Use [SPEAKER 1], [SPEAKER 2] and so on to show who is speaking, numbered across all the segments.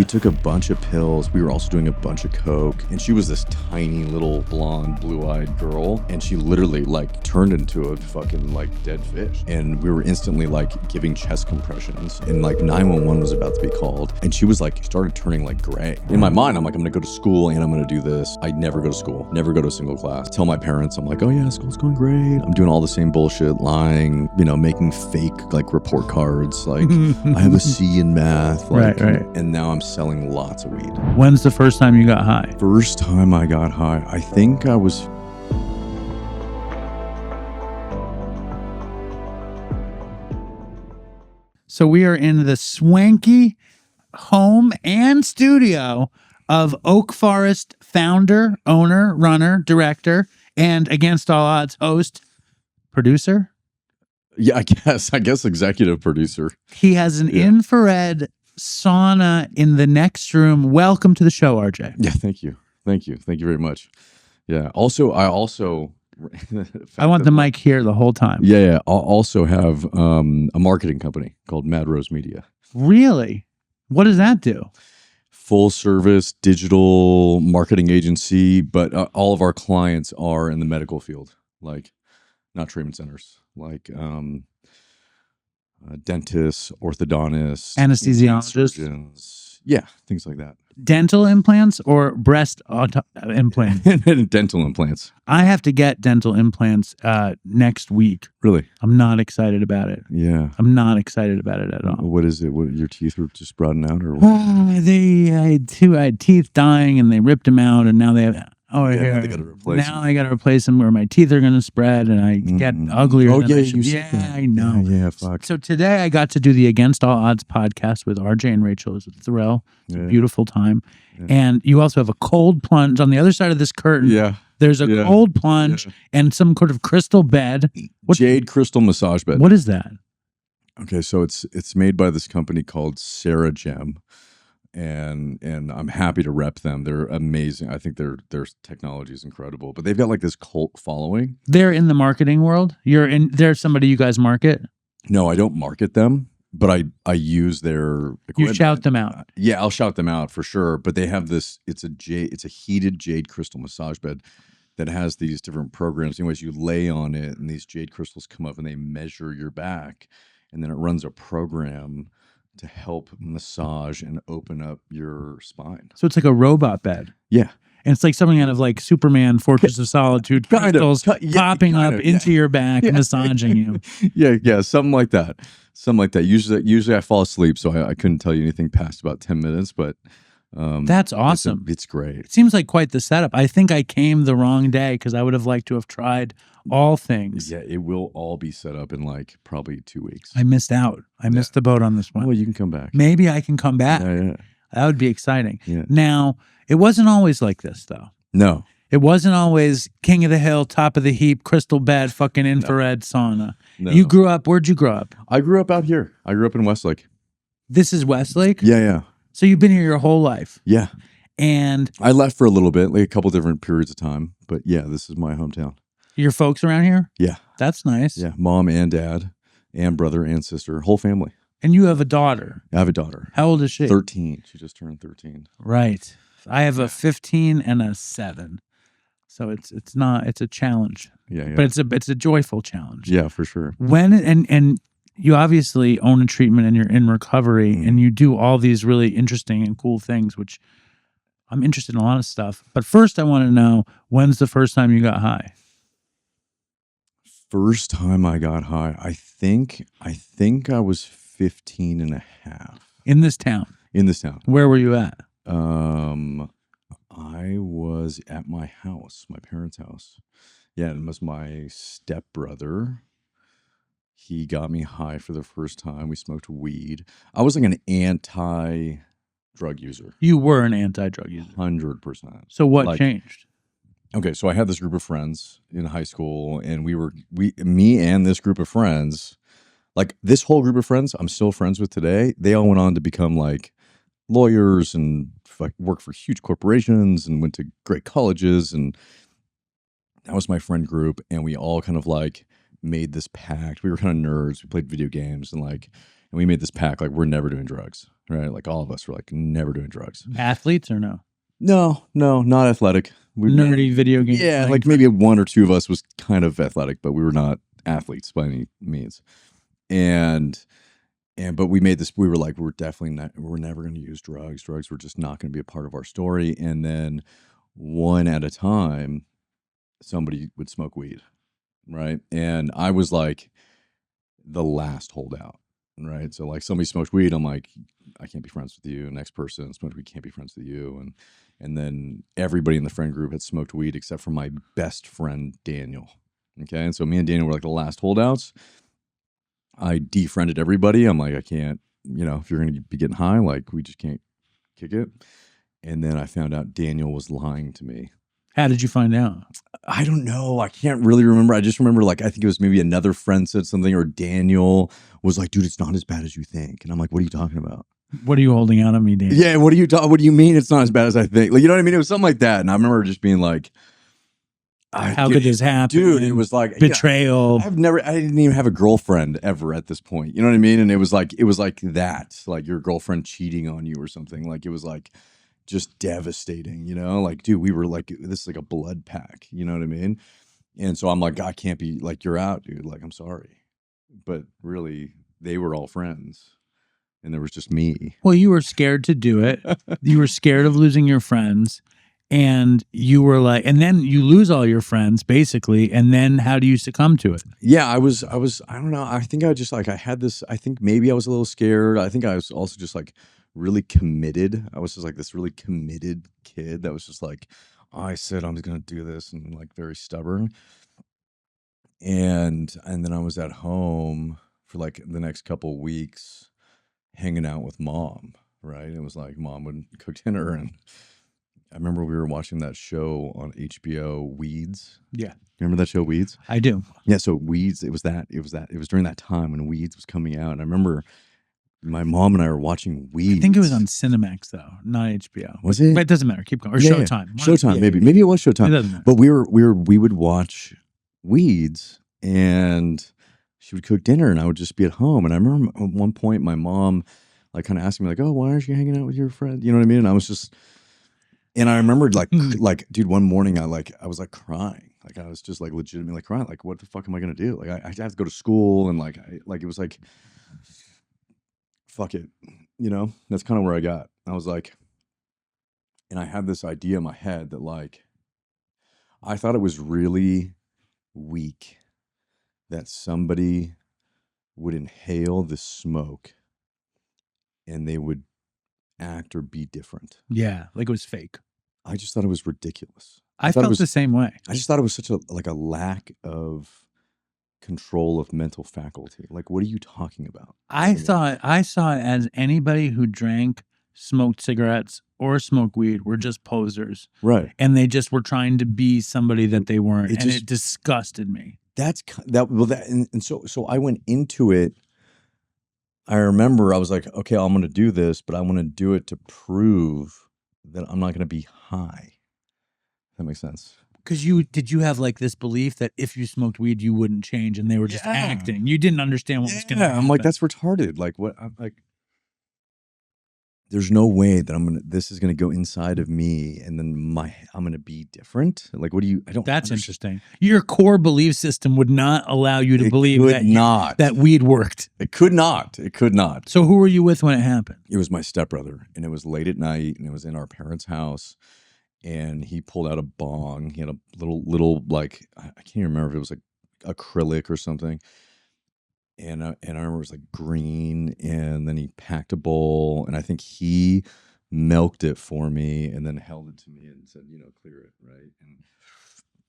[SPEAKER 1] took a bunch of pills. We were also doing a bunch of coke. And she was this tiny little blonde, blue-eyed girl. And she literally like turned into a fucking like dead fish. And we were instantly like giving chest compressions. And like 911 was about to be called. And she was like, started turning like gray. In my mind, I'm like, I'm gonna go to school and I'm gonna do this. I never go to school, never go to a single class. Tell my parents, I'm like, oh yeah, school's going great. I'm doing all the same bullshit, lying, you know, making fake like report cards. Like I have a C in math. Like,
[SPEAKER 2] right.
[SPEAKER 1] And now I'm selling lots of weed.
[SPEAKER 2] When's the first time you got high?
[SPEAKER 1] First time I got high, I think I was...
[SPEAKER 2] So we are in the swanky home and studio of Oak Forest founder, owner, runner, director, and Against All Odds host, producer.
[SPEAKER 1] Yeah, I guess executive producer.
[SPEAKER 2] He has an infrared sauna in the next room. Welcome to the show, RJ.
[SPEAKER 1] Yeah, thank you. Thank you very much. Yeah. Also, I
[SPEAKER 2] want the mic here the whole time.
[SPEAKER 1] Yeah. I also have a marketing company called Mad Rose Media.
[SPEAKER 2] Really? What does that do?
[SPEAKER 1] Full service digital marketing agency, but all of our clients are in the medical field, like not treatment centers, like dentists, orthodontists,
[SPEAKER 2] anesthesiologists,
[SPEAKER 1] surgeons. Yeah, things like that.
[SPEAKER 2] Dental implants or breast implants?
[SPEAKER 1] Dental implants.
[SPEAKER 2] I have to get dental implants next week.
[SPEAKER 1] Really?
[SPEAKER 2] I'm not excited about it.
[SPEAKER 1] Yeah.
[SPEAKER 2] I'm not excited about it at all.
[SPEAKER 1] What is it? What, your teeth were just broadened out or what?
[SPEAKER 2] I had teeth dying and they ripped them out and now they have...
[SPEAKER 1] they got to replace them.
[SPEAKER 2] I got to replace them where my teeth are going to spread and I get uglier.
[SPEAKER 1] Oh,
[SPEAKER 2] than
[SPEAKER 1] yeah,
[SPEAKER 2] I should. I know.
[SPEAKER 1] Yeah, fuck.
[SPEAKER 2] So today I got to do the Against All Odds podcast with RJ and Rachel. It was a thrill. It's a beautiful time. Yeah. And you also have a cold plunge on the other side of this curtain.
[SPEAKER 1] Yeah.
[SPEAKER 2] There's a cold plunge and some sort of crystal bed.
[SPEAKER 1] Jade crystal massage bed.
[SPEAKER 2] What is that?
[SPEAKER 1] Okay, so it's made by this company called Sarah Gem. And I'm happy to rep them. They're amazing. I think their technology is incredible. But they've got like this cult following.
[SPEAKER 2] They're in the marketing world. They're somebody you guys market.
[SPEAKER 1] No, I don't market them, but I use their equipment.
[SPEAKER 2] You shout them out.
[SPEAKER 1] Yeah, I'll shout them out for sure. But they have this. It's a heated jade crystal massage bed that has these different programs. Anyways, you lay on it, and these jade crystals come up, and they measure your back, and then it runs a program to help massage and open up your spine.
[SPEAKER 2] So it's like a robot bed.
[SPEAKER 1] Yeah.
[SPEAKER 2] And it's like something out of like Superman, Fortress of Solitude, crystals popping up into your back, massaging you.
[SPEAKER 1] Yeah, something like that. Usually I fall asleep, so I couldn't tell you anything past about 10 minutes, but
[SPEAKER 2] that's awesome.
[SPEAKER 1] It's great.
[SPEAKER 2] It seems like quite the setup. I think I came the wrong day because I would have liked to have tried all things.
[SPEAKER 1] Yeah, it will all be set up in like probably 2 weeks.
[SPEAKER 2] I missed out. I missed the boat on this one.
[SPEAKER 1] Well, you can come back.
[SPEAKER 2] Maybe I can come back.
[SPEAKER 1] Yeah.
[SPEAKER 2] That would be exciting.
[SPEAKER 1] Yeah.
[SPEAKER 2] Now, it wasn't always like this, though.
[SPEAKER 1] No.
[SPEAKER 2] It wasn't always king of the hill, top of the heap, crystal bed, fucking infrared sauna.
[SPEAKER 1] No.
[SPEAKER 2] You grew up, where'd you grow up?
[SPEAKER 1] I grew up out here. I grew up in Westlake.
[SPEAKER 2] This is Westlake?
[SPEAKER 1] Yeah.
[SPEAKER 2] So you've been here your whole life?
[SPEAKER 1] Yeah.
[SPEAKER 2] And
[SPEAKER 1] I left for a little bit, like a couple different periods of time. But yeah, this is my hometown.
[SPEAKER 2] Your folks around here?
[SPEAKER 1] Yeah.
[SPEAKER 2] That's nice.
[SPEAKER 1] Yeah. Mom and dad and brother and sister, whole family.
[SPEAKER 2] And you have a daughter.
[SPEAKER 1] I have a daughter.
[SPEAKER 2] How old is she?
[SPEAKER 1] 13. She just turned 13.
[SPEAKER 2] Right. I have a 15 and a 7. So it's a challenge.
[SPEAKER 1] Yeah.
[SPEAKER 2] But it's a joyful challenge.
[SPEAKER 1] Yeah, for sure.
[SPEAKER 2] When and you obviously own a treatment and you're in recovery and you do all these really interesting and cool things, which I'm interested in a lot of stuff. But first I want to know, when's the first time you got high?
[SPEAKER 1] First time I got high, I think I was 15 and a half.
[SPEAKER 2] In this town?
[SPEAKER 1] In this town.
[SPEAKER 2] Where were you at?
[SPEAKER 1] I was at my house, my parents' house. Yeah, it was my stepbrother. He got me high for the first time. We smoked weed. I was like an anti-drug user.
[SPEAKER 2] You were an anti-drug user.
[SPEAKER 1] 100%.
[SPEAKER 2] So what changed?
[SPEAKER 1] Okay, so I had this group of friends in high school, and me and this group of friends, like this whole group of friends I'm still friends with today, they all went on to become like lawyers and work for huge corporations and went to great colleges. And that was my friend group. And we all kind of like made this pact. We were kind of nerds. We played video games and like And we made this pact, like, we're never doing drugs, right? Like, all of us were like, never doing drugs.
[SPEAKER 2] Athletes or no?
[SPEAKER 1] No, not athletic.
[SPEAKER 2] Nerdy video game.
[SPEAKER 1] Yeah, like maybe one or two of us was kind of athletic, but we were not athletes by any means. But we made this, we were like, we're never going to use drugs. Drugs were just not going to be a part of our story. And then one at a time, somebody would smoke weed, right? And I was like the last holdout, right? So like somebody smoked weed, I'm like, I can't be friends with you. Next person smoked weed, can't be friends with you. And then everybody in the friend group had smoked weed except for my best friend, Daniel. Okay. And so me and Daniel were like the last holdouts. I defriended everybody. I'm like, I can't, if you're going to be getting high, like we just can't kick it. And then I found out Daniel was lying to me.
[SPEAKER 2] How did you find out?
[SPEAKER 1] I don't know. I can't really remember. I just remember, like, I think it was maybe another friend said something, or Daniel was like, dude, it's not as bad as you think. And I'm like, what are you talking about?
[SPEAKER 2] What are you holding out on me, Dan?
[SPEAKER 1] Yeah, what do you mean it's not as bad as I think? Like, you know what I mean? It was something like that. And I remember just being like,
[SPEAKER 2] how could this happen?
[SPEAKER 1] Dude, it was like
[SPEAKER 2] betrayal.
[SPEAKER 1] I didn't even have a girlfriend ever at this point. You know what I mean? And it was like that, like your girlfriend cheating on you or something. Like it was like just devastating, like, dude, we were like, this is like a blood pack, you know what I mean? And so I'm like, I can't be like, you're out, dude. Like, I'm sorry. But really, they were all friends. And there was just me.
[SPEAKER 2] Well, you were scared to do it. You were scared of losing your friends. And you were like, and then you lose all your friends, basically. And then how do you succumb to it?
[SPEAKER 1] Yeah, I don't know. I think I just like, I had this, I think maybe I was a little scared. I think I was also just like really committed. I was just like this really committed kid that was just like, I said I'm going to do this, and like very stubborn. And then I was at home for like the next couple of weeks hanging out with mom, right? It was like mom would cook dinner, and I remember we were watching that show on HBO, Weeds.
[SPEAKER 2] Yeah.
[SPEAKER 1] Remember that show, Weeds?
[SPEAKER 2] I do.
[SPEAKER 1] Yeah, so Weeds, it was during that time when Weeds was coming out. And I remember my mom and I were watching Weeds.
[SPEAKER 2] I think it was on Cinemax though, not HBO.
[SPEAKER 1] Was it?
[SPEAKER 2] But it doesn't matter. Keep going. Or
[SPEAKER 1] Yeah,
[SPEAKER 2] Showtime.
[SPEAKER 1] Showtime,
[SPEAKER 2] Yeah,
[SPEAKER 1] maybe. Maybe it was Showtime.
[SPEAKER 2] It doesn't matter.
[SPEAKER 1] But we would watch Weeds, and she would cook dinner, and I would just be at home. And I remember at one point my mom like kind of asked me like, "Oh, why aren't you hanging out with your friend?" You know what I mean? And I was just, and I remembered like dude, one morning I was like crying. Like I was just like legitimately crying. Like, what the fuck am I gonna do? Like I have to go to school, and it was like, fuck it, That's kind of where I got. I was like, and I had this idea in my head that like, I thought it was really weak that somebody would inhale the smoke and they would act or be different.
[SPEAKER 2] Yeah, like it was fake.
[SPEAKER 1] I just thought it was ridiculous.
[SPEAKER 2] I felt the same way.
[SPEAKER 1] I just thought it was such a lack of control of mental faculty. Like, what are you talking about?
[SPEAKER 2] I saw it as anybody who drank, smoked cigarettes, or smoked weed were just posers.
[SPEAKER 1] Right.
[SPEAKER 2] And they just were trying to be somebody that they weren't. It disgusted me.
[SPEAKER 1] So I went into it. I remember I was like, okay, I'm going to do this, but I want to do it to prove that I'm not going to be high. That makes sense.
[SPEAKER 2] Because did you have like this belief that if you smoked weed, you wouldn't change, and they were just acting? You didn't understand what was going to happen.
[SPEAKER 1] I'm like, that's retarded. Like, what? I'm like, there's no way that this is going to go inside of me, and then I'm going to be different. Like, what do you? I don't.
[SPEAKER 2] That's interesting. Your core belief system would not allow you to believe that weed worked.
[SPEAKER 1] It could not. It could not.
[SPEAKER 2] So who were you with when it happened?
[SPEAKER 1] It was my stepbrother, and it was late at night, and it was in our parents' house. And he pulled out a bong. He had a little like, I can't even remember if it was like acrylic or something. And I remember it was like green. And then he packed a bowl, and I think he milked it for me and then held it to me and said, clear it, right? And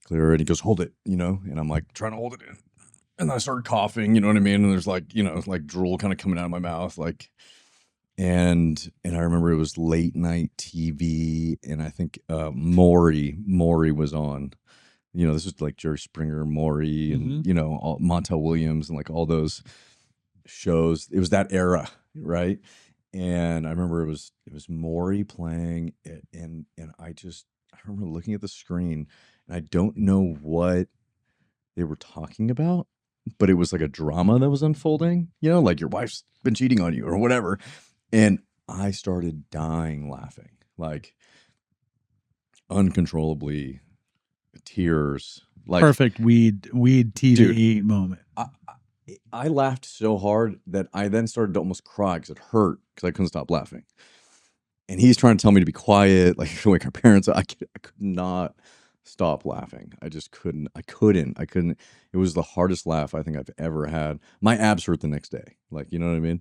[SPEAKER 1] clear it. And he goes, hold it, And I'm like trying to hold it in. And then I started coughing, you know what I mean? And there's like, like drool kind of coming out of my mouth, like. And I remember it was late night TV, and I think Maury was on. This was like Jerry Springer, Maury, and all, Montel Williams, and like all those shows. It was that era, right? And I remember it was Maury playing it, and I remember looking at the screen, and I don't know what they were talking about, but it was like a drama that was unfolding, like your wife's been cheating on you or whatever. And I started dying laughing, like uncontrollably, tears. Like,
[SPEAKER 2] Perfect weed TV moment.
[SPEAKER 1] I laughed so hard that I then started to almost cry because it hurt because I couldn't stop laughing. And he's trying to tell me to be quiet, like our parents. I could not stop laughing. I just couldn't. I couldn't. It was the hardest laugh I think I've ever had. My abs hurt the next day. Like, you know what I mean?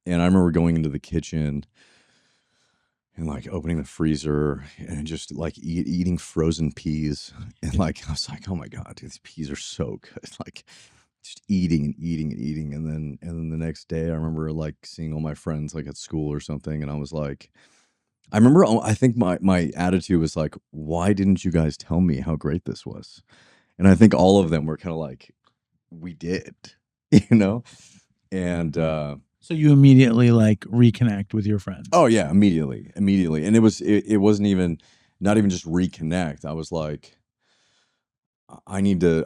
[SPEAKER 1] And I remember going into the kitchen and like opening the freezer and just like eating frozen peas. And like, I was like, oh my God, dude, these peas are so good. Like just eating and eating and eating. And then the next day I remember like seeing all my friends like at school or something. And I was like, I think my attitude was like, why didn't you guys tell me how great this was? And I think all of them were kind of like, we did, And
[SPEAKER 2] so you immediately like reconnect with your friends.
[SPEAKER 1] Oh yeah, immediately. And it wasn't even not even just reconnect. I was like, I need to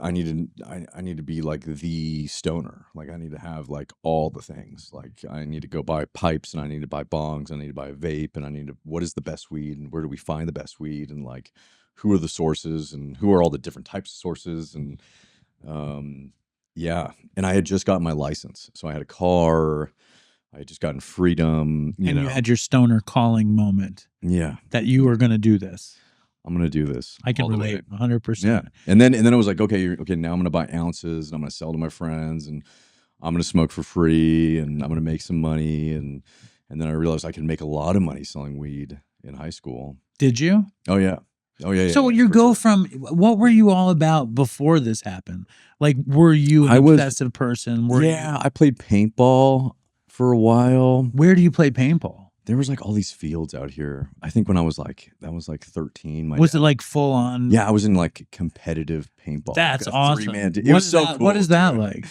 [SPEAKER 1] be like the stoner. Like I need to have like all the things. Like I need to go buy pipes and I need to buy bongs. I need to buy a vape and what is the best weed and where do we find the best weed and like who are the sources and who are all the different types of sources and yeah. And I had just gotten my license, so I had a car. I had just gotten freedom. You
[SPEAKER 2] had your stoner calling moment.
[SPEAKER 1] Yeah,
[SPEAKER 2] that you were going to do this.
[SPEAKER 1] I'm going to do this.
[SPEAKER 2] I can relate 100%.
[SPEAKER 1] Yeah. And then it was like, okay, now I'm going to buy ounces and I'm going to sell to my friends and I'm going to smoke for free and I'm going to make some money. And then I realized I could make a lot of money selling weed in high school.
[SPEAKER 2] Did you?
[SPEAKER 1] Oh, yeah.
[SPEAKER 2] So what were you all about before this happened? Like, were you an obsessive person?
[SPEAKER 1] I played paintball for a while.
[SPEAKER 2] Where do you play paintball?
[SPEAKER 1] There was like all these fields out here. I think when I was like, that was like 13.
[SPEAKER 2] Was it like full on?
[SPEAKER 1] Yeah, I was in like competitive paintball.
[SPEAKER 2] That's
[SPEAKER 1] like
[SPEAKER 2] awesome.
[SPEAKER 1] It was so cool.
[SPEAKER 2] What is that like?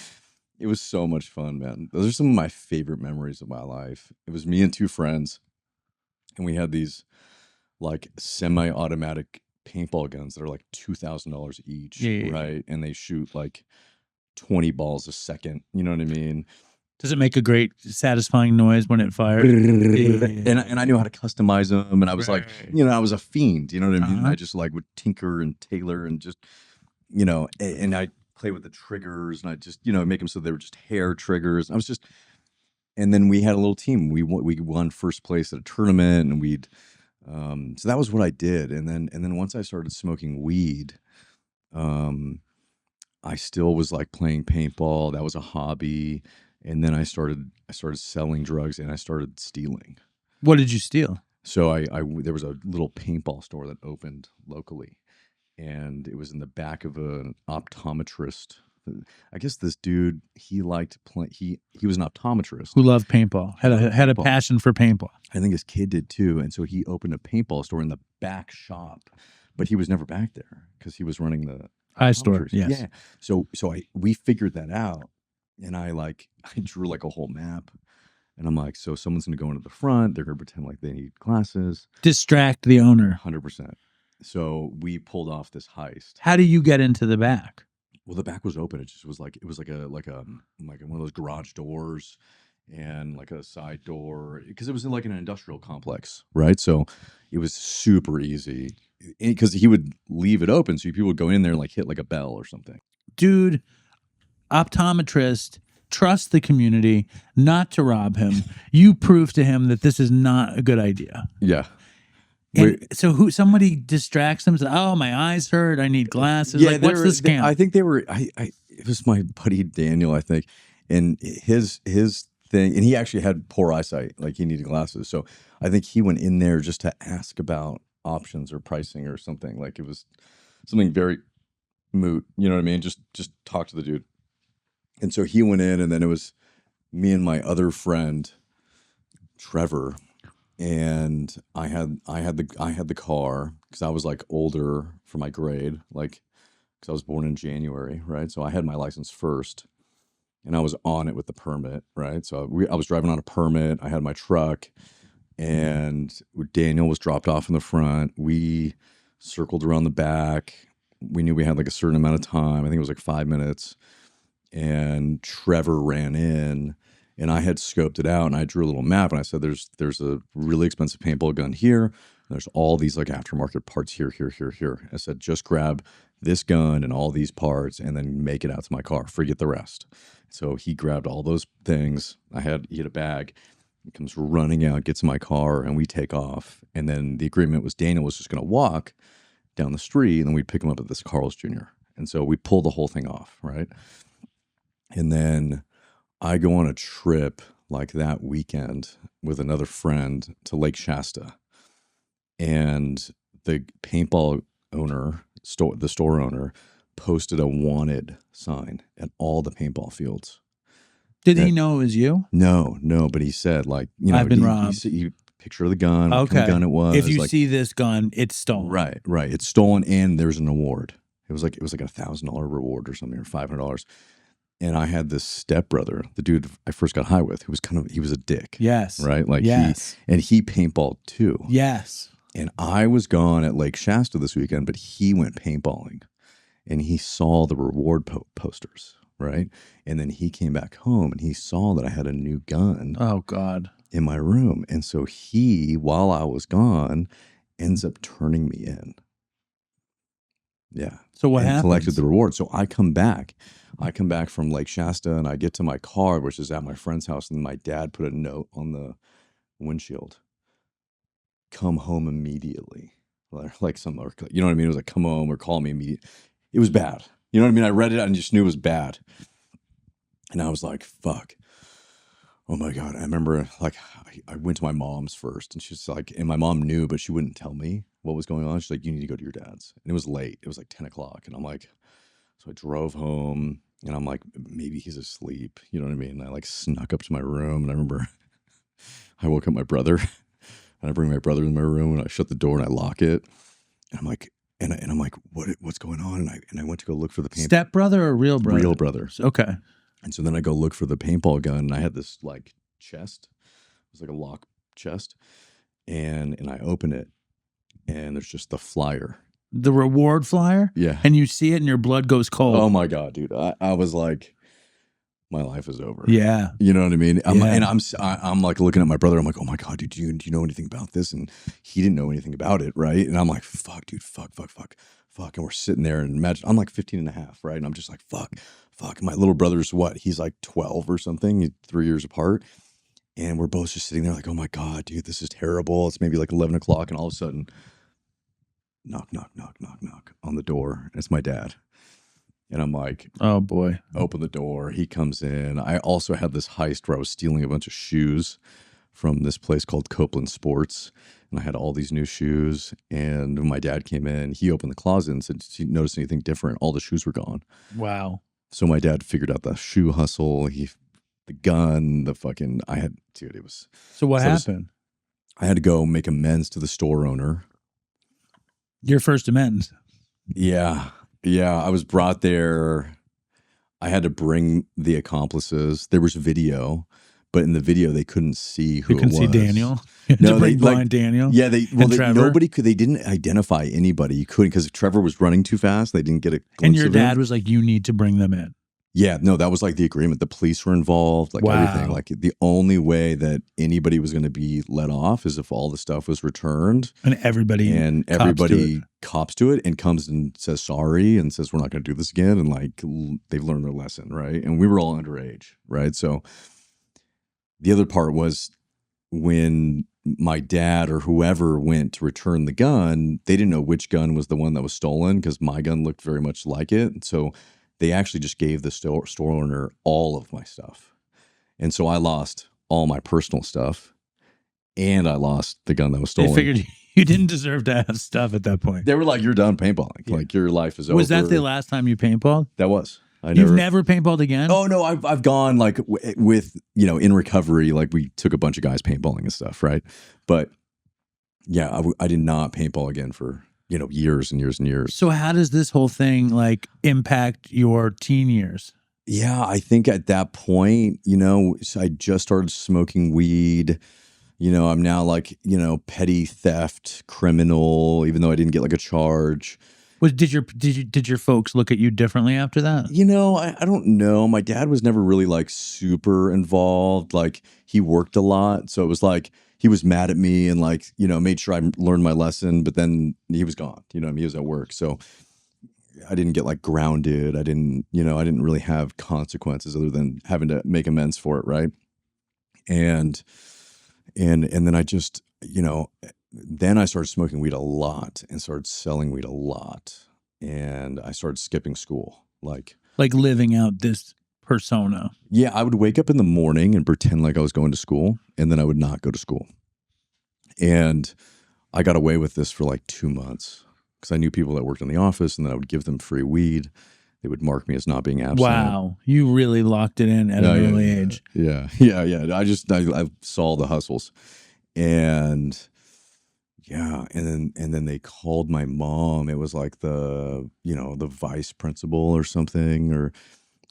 [SPEAKER 1] It was so much fun, man. Those are some of my favorite memories of my life. It was me and two friends, and we had these like semi-automatic paintball guns that are like $2,000 each, right? And they shoot like 20 balls a second. You know what I mean?
[SPEAKER 2] Does it make a great, satisfying noise when it fires?
[SPEAKER 1] And I knew how to customize them. And I was like, I was a fiend. You know what I mean? I just like would tinker and tailor and just, and I play with the triggers and I just, make them so they were just hair triggers. And then we had a little team. We won first place at a tournament and so that was what I did. And then once I started smoking weed, I still was like playing paintball. That was a hobby. And then I started selling drugs and I started stealing.
[SPEAKER 2] What did you steal?
[SPEAKER 1] So there was a little paintball store that opened locally, and it was in the back of an optometrist. I guess this dude, he liked play. He was an optometrist
[SPEAKER 2] who loved paintball. Had a passion for paintball.
[SPEAKER 1] I think his kid did too, and so he opened a paintball store in the back shop, but he was never back there because he was running the
[SPEAKER 2] eye store. Yes.
[SPEAKER 1] Yeah. So we figured that out. And I drew like a whole map and I'm like, so someone's going to go into the front. They're going to pretend like they need glasses.
[SPEAKER 2] Distract the owner.
[SPEAKER 1] 100%. So we pulled off this heist.
[SPEAKER 2] How do you get into the back?
[SPEAKER 1] Well, the back was open. It was like one of those garage doors and like a side door because it was in like an industrial complex. Right. So it was super easy because he would leave it open. So people would go in there and like hit like a bell or something.
[SPEAKER 2] Dude. Optometrist, trust the community not to rob him. You prove to him that this is not a good idea.
[SPEAKER 1] Yeah.
[SPEAKER 2] And so somebody distracts them. Says, oh, my eyes hurt. I need glasses. Yeah, like, what's the scam?
[SPEAKER 1] I think they were. It was my buddy Daniel, I think, and his thing, and he actually had poor eyesight. Like he needed glasses, so I think he went in there just to ask about options or pricing or something. Like it was something very moot. You know what I mean? Just talk to the dude. And so he went in, and then it was me and my other friend, Trevor, and I had the car because I was like older for my grade, like because I was born in January, right? So I had my license first, and I was on it with the permit, right? So I was driving on a permit. I had my truck, and Daniel was dropped off in the front. We circled around the back. We knew we had like a certain amount of time. I think it was like 5 minutes. and Trevor ran in, and I had scoped it out, and I drew a little map, and I said, there's a really expensive paintball gun here, and there's all these like aftermarket parts here. I said, just grab this gun and all these parts and then make it out to my car. Forget the rest. So he grabbed all those things. He had a bag. He comes running out, gets in my car, and we take off. And then the agreement was Daniel was just going to walk down the street, and then we'd pick him up at this Carl's Jr. And so we pulled the whole thing off, right? And then I go on a trip like that weekend with another friend to Lake Shasta. And the paintball owner, the store owner, posted a wanted sign at all the paintball fields.
[SPEAKER 2] Did he know it was you?
[SPEAKER 1] No, but he said, like, you know,
[SPEAKER 2] I've been robbed.
[SPEAKER 1] He picture of the gun, what kind of gun it was.
[SPEAKER 2] If you
[SPEAKER 1] like,
[SPEAKER 2] see this gun, it's stolen.
[SPEAKER 1] Right. It's stolen, and there's an award. It was like $1,000 reward or something, or $500. And I had this stepbrother, the dude I first got high with, who was he was a dick.
[SPEAKER 2] Yes.
[SPEAKER 1] Right? Like
[SPEAKER 2] yes.
[SPEAKER 1] he paintballed too.
[SPEAKER 2] Yes.
[SPEAKER 1] And I was gone at Lake Shasta this weekend, but he went paintballing, and he saw the reward posters, right? And then he came back home, and he saw that I had a new gun.
[SPEAKER 2] Oh, God.
[SPEAKER 1] In my room. And so he, while I was gone, ends up turning me in. Yeah.
[SPEAKER 2] So what happened?
[SPEAKER 1] Collected the reward. So I come back from Lake Shasta, and I get to my car, which is at my friend's house, and my dad put a note on the windshield. Come home immediately. Like some, you know what I mean? It was like, come home or call me immediately. It was bad. You know what I mean? I read it and just knew it was bad. And I was like, fuck. Oh my God. I remember like I went to my mom's first, and she's like, and my mom knew, but she wouldn't tell me what was going on. She's like, you need to go to your dad's. And it was late. It was like 10 o'clock. And I'm like, so I drove home, and I'm like, maybe he's asleep. You know what I mean? And I like snuck up to my room, and I remember I woke up my brother. And I bring my brother in my room, and I shut the door and I lock it. And I'm like, and I'm like, what's going on? And I went to go look for the paintball.
[SPEAKER 2] Step brother or real brother?
[SPEAKER 1] Real brother.
[SPEAKER 2] Okay.
[SPEAKER 1] And so then I go look for the paintball gun, and I had this like chest. It was like a lock chest. And I open it, and there's just the flyer.
[SPEAKER 2] The reward flyer?
[SPEAKER 1] Yeah.
[SPEAKER 2] And you see it and your blood goes cold.
[SPEAKER 1] Oh my God, dude. I was like, my life is over.
[SPEAKER 2] Yeah.
[SPEAKER 1] You know what I mean?
[SPEAKER 2] Yeah.
[SPEAKER 1] And I'm like looking at my brother. I'm like, oh my God, dude, do you know anything about this? And he didn't know anything about it, right? And I'm like, fuck, dude, fuck. And we're sitting there, and imagine, I'm like 15 and a half, right? And I'm just like, fuck. And my little brother's what? He's like 12 or something, 3 years apart. And we're both just sitting there like, oh my God, dude, this is terrible. It's maybe like 11 o'clock. And all of a sudden, knock on the door. It's my dad. And I'm like,
[SPEAKER 2] oh boy,
[SPEAKER 1] open the door. He comes in. I also had this heist where I was stealing a bunch of shoes from this place called Copeland Sports. And I had all these new shoes. And when my dad came in, he opened the closet and said, did you notice anything different? All the shoes were gone.
[SPEAKER 2] Wow.
[SPEAKER 1] So my dad figured out the shoe hustle. The gun, it was.
[SPEAKER 2] So what happened?
[SPEAKER 1] I had to go make amends to the store owner.
[SPEAKER 2] Your first amends.
[SPEAKER 1] Yeah. I was brought there. I had to bring the accomplices. There was video, but in the video they couldn't see who it was.
[SPEAKER 2] See Daniel.
[SPEAKER 1] No,
[SPEAKER 2] they blind Daniel.
[SPEAKER 1] Yeah,
[SPEAKER 2] Trevor.
[SPEAKER 1] Nobody could. They didn't identify anybody. You couldn't, because Trevor was running too fast. They didn't get a glimpse
[SPEAKER 2] And your
[SPEAKER 1] of
[SPEAKER 2] dad
[SPEAKER 1] him.
[SPEAKER 2] was like, you need to bring them in.
[SPEAKER 1] Yeah, no, that was like the agreement. The police were involved, like everything. Like the only way that anybody was going to be let off is if all the stuff was returned,
[SPEAKER 2] and everybody
[SPEAKER 1] cops to it and comes and says sorry and says we're not going to do this again, and like they've learned their lesson, right? And we were all underage, right? So the other part was when my dad or whoever went to return the gun, they didn't know which gun was the one that was stolen, because my gun looked very much like it. So they actually just gave the store owner all of my stuff. And so I lost all my personal stuff, and I lost the gun that was stolen.
[SPEAKER 2] They figured you didn't deserve to have stuff at that point.
[SPEAKER 1] They were like, you're done paintballing. Yeah. Like, your life is over.
[SPEAKER 2] Was that the last time you paintballed?
[SPEAKER 1] That was.
[SPEAKER 2] You've never paintballed again?
[SPEAKER 1] Oh, no. I've gone like with, in recovery, like we took a bunch of guys paintballing and stuff, right? But yeah, I did not paintball again for years and years and years.
[SPEAKER 2] So how does this whole thing like impact your teen years?
[SPEAKER 1] Yeah, I think at that point, I just started smoking weed. I'm now like, petty theft criminal, even though I didn't get like a charge.
[SPEAKER 2] Did your folks look at you differently after that?
[SPEAKER 1] You know, I don't know. My dad was never really like super involved. Like he worked a lot. So it was like he was mad at me and like, you know, made sure I learned my lesson, but then he was gone. You know what I mean? He was at work. So I didn't get like grounded. I didn't really have consequences other than having to make amends for it. Right. And then I just, you know, then I started smoking weed a lot and started selling weed a lot. And I started skipping school. Like
[SPEAKER 2] living out this persona.
[SPEAKER 1] Yeah, I would wake up in the morning and pretend like I was going to school, and then I would not go to school. And I got away with this for like 2 months because I knew people that worked in the office, and then I would give them free weed. They would mark me as not being absent.
[SPEAKER 2] Wow, you really locked it in at an early age.
[SPEAKER 1] Yeah. I saw the hustles, and and then they called my mom. It was like the vice principal or something, or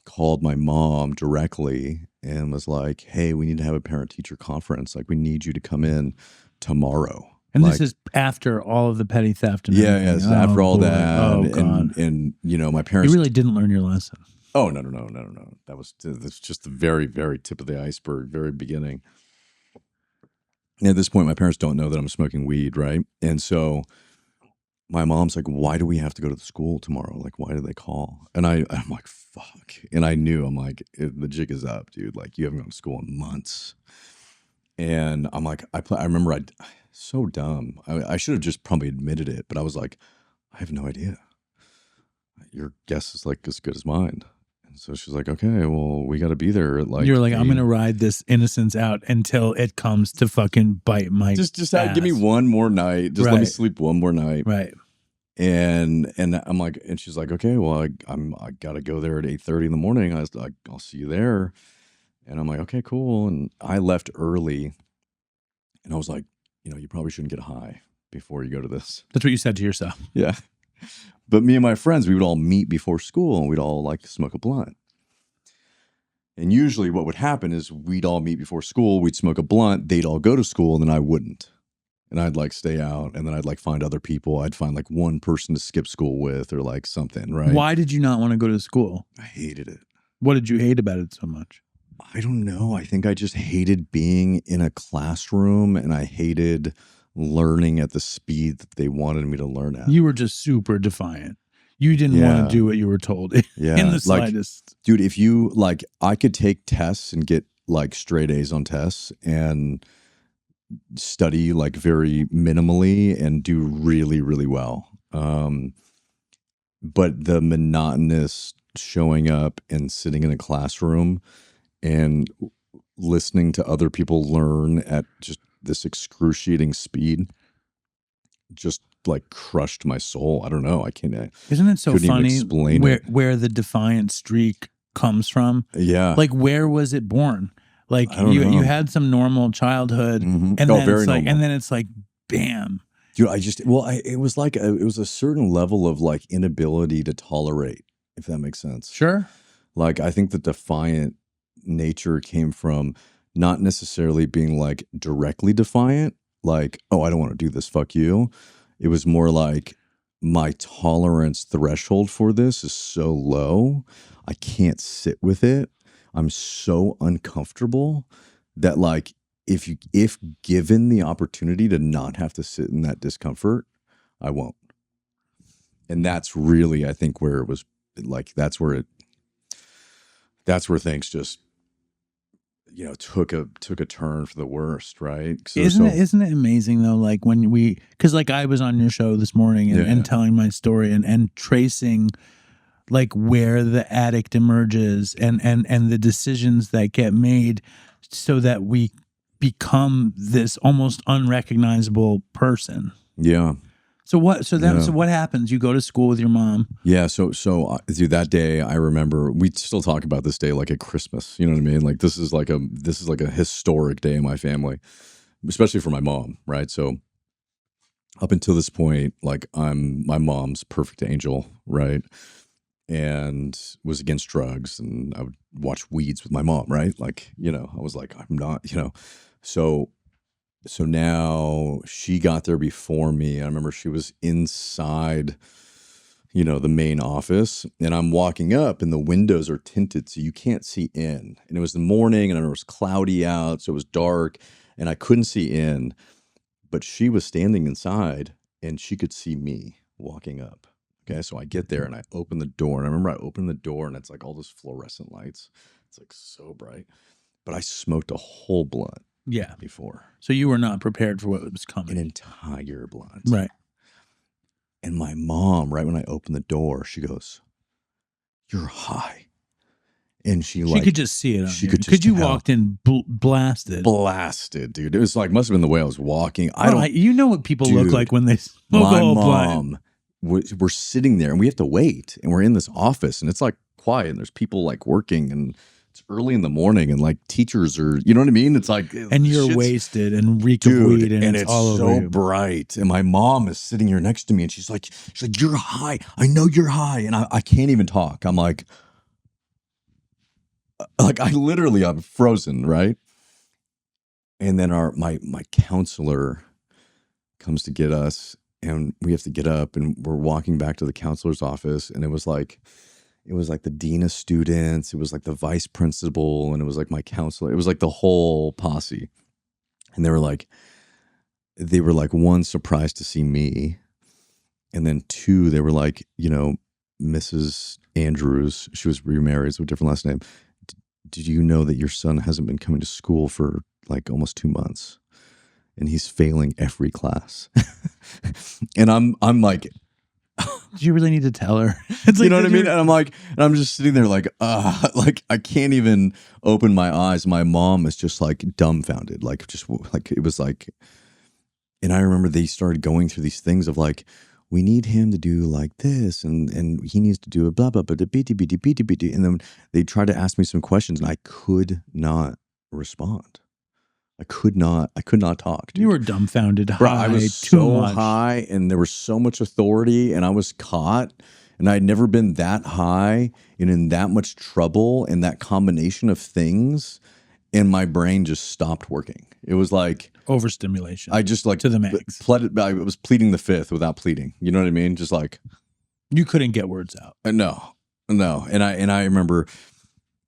[SPEAKER 1] called my mom directly and was like, "Hey, we need to have a parent-teacher conference. Like, we need you to come in tomorrow."
[SPEAKER 2] And
[SPEAKER 1] like,
[SPEAKER 2] this is after all of the petty theft. And
[SPEAKER 1] yeah, so after all that.
[SPEAKER 2] Oh, God.
[SPEAKER 1] And you know, my parents.
[SPEAKER 2] You really didn't learn your lesson.
[SPEAKER 1] Oh, no. That's just the very, very tip of the iceberg, very beginning. And at this point, my parents don't know that I'm smoking weed, right? And so my mom's like, "Why do we have to go to the school tomorrow? Like, why did they call?" And I'm like, "Fuck." And I knew, I'm like, the jig is up, dude. Like, you haven't gone to school in months. And I'm like, I remember so dumb. I should have just probably admitted it, but I was like, "I have no idea. Your guess is like as good as mine." And so she's like, "Okay, well, we got to be there at like."
[SPEAKER 2] You're like, 8. "I'm going to ride this innocence out until it comes to fucking bite my
[SPEAKER 1] just
[SPEAKER 2] ass.
[SPEAKER 1] Give me one more night. Just let me sleep one more night."
[SPEAKER 2] Right.
[SPEAKER 1] And I'm like, and she's like, "Okay, well, I got to go there at 8:30 in the morning. I was like, I'll see you there." And I'm like, "Okay, cool." And I left early, and I was like, you probably shouldn't get high before you go to this.
[SPEAKER 2] That's what you said to yourself.
[SPEAKER 1] Yeah. But me and my friends, we would all meet before school, and we'd all like smoke a blunt. And usually what would happen is we'd all meet before school, we'd smoke a blunt, they'd all go to school, and then I wouldn't. And I'd like stay out, and then I'd like find other people. I'd find like one person to skip school with or like something, right?
[SPEAKER 2] Why did you not want to go to school?
[SPEAKER 1] I hated it.
[SPEAKER 2] What did you hate about it so much?
[SPEAKER 1] I don't know. I think I just hated being in a classroom, and I hated learning at the speed that they wanted me to learn at.
[SPEAKER 2] You were just super defiant. You didn't want to do what you were told in the slightest.
[SPEAKER 1] Like, dude, if you like, I could take tests and get like straight A's on tests and study like very minimally and do really, really well. But the monotonous showing up and sitting in a classroom and listening to other people learn at just this excruciating speed just like crushed my soul. I don't know. I can't.
[SPEAKER 2] Isn't it so funny where the defiant streak comes from?
[SPEAKER 1] Yeah.
[SPEAKER 2] Like, where was it born? Like you had some normal childhood, and then it's like, normal. And then it's like, bam.
[SPEAKER 1] Dude, it was like it was a certain level of like inability to tolerate, if that makes sense.
[SPEAKER 2] Sure.
[SPEAKER 1] Like, I think the defiant nature came from not necessarily being like directly defiant, like, "Oh, I don't want to do this, fuck you." It was more like, my tolerance threshold for this is so low, I can't sit with it. I'm so uncomfortable that like, if given the opportunity to not have to sit in that discomfort, I won't. And that's really, I think, where it was like, that's where things just, took a turn for the worst, right? So,
[SPEAKER 2] isn't it amazing though? Like because like I was on your show this morning and telling my story and tracing like where the addict emerges and the decisions that get made so that we become this almost unrecognizable person.
[SPEAKER 1] Yeah.
[SPEAKER 2] So what happens? You go to school with your mom.
[SPEAKER 1] Yeah. So dude, that day I remember, we still talk about this day like at Christmas. You know what I mean? Like this is like a historic day in my family, especially for my mom, right? So up until this point, like I'm my mom's perfect angel, right? And was against drugs, and I would watch Weeds with my mom, right? Like, I was like, I'm not, So now she got there before me. I remember she was inside the main office, and I'm walking up and the windows are tinted so you can't see in. And it was the morning and it was cloudy out, so it was dark and I couldn't see in, but she was standing inside and she could see me walking up. Okay, so I get there and I open the door, and I remember I opened the door and it's like all those fluorescent lights. It's like so bright, but I smoked a whole blunt before.
[SPEAKER 2] So you were not prepared for what was coming.
[SPEAKER 1] An entire blunt.
[SPEAKER 2] Right.
[SPEAKER 1] And my mom, right when I opened the door, she goes, "You're high." And she
[SPEAKER 2] could just see it on
[SPEAKER 1] she
[SPEAKER 2] you.
[SPEAKER 1] could just
[SPEAKER 2] Because you
[SPEAKER 1] tell.
[SPEAKER 2] walked in blasted.
[SPEAKER 1] Blasted, dude. It was like, must have been the way I was walking.
[SPEAKER 2] You know what people look
[SPEAKER 1] Dude,
[SPEAKER 2] like when they smoke
[SPEAKER 1] my
[SPEAKER 2] a whole
[SPEAKER 1] mom,
[SPEAKER 2] blunt.
[SPEAKER 1] we're sitting there and we have to wait, and we're in this office and it's like quiet and there's people like working and it's early in the morning and like teachers are, you know what I mean? It's like,
[SPEAKER 2] and you're wasted and reek of weed and it's all over
[SPEAKER 1] so
[SPEAKER 2] you.
[SPEAKER 1] bright. And my mom is sitting here next to me and she's like, "You're high. I know you're high." And I can't even talk. I'm like I'm frozen, right? And then my counselor comes to get us, and we have to get up, and we're walking back to the counselor's office, and it was like the dean of students, it was like the vice principal, and it was like my counselor. It was like the whole posse. And they were like, one, surprised to see me, and then two, they were like, Mrs. Andrews, she was remarried, so a different last name. Did you know that your son hasn't been coming to school for like almost 2 months, and he's failing every class? And I'm like,
[SPEAKER 2] did you really need to tell her? It's like,
[SPEAKER 1] you know what I mean? And I'm like, and I'm just sitting there like I can't even open my eyes. My mom is just like dumbfounded, like it was like, and I remember they started going through these things of like, we need him to do like this, and he needs to do a blah blah blah, and then they tried to ask me some questions, and I could not respond. I could not talk. Dude.
[SPEAKER 2] You were dumbfounded.
[SPEAKER 1] Bro, I was so high, and there was so much authority, and I was caught, and I'd never been that high and in that much trouble, and that combination of things, and my brain just stopped working. It was like
[SPEAKER 2] overstimulation.
[SPEAKER 1] I just like
[SPEAKER 2] to the max.
[SPEAKER 1] I was pleading the fifth without pleading. You know what I mean? Just like
[SPEAKER 2] you couldn't get words out.
[SPEAKER 1] No. And I remember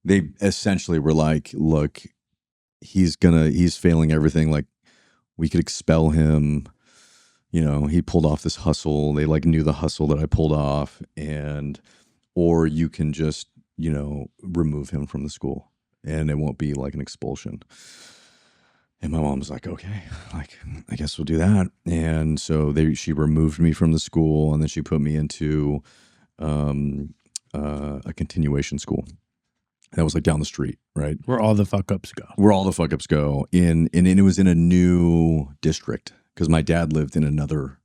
[SPEAKER 1] they essentially were like, "Look, he's failing everything. Like, we could expel him. He pulled off this hustle. They like knew the hustle that I pulled off, or you can just, remove him from the school, and it won't be like an expulsion." And my mom was like, "Okay, like, I guess we'll do that." And so she removed me from the school, and then she put me into a continuation school. That was like down the street, right?
[SPEAKER 2] Where all the fuck ups go.
[SPEAKER 1] And it was in a new district because my dad lived in another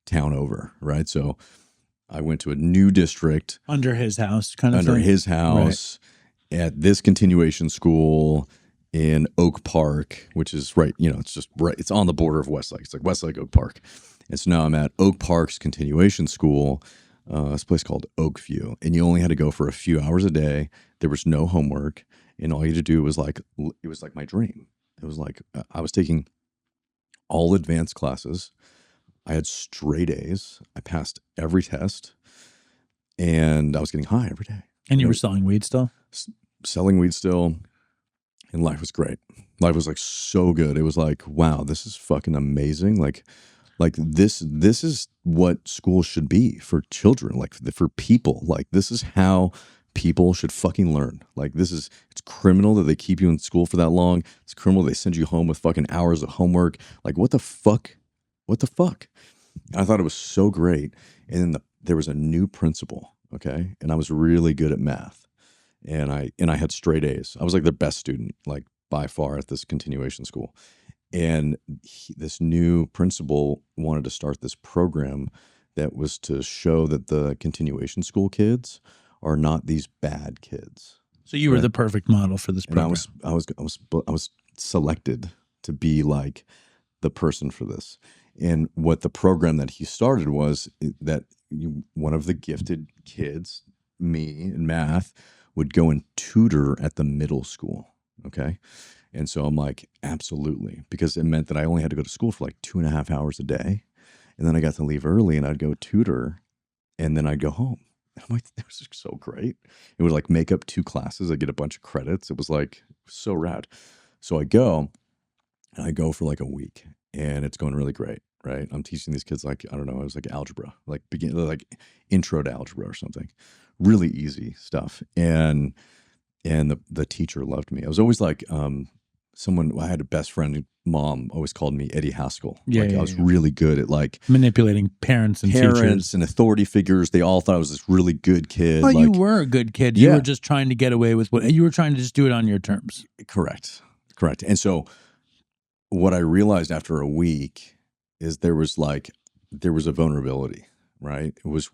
[SPEAKER 1] town over, right? So I went to a new district.
[SPEAKER 2] Under his house, kind of
[SPEAKER 1] under
[SPEAKER 2] thing.
[SPEAKER 1] his house, right, at this continuation school in Oak Park, which is right, it's just right, it's on the border of Westlake. It's like Westlake, Oak Park. And so now I'm at Oak Park's continuation school, this place called Oakview, and you only had to go for a few hours a day. There was no homework, and all you had to do was like, it was like my dream. It was like I was taking all advanced classes. I had straight A's. I passed every test, and I was getting high every day.
[SPEAKER 2] And you were selling weed still?
[SPEAKER 1] Selling weed still, and life was great. Life was like so good. It was like, wow, this is fucking amazing. Like this is what school should be for children, like for people. Like, this is how people should fucking learn. Like, it's criminal that they keep you in school for that long. It's criminal they send you home with fucking hours of homework. Like, what the fuck? And I thought it was so great. And then there was a new principal, okay? And I was really good at math. And I had straight A's. I was like the best student, like by far, at this continuation school. And this new principal wanted to start this program that was to show that the continuation school kids are not these bad kids.
[SPEAKER 2] So you were the perfect model for this program.
[SPEAKER 1] And I was selected to be like the person for this. And what the program that he started was that one of the gifted kids, me in math, would go and tutor at the middle school. Okay. And so I'm like, absolutely. Because it meant that I only had to go to school for like 2.5 hours a day. And then I got to leave early and I'd go tutor and then I'd go home. I'm like, that was so great. It would like make up 2 classes. I get a bunch of credits. It was like so rad. So I go for like a week, and it's going really great, right? I'm teaching these kids like, I don't know, it was like algebra, like intro to algebra or something. Really easy stuff. And the teacher loved me. I was always like, I had a best friend, mom always called me Eddie Haskell. I was really good at like
[SPEAKER 2] manipulating parents and teachers
[SPEAKER 1] and authority figures. They all thought I was this really good kid.
[SPEAKER 2] Well, you were a good kid.
[SPEAKER 1] Yeah.
[SPEAKER 2] You were just trying to get away with you were trying to just do it on your terms.
[SPEAKER 1] Correct. And so what I realized after a week is there was a vulnerability, right? It was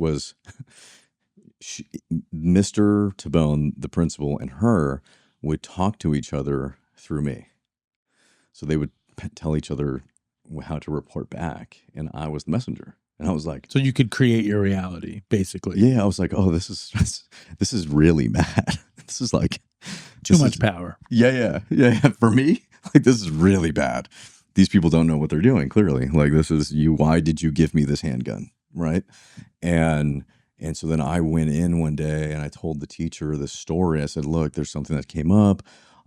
[SPEAKER 1] Mr. Tabone, the principal, and her would talk to each other through me. So they would tell each other how to report back, and I was the messenger. And I was like,
[SPEAKER 2] so you could create your reality, basically.
[SPEAKER 1] Yeah, I was like, oh, this is really mad. This is like
[SPEAKER 2] too much power.
[SPEAKER 1] Yeah. For me, like this is really bad. These people don't know what they're doing. Clearly, like this is you. Why did you give me this handgun, right? And so then I went in one day and I told the teacher this story. I said, look, there's something that came up.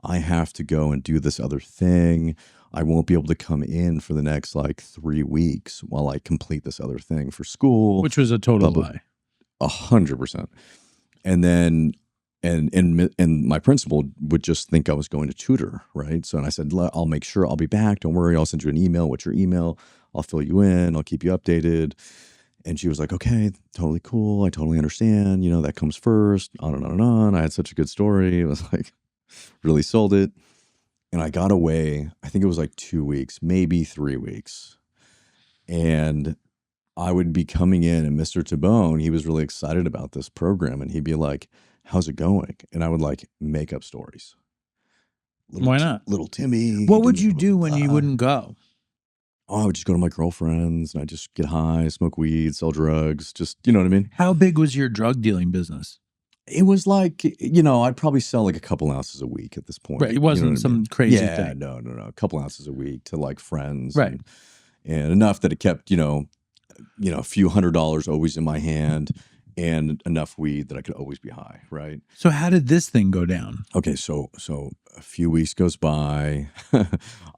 [SPEAKER 1] I have to go and do this other thing. I won't be able to come in for the next like 3 weeks while I complete this other thing for school.
[SPEAKER 2] Which was a total lie.
[SPEAKER 1] 100%. And then, and my principal would just think I was going to tutor, right? So, and I said, I'll make sure I'll be back. Don't worry. I'll send you an email. What's your email? I'll fill you in. I'll keep you updated. And she was like, okay, totally cool. I totally understand. You know, that comes first. On and on and on. I had such a good story. It was like, really sold it. And I got away, I think it was like 2 weeks, maybe 3 weeks. And I would be coming in, and Mr. Tabone, he was really excited about this program. And he'd be like, how's it going? And I would like make up stories.
[SPEAKER 2] Why not?
[SPEAKER 1] Little Timmy.
[SPEAKER 2] What would you do when you wouldn't go?
[SPEAKER 1] Oh, I would just go to my girlfriend's and I'd just get high, smoke weed, sell drugs. Just, you know what I mean?
[SPEAKER 2] How big was your drug dealing business?
[SPEAKER 1] It was like, you know, I'd probably sell like a couple ounces a week at this point.
[SPEAKER 2] Right. It wasn't some crazy thing.
[SPEAKER 1] No. A couple ounces a week to like friends.
[SPEAKER 2] Right.
[SPEAKER 1] And enough that it kept, you know, a few $100s always in my hand, and enough weed that I could always be high. Right.
[SPEAKER 2] So how did this thing go down?
[SPEAKER 1] Okay. So a few weeks goes by.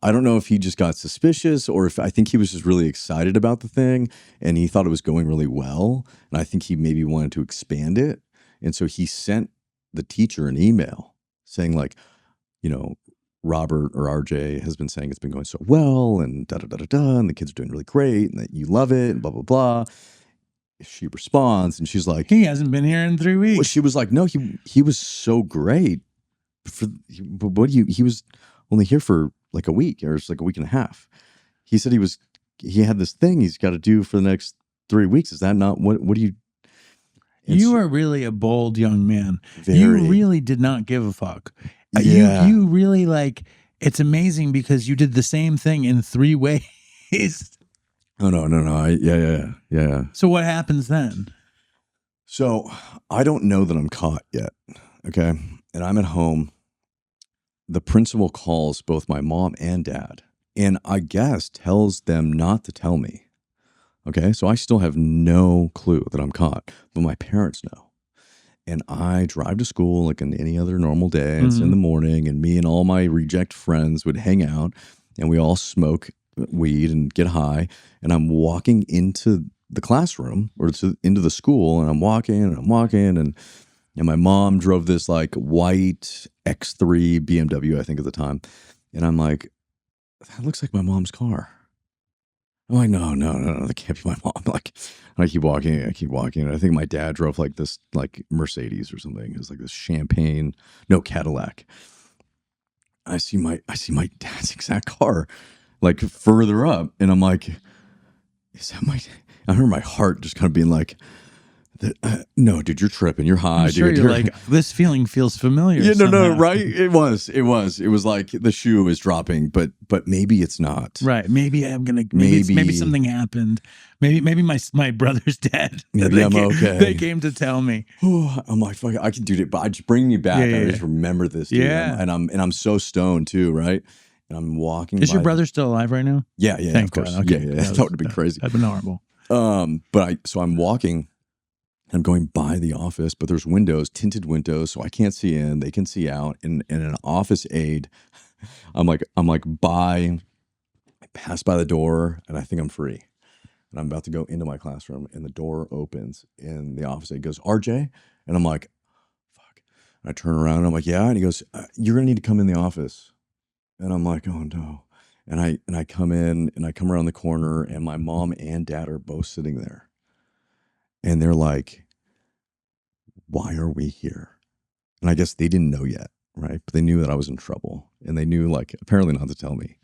[SPEAKER 1] I don't know if he just got suspicious, or if I think he was just really excited about the thing and he thought it was going really well. And I think he maybe wanted to expand it. And so he sent the teacher an email saying like, you know, Robert or RJ has been saying it's been going so well and da-da-da-da-da, and the kids are doing really great and that you love it and blah, blah, blah. She responds and she's like,
[SPEAKER 2] he hasn't been here in 3 weeks.
[SPEAKER 1] Well, she was like, no, he was so great. He was only here for like a week, or it's like a week and a half. He said he had this thing he's got to do for the next 3 weeks. Is that not what do you?
[SPEAKER 2] You are really a bold young man.
[SPEAKER 1] Very.
[SPEAKER 2] You really did not give a fuck.
[SPEAKER 1] Yeah.
[SPEAKER 2] You really like, it's amazing because you did the same thing in 3 ways.
[SPEAKER 1] Oh, no. Yeah.
[SPEAKER 2] So what happens then?
[SPEAKER 1] So I don't know that I'm caught yet. Okay. And I'm at home. The principal calls both my mom and dad, and I guess tells them not to tell me. Okay, so I still have no clue that I'm caught, but my parents know. And I drive to school like on any other normal day. It's in the morning, and me and all my reject friends would hang out, and we all smoke weed and get high. And I'm walking into the classroom or into the school, and I'm walking, and my mom drove this like white X3 BMW, I think at the time. And I'm like, that looks like my mom's car. I'm like, no, that can't be my mom. Like, and I keep walking. And I think my dad drove like this, like Mercedes or something. It was like this champagne, no, Cadillac. I see my dad's exact car, like further up, and I'm like, is that my? I remember my heart just kind of being like, no, dude, you're tripping. You're high,
[SPEAKER 2] I'm sure
[SPEAKER 1] dude.
[SPEAKER 2] You're like, this feeling feels familiar.
[SPEAKER 1] Yeah,
[SPEAKER 2] somehow.
[SPEAKER 1] no, right? It was like the shoe is dropping, but maybe it's not.
[SPEAKER 2] Right. Maybe I'm gonna. Maybe something happened. Maybe my brother's dead.
[SPEAKER 1] Maybe I'm okay.
[SPEAKER 2] They came to tell me.
[SPEAKER 1] I'm like, fuck, I can do it, but I just bring me back.
[SPEAKER 2] Yeah.
[SPEAKER 1] I just remember this, dude.
[SPEAKER 2] Yeah.
[SPEAKER 1] And I'm so stoned too, right? And I'm walking.
[SPEAKER 2] Is your brother still alive right now?
[SPEAKER 1] Yeah,
[SPEAKER 2] Thank
[SPEAKER 1] of course.
[SPEAKER 2] God. Okay.
[SPEAKER 1] Yeah. That would have been crazy.
[SPEAKER 2] That'd been horrible.
[SPEAKER 1] So I'm walking I'm going by the office, but there's windows, tinted windows, so I can't see in. They can see out. And an office aide, I'm like I pass by the door, and I think I'm free. And I'm about to go into my classroom, and the door opens, and the office aide goes, RJ? And I'm like, fuck. And I turn around, and I'm like, yeah. And he goes, you're gonna need to come in the office. And I'm like, oh no. And I come in, and I come around the corner, and my mom and dad are both sitting there. And they're like, why are we here? And I guess they didn't know yet, right? But they knew that I was in trouble. And they knew, like, apparently not to tell me.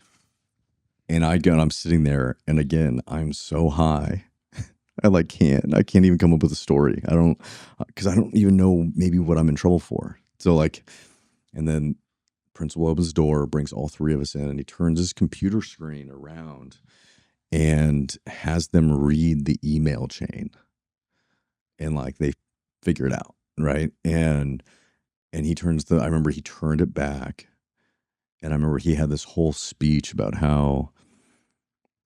[SPEAKER 1] And I'm sitting there, and again, I'm so high. I can't even come up with a story. Because I don't even know maybe what I'm in trouble for. So like, and then principal opens the door, brings all three of us in, and he turns his computer screen around and has them read the email chain. And like, they figure it out, right? And he I remember he turned it back, and I remember he had this whole speech about how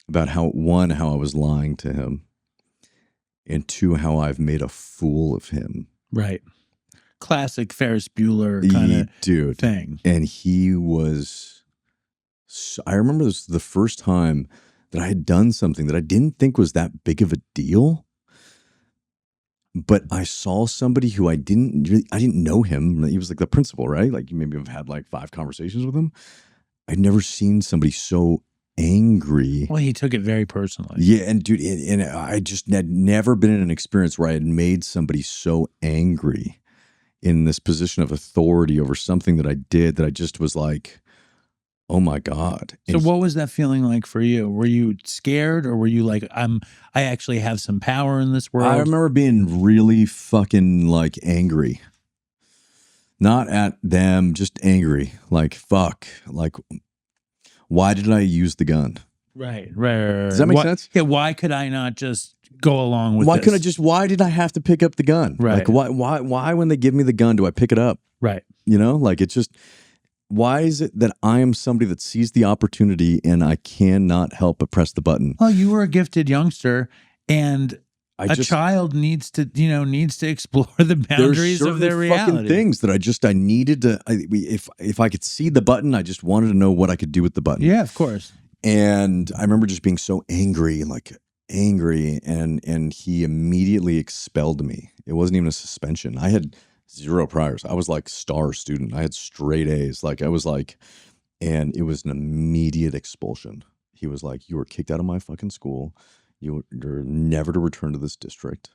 [SPEAKER 1] one, how I was lying to him, and two, how I've made a fool of him.
[SPEAKER 2] Right. Classic Ferris Bueller kind of thing.
[SPEAKER 1] And he was, I remember this was the first time that I had done something that I didn't think was that big of a deal. But I saw somebody who I didn't know him. He was like the principal, right? Like you maybe have had like 5 conversations with him. I'd never seen somebody so angry.
[SPEAKER 2] Well, he took it very personally.
[SPEAKER 1] Yeah, and dude, and I just had never been in an experience where I had made somebody so angry in this position of authority over something that I did that I just was like, oh my God.
[SPEAKER 2] So what was that feeling like for you? Were you scared, or were you like, I actually have some power in this world?
[SPEAKER 1] I remember being really fucking like angry. Not at them, just angry. Like, fuck. Like, why did I use the gun?
[SPEAKER 2] Right.
[SPEAKER 1] Does that make sense?
[SPEAKER 2] Yeah. Why could I not just go along with this?
[SPEAKER 1] Why did I have to pick up the gun?
[SPEAKER 2] Right.
[SPEAKER 1] Like, why when they give me the gun, do I pick it up?
[SPEAKER 2] Right.
[SPEAKER 1] You know, like it's just, why is it that I am somebody that sees the opportunity and I cannot help but press the button?
[SPEAKER 2] Well, you were a gifted youngster, and a child needs to explore the boundaries of their reality.
[SPEAKER 1] Fucking things that I needed to. If I could see the button, I just wanted to know what I could do with the button.
[SPEAKER 2] Yeah, of course.
[SPEAKER 1] And I remember just being so angry, and he immediately expelled me. It wasn't even a suspension. I had 0 priors. I was like star student. I had straight A's. Like I was like, and it was an immediate expulsion. He was like, you were kicked out of my fucking school. You're never to return to this district.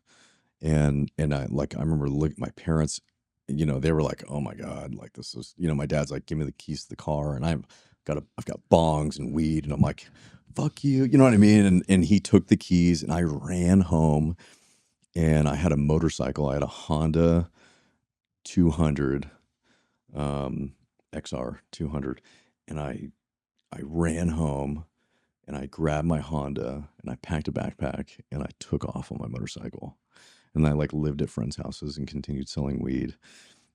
[SPEAKER 1] And I remember my parents, you know, they were like, oh my God, like this is, you know, my dad's like, give me the keys to the car. And I've got bongs and weed. And I'm like, fuck you. You know what I mean? And he took the keys, and I ran home, and I had a motorcycle. I had a Honda 200, XR 200. And I ran home, and I grabbed my Honda, and I packed a backpack, and I took off on my motorcycle. And I like lived at friends' houses and continued selling weed,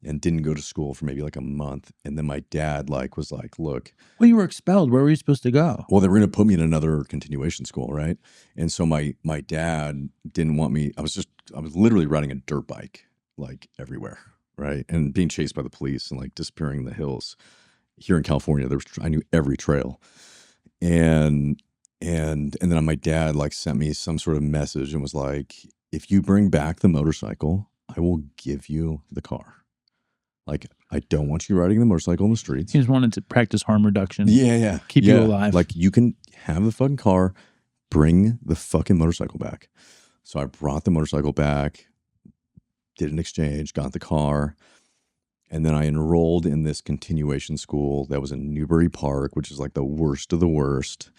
[SPEAKER 1] and didn't go to school for maybe like a month. And then my dad was like, look.
[SPEAKER 2] Well, you were expelled. Where were you supposed to go?
[SPEAKER 1] Well, they were going to put me in another continuation school, right? And so my dad didn't want me. I was literally riding a dirt bike like everywhere, right? And being chased by the police and like disappearing in the hills. Here in California, I knew every trail. And then my dad like sent me some sort of message and was like, if you bring back the motorcycle, I will give you the car. Like, I don't want you riding the motorcycle in the streets.
[SPEAKER 2] He just wanted to practice harm reduction.
[SPEAKER 1] Yeah.
[SPEAKER 2] Keep you alive.
[SPEAKER 1] Like, you can have the fucking car, bring the fucking motorcycle back. So I brought the motorcycle back, did an exchange, got the car. And then I enrolled in this continuation school that was in Newbury Park, which is like the worst of the worst.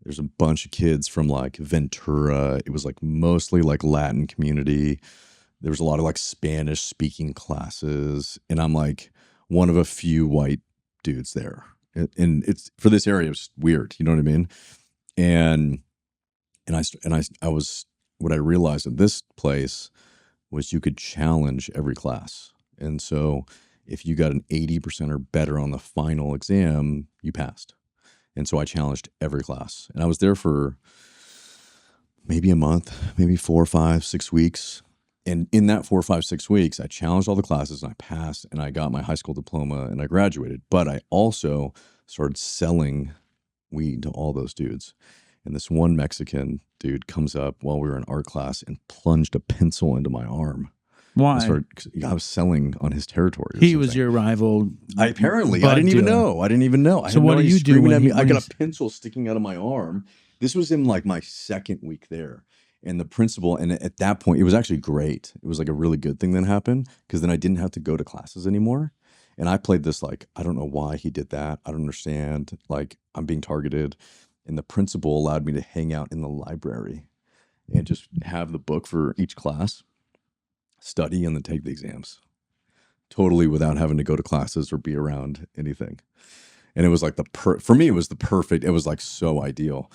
[SPEAKER 1] There's a bunch of kids from like Ventura. It was like mostly like Latin community. There was a lot of like Spanish speaking classes. And I'm like one of a few white dudes there. And it's for this area, it's weird. You know what I mean? And I was, what I realized at this place was you could challenge every class. And so if you got an 80% or better on the final exam, you passed. And so I challenged every class. And I was there for maybe a month, maybe 4, 5, 6 weeks. And in that 4, 5, 6 weeks, I challenged all the classes and I passed and I got my high school diploma and I graduated. But I also started selling weed to all those dudes. And this one Mexican dude comes up while we were in art class and plunged a pencil into my arm.
[SPEAKER 2] Why?
[SPEAKER 1] I was selling on his territory.
[SPEAKER 2] He was your rival.
[SPEAKER 1] I didn't even know. I didn't even know.
[SPEAKER 2] So what do you do when
[SPEAKER 1] I got a pencil sticking out of my arm. This was in like my second week there. And the principal, and at that point, it was actually great. It was like a really good thing that happened because then I didn't have to go to classes anymore. And I played this like, I don't know why he did that. I don't understand. Like, I'm being targeted. And the principal allowed me to hang out in the library and just have the book for each class, study, and then take the exams. Totally without having to go to classes or be around anything. And it was like for me, it was the perfect, it was like so ideal.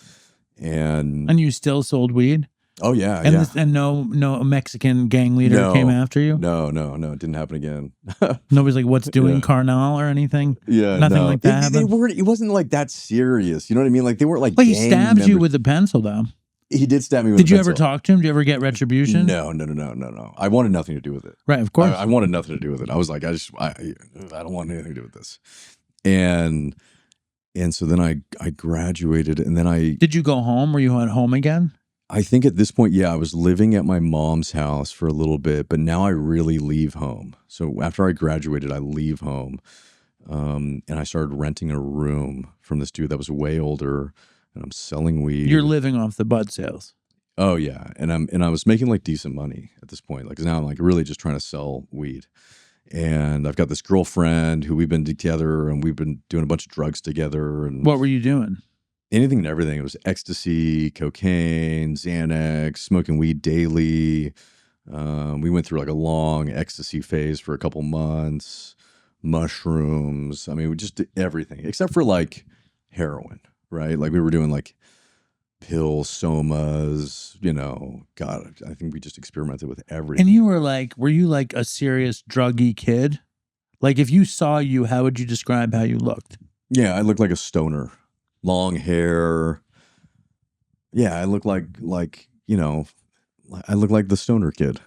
[SPEAKER 1] And
[SPEAKER 2] you still sold weed?
[SPEAKER 1] Oh yeah,
[SPEAKER 2] and no Mexican gang leader came after you?
[SPEAKER 1] No, it didn't happen again.
[SPEAKER 2] Nobody's like, what's doing Carnal or anything?
[SPEAKER 1] Yeah,
[SPEAKER 2] nothing like that.
[SPEAKER 1] It wasn't like that serious. You know what I mean? Like they weren't like.
[SPEAKER 2] But he stabbed you with a pencil, though.
[SPEAKER 1] He did stab me with a pencil.
[SPEAKER 2] Did you ever talk to him? Did you ever get retribution?
[SPEAKER 1] No. I wanted nothing to do with it.
[SPEAKER 2] Right, of course.
[SPEAKER 1] I wanted nothing to do with it. I was like, I don't want anything to do with this. And so then I graduated, and then
[SPEAKER 2] Did you go home? Were you at home again?
[SPEAKER 1] I think at this point, yeah, I was living at my mom's house for a little bit, but now I really leave home. So after I graduated, I leave home, and I started renting a room from this dude that was way older, and I'm selling weed.
[SPEAKER 2] You're living off the bud sales.
[SPEAKER 1] Oh yeah, and I was making like decent money at this point, like 'cause now I'm like really just trying to sell weed, and I've got this girlfriend who we've been together, and we've been doing a bunch of drugs together. And
[SPEAKER 2] what were you doing?
[SPEAKER 1] Anything and everything. It was ecstasy, cocaine, Xanax, smoking weed daily. We went through like a long ecstasy phase for a couple months, mushrooms. I mean, we just did everything except for like heroin, right? Like we were doing like pills, somas, God, I think we just experimented with everything.
[SPEAKER 2] And you were you like a serious druggy kid? Like if you saw you, how would you describe how you looked?
[SPEAKER 1] Yeah, I looked like a stoner. Long hair. Yeah, I look like I look like the stoner kid.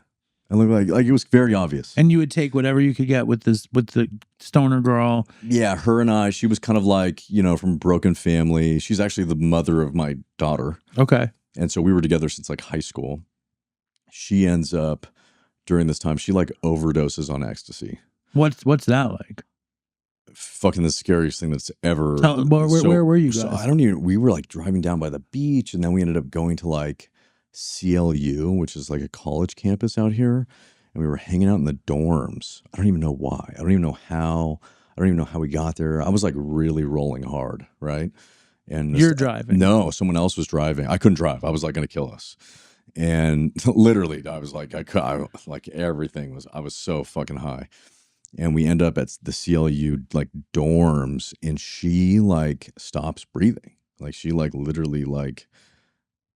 [SPEAKER 1] I look like it was very obvious.
[SPEAKER 2] And you would take whatever you could get with the stoner girl.
[SPEAKER 1] Yeah, her and she was kind of like, from a broken family. She's actually the mother of my daughter.
[SPEAKER 2] Okay.
[SPEAKER 1] And so we were together since like high school. She ends up during this time, she like overdoses on ecstasy.
[SPEAKER 2] What's that like?
[SPEAKER 1] Fucking the scariest thing that's ever.
[SPEAKER 2] Where were you guys?
[SPEAKER 1] So we were like driving down by the beach, and then we ended up going to like CLU, which is like a college campus out here, and we were hanging out in the dorms. I don't even know why. I don't even know how we got there. I was like really rolling hard, right? And
[SPEAKER 2] you're driving?
[SPEAKER 1] No, someone else was driving. I couldn't drive. I was like going to kill us. And literally, I was like, like everything was. I was so fucking high. And we end up at the CLU like dorms, and she like stops breathing. Like she like literally like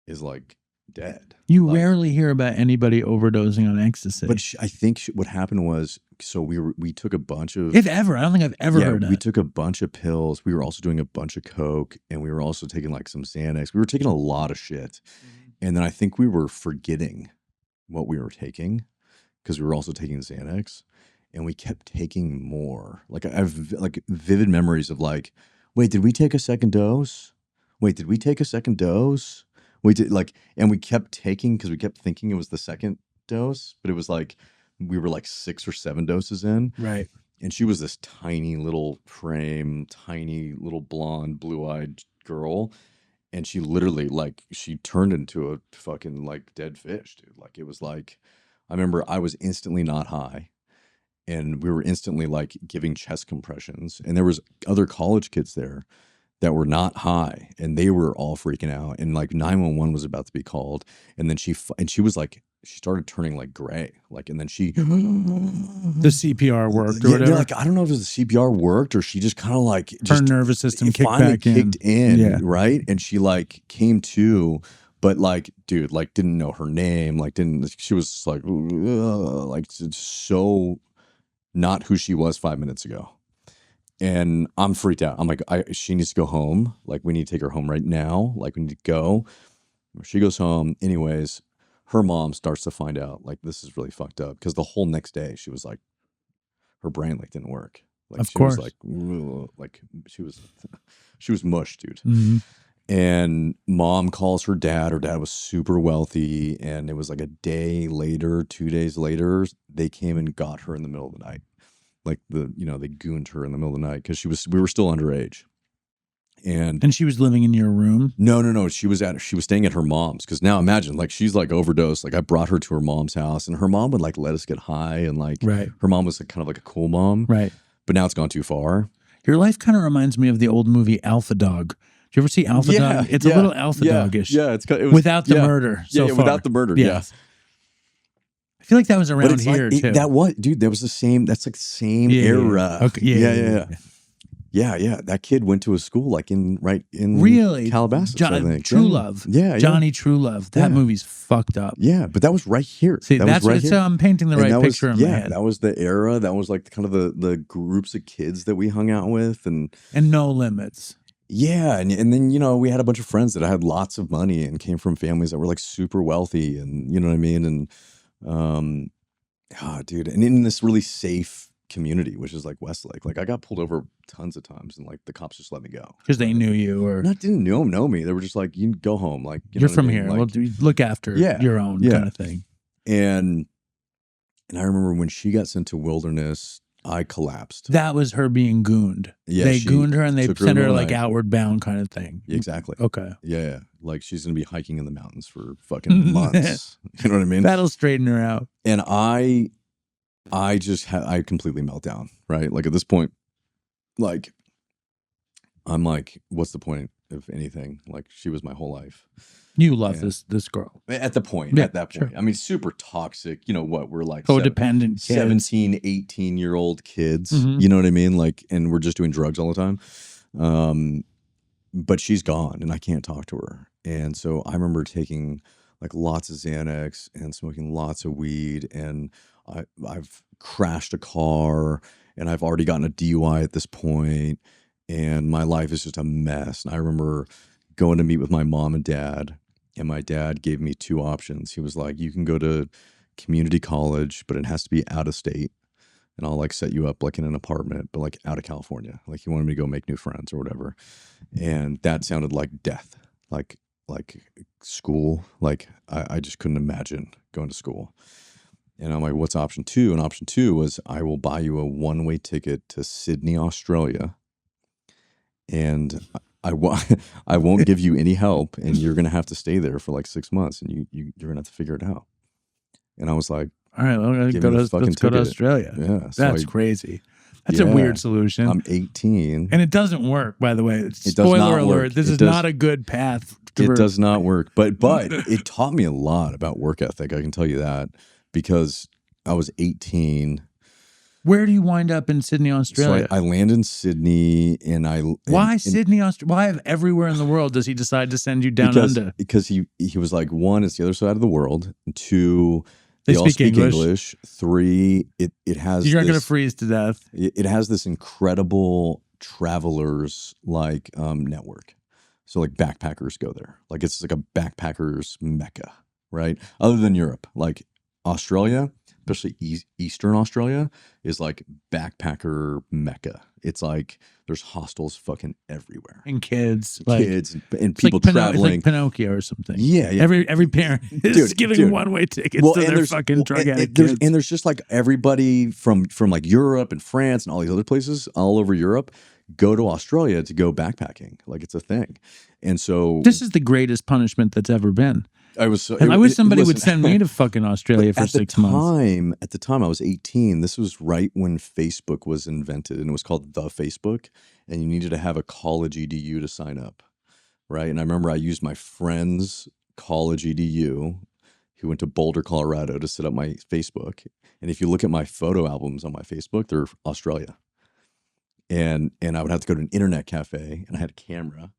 [SPEAKER 1] is like dead.
[SPEAKER 2] You rarely hear about anybody overdosing on ecstasy.
[SPEAKER 1] But I think what happened was, so we took a bunch of,
[SPEAKER 2] if ever, I don't think I've ever heard that.
[SPEAKER 1] We took a bunch of pills. We were also doing a bunch of coke, and we were also taking like some Xanax. We were taking a lot of shit. And then I think we were forgetting what we were taking because we were also taking Xanax. And we kept taking more. Like I have like vivid memories of like, wait, did we take a second dose? Wait, did we take a second dose? And we kept taking because we kept thinking it was the second dose, but it was like we were like 6 or 7 doses in.
[SPEAKER 2] Right.
[SPEAKER 1] And she was this tiny little frame, tiny little blonde, blue-eyed girl. And she literally she turned into a fucking like dead fish, dude. Like it was like, I remember I was instantly not high. And we were instantly like giving chest compressions, and there was other college kids there that were not high, and they were all freaking out. And like 911 was about to be called, and then she was like, she started turning like gray, like, and then she
[SPEAKER 2] the CPR worked or whatever.
[SPEAKER 1] Like I don't know if it was the CPR worked or she just kind of like
[SPEAKER 2] her nervous system kicked
[SPEAKER 1] in,
[SPEAKER 2] yeah.
[SPEAKER 1] Right, and she like came to. But like, dude, like didn't know her name, like she was like so not who she was 5 minutes ago. And I'm freaked out. I'm like, she needs to go home. Like we need to take her home right now. Like we need to go. She goes home. Anyways, her mom starts to find out like this is really fucked up because the whole next day she was like, her brain like didn't work. Like
[SPEAKER 2] Of
[SPEAKER 1] she
[SPEAKER 2] course.
[SPEAKER 1] was like she was mush, dude.
[SPEAKER 2] Mm-hmm.
[SPEAKER 1] And mom calls her dad. Her dad was super wealthy, and it was like a day later, 2 days later, they came and got her in the middle of the night. Like they gooned her in the middle of the night because we were still underage. And
[SPEAKER 2] she was living in your room?
[SPEAKER 1] No. She was staying at her mom's. Because now imagine, like, she's like overdosed. Like I brought her to her mom's house, and her mom would like let us get high, and like
[SPEAKER 2] Right.
[SPEAKER 1] her mom was like, kind of like a cool mom.
[SPEAKER 2] Right.
[SPEAKER 1] But now it's gone too far.
[SPEAKER 2] Your life kind of reminds me of the old movie Alpha Dog. Did you ever see Alpha Dog? It's a little Alpha Dog-ish.
[SPEAKER 1] Yeah, it was
[SPEAKER 2] without the murder. So far.
[SPEAKER 1] Without the murder. Yeah.
[SPEAKER 2] I feel like that was around here too.
[SPEAKER 1] That was, dude. That was the same. That's like same era.
[SPEAKER 2] Okay.
[SPEAKER 1] Yeah. That kid went to a school like in
[SPEAKER 2] really
[SPEAKER 1] Calabasas. I think.
[SPEAKER 2] True Love.
[SPEAKER 1] Yeah.
[SPEAKER 2] Johnny True Love. That movie's fucked up.
[SPEAKER 1] Yeah, but that was right here.
[SPEAKER 2] See,
[SPEAKER 1] that was right here.
[SPEAKER 2] So I'm painting the right picture in my head.
[SPEAKER 1] That was the era. That was like kind of the groups of kids that we hung out with, and
[SPEAKER 2] No Limits.
[SPEAKER 1] Yeah, and then we had a bunch of friends that had lots of money and came from families that were like super wealthy, and you know what I mean, and dude, and in this really safe community, which is like Westlake. Like I got pulled over tons of times, and like the cops just let me go
[SPEAKER 2] because they knew you, or
[SPEAKER 1] didn't know me. They were just like, you can go home. Like
[SPEAKER 2] you're from here. Like, well, look after your own kind of thing.
[SPEAKER 1] And I remember when she got sent to Wilderness, I collapsed.
[SPEAKER 2] That was her being gooned. Yeah, they gooned her and they sent her like outward bound kind of thing.
[SPEAKER 1] Exactly.
[SPEAKER 2] Okay.
[SPEAKER 1] Yeah. Like she's gonna be hiking in the mountains for fucking months. You know what I mean?
[SPEAKER 2] That'll straighten her out.
[SPEAKER 1] And I completely melt down. Right. Like at this point, like I'm like, what's the point of anything? Like she was my whole life.
[SPEAKER 2] You love this girl.
[SPEAKER 1] At that point. Sure. I mean, super toxic. You know what? We're like
[SPEAKER 2] codependent
[SPEAKER 1] 17, 18-year-old kids.
[SPEAKER 2] Mm-hmm.
[SPEAKER 1] You know what I mean? Like, and we're just doing drugs all the time. But she's gone and I can't talk to her. And so I remember taking like lots of Xanax and smoking lots of weed. And I've crashed a car and I've already gotten a DUI at this point. And my life is just a mess. And I remember going to meet with my mom and dad. And my dad gave me two options. He was like, you can go to community college, but it has to be out of state. And I'll like set you up like in an apartment, but like out of California. Like he wanted me to go make new friends or whatever. And that sounded like death, like school. Like I just couldn't imagine going to school. And I'm like, what's option two? And option two was I will buy you a one-way ticket to Sydney, Australia. And I won't give you any help, and you're gonna have to stay there for like 6 months, and you're gonna have to figure it out. And I was like,
[SPEAKER 2] all right, well, let's go to Australia.
[SPEAKER 1] Yeah,
[SPEAKER 2] that's crazy. That's a weird solution.
[SPEAKER 1] I'm 18,
[SPEAKER 2] and it doesn't work. By the way, spoiler alert: this is not a good path.
[SPEAKER 1] It does not work, but it taught me a lot about work ethic. I can tell you that because I was 18.
[SPEAKER 2] Where do you wind up in Sydney, Australia?
[SPEAKER 1] So I land in Sydney, and
[SPEAKER 2] why Sydney, Australia? Why everywhere in the world does he decide to send you down under?
[SPEAKER 1] Because he was like, one, it's the other side of the world. And two, they all speak English. Three, it has.
[SPEAKER 2] You're not going to freeze to death.
[SPEAKER 1] It has this incredible travelers like network. So like backpackers go there. Like it's like a backpackers mecca, right? Other than Europe, like Australia. Especially Eastern Australia is like backpacker mecca. It's like there's hostels fucking everywhere,
[SPEAKER 2] and kids
[SPEAKER 1] and people traveling.
[SPEAKER 2] It's like Pinocchio or something.
[SPEAKER 1] Yeah.
[SPEAKER 2] Every parent is giving one-way tickets to their fucking drug addict kids.
[SPEAKER 1] And there's just like everybody from like Europe and France and all these other places all over Europe go to Australia to go backpacking. Like it's a thing, and so
[SPEAKER 2] this is the greatest punishment that's ever been. I wish somebody would send me to fucking Australia for 6 months.
[SPEAKER 1] At the time, I was 18. This was right when Facebook was invented, and it was called The Facebook, and you needed to have a college EDU to sign up, right? And I remember I used my friend's college EDU, who went to Boulder, Colorado, to set up my Facebook. And if you look at my photo albums on my Facebook, they're Australia. And I would have to go to an internet cafe, and I had a camera.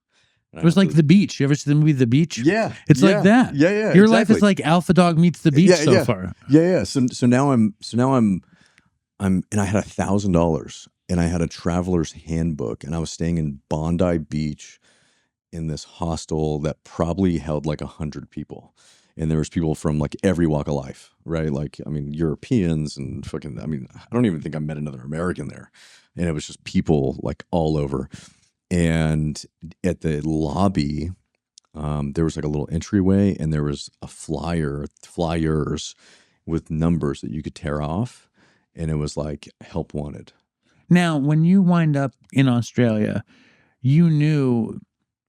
[SPEAKER 2] It was like The Beach. You ever see the movie The Beach?
[SPEAKER 1] Yeah.
[SPEAKER 2] It's like that.
[SPEAKER 1] Yeah.
[SPEAKER 2] Your life is like Alpha Dog meets The Beach so far.
[SPEAKER 1] Yeah. So now I'm and I had $1,000 and I had a traveler's handbook and I was staying in Bondi Beach in this hostel that probably held like 100 people. And there was people from like every walk of life, right? Like, I mean, Europeans and fucking, I mean, I don't even think I met another American there. And it was just people like all over. And at the lobby, there was like a little entryway, and there was a flyers with numbers that you could tear off. And it was like help wanted.
[SPEAKER 2] Now, when you wind up in Australia, you knew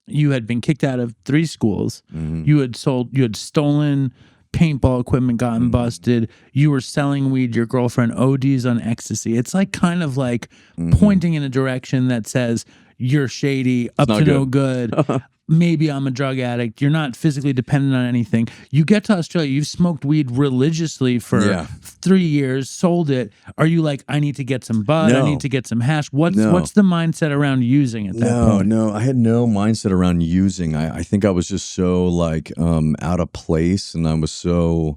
[SPEAKER 2] you had been kicked out of 3 schools.
[SPEAKER 1] Mm-hmm.
[SPEAKER 2] You had stolen paintball equipment, gotten busted. You were selling weed. Your girlfriend ODs on ecstasy. It's like kind of like pointing in a direction that says you're shady, up to no good. Maybe I'm a drug addict. You're not physically dependent on anything. You get to Australia, you've smoked weed religiously for 3 years, sold it. Are you like, I need to get some bud, I need to get some hash? What's the mindset around using at that point?
[SPEAKER 1] No, I had no mindset around using. I think I was just so like out of place, and I was so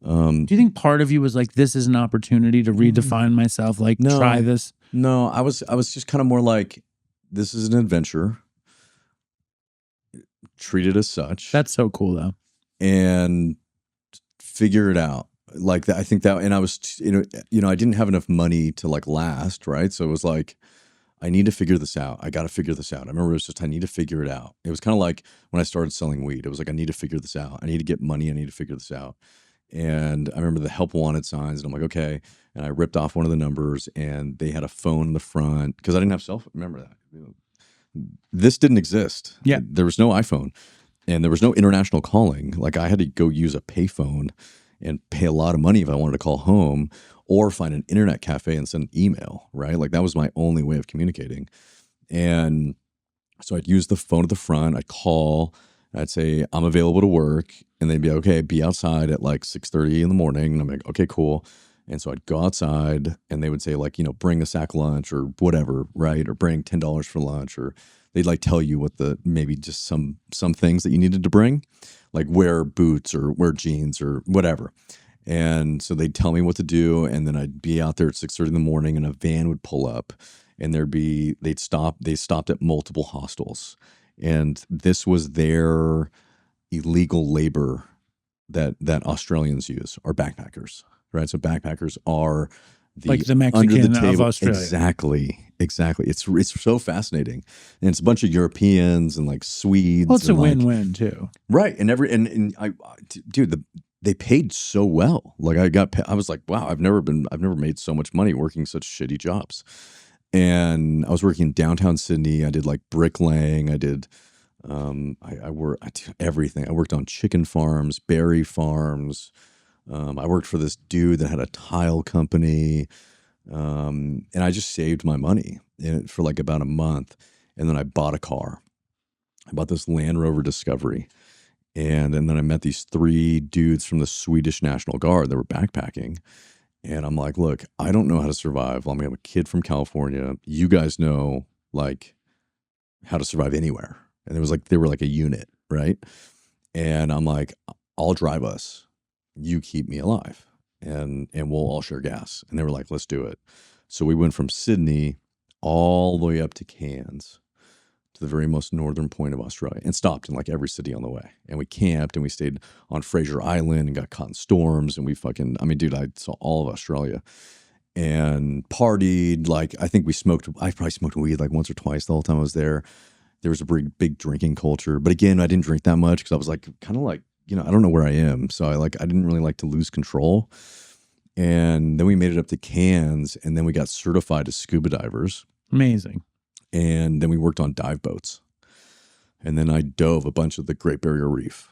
[SPEAKER 2] do you think part of you was like, this is an opportunity to redefine myself, like try this?
[SPEAKER 1] No, I was just kind of more like, this is an adventure. Treat it as such.
[SPEAKER 2] That's so cool though.
[SPEAKER 1] And figure it out. Like that, I think that, and I was, I didn't have enough money to like last, right? So it was like, I need to figure this out. I got to figure this out. I remember it was just, I need to figure it out. It was kind of like when I started selling weed, it was like, I need to figure this out. I need to get money. I need to figure this out. And I remember the help wanted signs, and I'm like, okay. And I ripped off one of the numbers, and they had a phone in the front because I didn't have cell phone. Remember that. This didn't exist.
[SPEAKER 2] Yeah.
[SPEAKER 1] There was no iPhone, and there was no international calling. Like, I had to go use a payphone and pay a lot of money if I wanted to call home, or find an internet cafe and send an email, right? Like, that was my only way of communicating. And so I'd use the phone at the front. I'd call, I'd say, I'm available to work. And they'd be, okay, be outside at like 6:30 in the morning. And I'm like, okay, cool. And so I'd go outside, and they would say like, bring a sack lunch or whatever, right? Or bring $10 for lunch, or they'd like tell you what maybe just some things that you needed to bring, like wear boots or wear jeans or whatever. And so they'd tell me what to do. And then I'd be out there at 6:30 in the morning, and a van would pull up, and they stopped at multiple hostels. And this was their illegal labor that Australians use, are backpackers. Right, so backpackers are
[SPEAKER 2] like the Mexican
[SPEAKER 1] under the table.
[SPEAKER 2] of Australia.
[SPEAKER 1] Exactly. It's so fascinating, and it's a bunch of Europeans and like Swedes.
[SPEAKER 2] Well, it's a
[SPEAKER 1] like,
[SPEAKER 2] win-win too,
[SPEAKER 1] right? They paid so well. Like I was like, wow, I've never made so much money working such shitty jobs. And I was working in downtown Sydney. I did like bricklaying. I did. I did everything. I worked on chicken farms, berry farms. I worked for this dude that had a tile company, and I just saved my money for like about a month, and then I bought a car. I bought this Land Rover Discovery, and then I met these 3 dudes from the Swedish National Guard that were backpacking, and I'm like, look, I don't know how to survive. I'm a kid from California. You guys know like how to survive anywhere, and they were like a unit, right? And I'm like, I'll drive us. You keep me alive, and we'll all share gas. And they were like, let's do it. So we went from Sydney all the way up to Cairns, to the very most northern point of Australia, and stopped in like every city on the way. And we camped, and we stayed on Fraser Island and got caught in storms. And I saw all of Australia and partied. Like, I probably smoked weed like once or twice the whole time I was there. There was a big drinking culture. But again, I didn't drink that much because I was like, kind of like, I don't know where I am. So I didn't really like to lose control. And then we made it up to Cairns, and then we got certified as scuba divers.
[SPEAKER 2] Amazing.
[SPEAKER 1] And then we worked on dive boats. And then I dove a bunch of the Great Barrier Reef.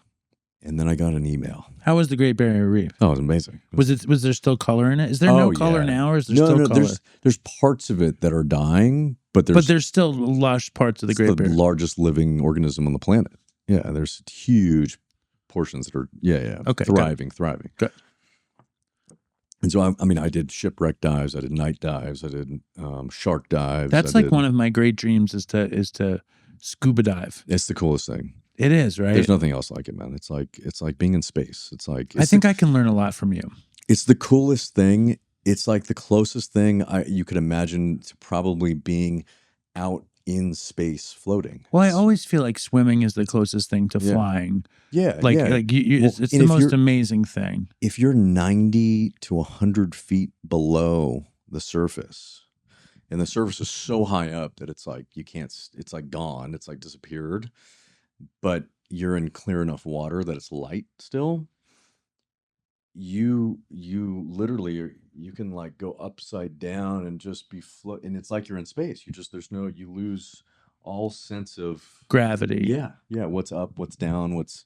[SPEAKER 1] And then I got an email.
[SPEAKER 2] How was the Great Barrier Reef?
[SPEAKER 1] Oh, it was amazing.
[SPEAKER 2] Was there still color in it? Is there no color now, or is there still color?
[SPEAKER 1] There's parts of it that are dying, but there's
[SPEAKER 2] still lush parts of the Great Barrier.
[SPEAKER 1] The largest living organism on the planet. Yeah, there's huge portions that are
[SPEAKER 2] okay,
[SPEAKER 1] thriving.
[SPEAKER 2] Good.
[SPEAKER 1] And so I did shipwreck dives, I did night dives, I did shark dives.
[SPEAKER 2] That's one of my great dreams is to scuba dive.
[SPEAKER 1] It's the coolest thing.
[SPEAKER 2] It is, right?
[SPEAKER 1] There's nothing else like it, man. It's like being in space. I
[SPEAKER 2] think I can learn a lot from you.
[SPEAKER 1] It's the coolest thing. It's like the closest thing you could imagine to probably being out in space floating.
[SPEAKER 2] Well, I always feel like swimming is the closest thing to flying.
[SPEAKER 1] Yeah,
[SPEAKER 2] Like
[SPEAKER 1] yeah.
[SPEAKER 2] it's the most amazing thing.
[SPEAKER 1] If you're 90 to 100 feet below the surface, and the surface is so high up that it's like you can't, it's like gone, it's like disappeared, but you're in clear enough water that it's light still, you literally you can like go upside down and just be float, and it's like you're in space. You lose all sense of
[SPEAKER 2] Gravity.
[SPEAKER 1] Yeah, what's up, what's down, what's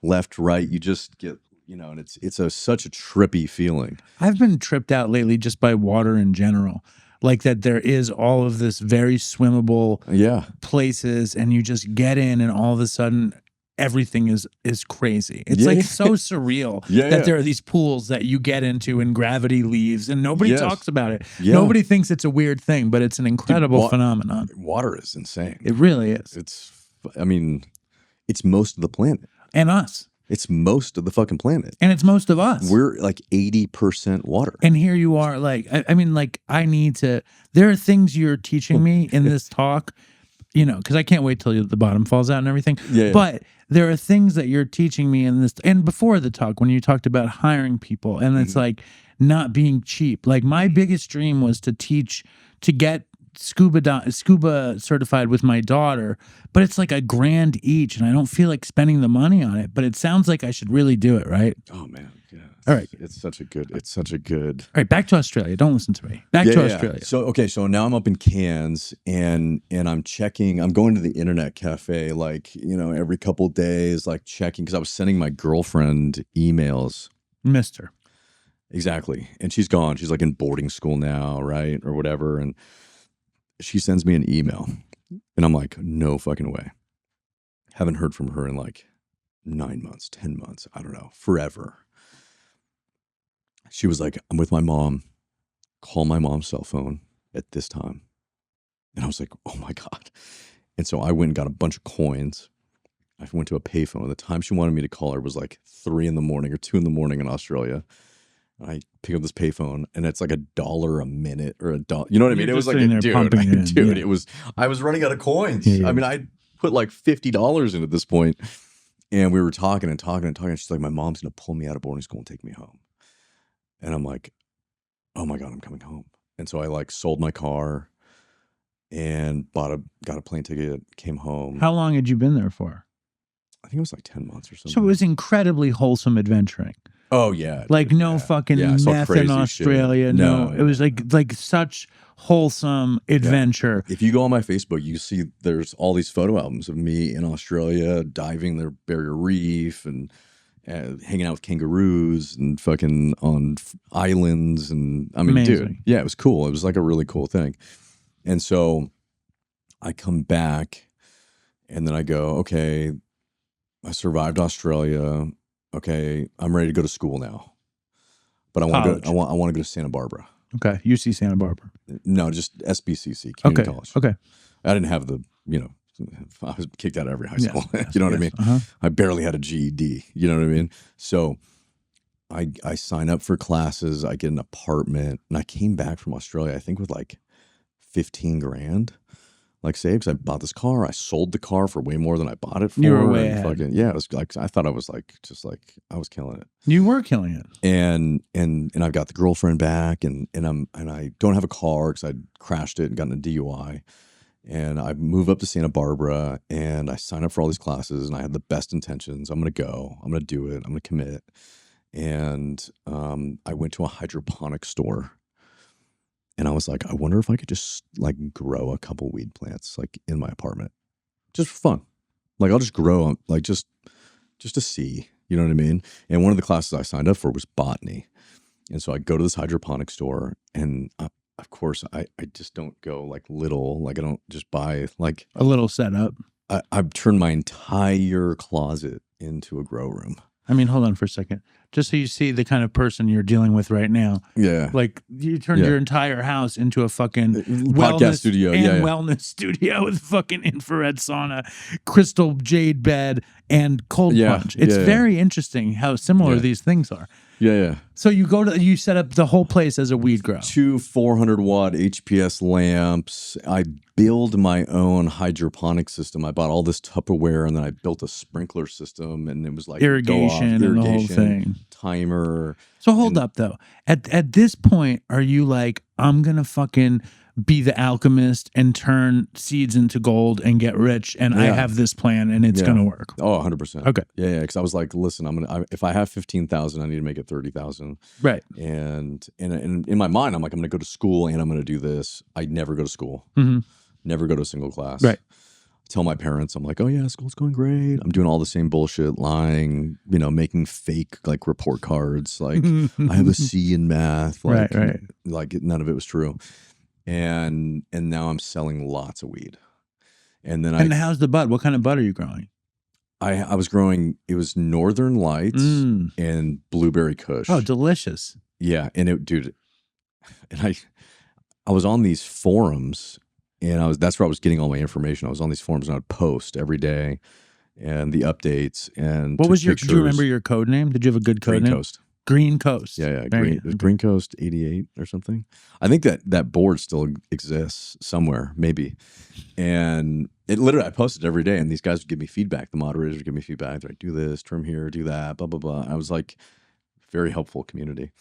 [SPEAKER 1] left, right. You just get, and it's such a trippy feeling.
[SPEAKER 2] I've been tripped out lately just by water in general. Like that there is all of this very swimmable places, and you just get in and all of a sudden everything is crazy. It's like so surreal that there are these pools that you get into and gravity leaves and nobody talks about it. Nobody thinks it's a weird thing, but it's an incredible phenomenon.
[SPEAKER 1] Water is insane.
[SPEAKER 2] It really is.
[SPEAKER 1] It's most of the planet.
[SPEAKER 2] And us.
[SPEAKER 1] It's most of the fucking planet.
[SPEAKER 2] And it's most of us.
[SPEAKER 1] We're like 80% water.
[SPEAKER 2] And here you are like, I need to, there are things you're teaching me in this talk, because I can't wait till the bottom falls out and everything.
[SPEAKER 1] Yeah.
[SPEAKER 2] But there are things that you're teaching me in this, and before the talk, when you talked about hiring people, and it's like not being cheap. Like my biggest dream was to get scuba certified with my daughter, but it's like $1,000 each, and I don't feel like spending the money on it. But it sounds like I should really do it, right?
[SPEAKER 1] Oh man, yeah.
[SPEAKER 2] All right,
[SPEAKER 1] it's such a good.
[SPEAKER 2] All right, back to Australia. Don't listen to me. Back to Australia.
[SPEAKER 1] So now I'm up in Cairns, and I'm checking. I'm going to the internet cafe like every couple of days, like checking, because I was sending my girlfriend emails.
[SPEAKER 2] Mister.
[SPEAKER 1] Exactly, and she's gone. She's like in boarding school now, right, or whatever, and she sends me an email, and I'm like, no fucking way. Haven't heard from her in like 9 months, 10 months. I don't know, forever. She was like, I'm with my mom. Call my mom's cell phone at this time. And I was like, oh my God. And so I went and got a bunch of coins. I went to a payphone. The time she wanted me to call her was like 3 in the morning or 2 in the morning in Australia. I pick up this payphone, and it's like $1 a minute or $1. You know what I mean? It was like, I was running out of coins.
[SPEAKER 2] Yeah.
[SPEAKER 1] I mean, I put like $50 in at this point, and we were talking and talking and talking. She's like, my mom's going to pull me out of boarding school and take me home. And I'm like, oh my God, I'm coming home. And so I like sold my car and got a plane ticket, came home.
[SPEAKER 2] How long had you been there for?
[SPEAKER 1] I think it was like 10 months or something.
[SPEAKER 2] So it was incredibly wholesome adventuring.
[SPEAKER 1] Oh yeah,
[SPEAKER 2] like no fucking meth in Australia.
[SPEAKER 1] Shit.
[SPEAKER 2] No, it was like such wholesome adventure.
[SPEAKER 1] If you go on my Facebook, you see there's all these photo albums of me in Australia diving the Barrier Reef and hanging out with kangaroos and fucking on islands, and I mean,
[SPEAKER 2] amazing.
[SPEAKER 1] Dude, yeah, it was cool. It was like a really cool thing. And so I come back, and then I go, okay, I survived Australia. Okay, I'm ready to go to school now, but I want to go. I want to go to Santa Barbara.
[SPEAKER 2] Okay, UC Santa Barbara.
[SPEAKER 1] No, just SBCC Community College.
[SPEAKER 2] Okay,
[SPEAKER 1] I didn't have the. I was kicked out of every high school. You know what I mean? Uh-huh. I barely had a GED. You know what I mean? So I sign up for classes. I get an apartment, and I came back from Australia, I think, with like 15 grand. Like saved, because I bought this car. I sold the car for way more than I bought it for.
[SPEAKER 2] You were way ahead.
[SPEAKER 1] Fucking, yeah, it was like I thought I was like I was killing it.
[SPEAKER 2] You were killing it.
[SPEAKER 1] And I've got the girlfriend back, and I don't have a car because I crashed it and gotten a DUI. And I move up to Santa Barbara, and I sign up for all these classes, and I had the best intentions. I'm gonna go. I'm gonna do it. I'm gonna commit. And I went to a hydroponic store. And I was like, I wonder if I could just like grow a couple weed plants like in my apartment, just for fun. Like I'll just grow like just to see, you know what I mean? And one of the classes I signed up for was botany. And so I go to this hydroponic store, and of course I just don't go like little, like I don't just buy like
[SPEAKER 2] a little setup.
[SPEAKER 1] I've turned my entire closet into a grow room.
[SPEAKER 2] I mean, hold on for a second. Just so you see the kind of person you're dealing with right now.
[SPEAKER 1] Yeah.
[SPEAKER 2] Like you turned your entire house into a fucking
[SPEAKER 1] podcast studio.
[SPEAKER 2] Wellness studio with fucking infrared sauna, crystal jade bed, and cold plunge. It's very interesting how similar these things are.
[SPEAKER 1] Yeah.
[SPEAKER 2] So you set up the whole place as a weed grow.
[SPEAKER 1] 2 400-watt HPS lamps. I build my own hydroponic system. I bought all this Tupperware, and then I built a sprinkler system, and it was like
[SPEAKER 2] irrigation and the whole thing.
[SPEAKER 1] Timer.
[SPEAKER 2] So hold up though. At this point, are you like, I'm gonna fucking be the alchemist and turn seeds into gold and get rich, and I have this plan and it's gonna work?
[SPEAKER 1] Oh, 100%.
[SPEAKER 2] Okay.
[SPEAKER 1] Yeah. Because I was like, listen, if I have 15,000, I need to make it 30,000.
[SPEAKER 2] Right.
[SPEAKER 1] And in my mind, I'm like, I'm gonna go to school and I'm gonna do this. I never go to school. Never go to a single class.
[SPEAKER 2] Right.
[SPEAKER 1] Tell my parents, I'm like, oh yeah, school's going great. I'm doing all the same bullshit, lying, making fake like report cards. Like I have a C in math. Like,
[SPEAKER 2] right.
[SPEAKER 1] Like none of it was true. And now I'm selling lots of weed. And then
[SPEAKER 2] how's the bud? What kind of bud are you growing?
[SPEAKER 1] I was growing, it was Northern Lights and Blueberry Kush.
[SPEAKER 2] Oh, delicious.
[SPEAKER 1] Yeah. And I was on these forums, and that's where I was getting all my information. I was on these forums and I'd post every day and the updates and
[SPEAKER 2] what was do you remember
[SPEAKER 1] pictures.
[SPEAKER 2] your code name? Did you have a good code
[SPEAKER 1] Green
[SPEAKER 2] name?
[SPEAKER 1] Coast.
[SPEAKER 2] Green Coast.
[SPEAKER 1] Yeah. Green Coast 88 or something. I think that board still exists somewhere, maybe. And it literally, I posted every day, and these guys would give me feedback. The moderators would give me feedback. They're like, do this, trim here, do that, blah, blah, blah. I was like, very helpful community.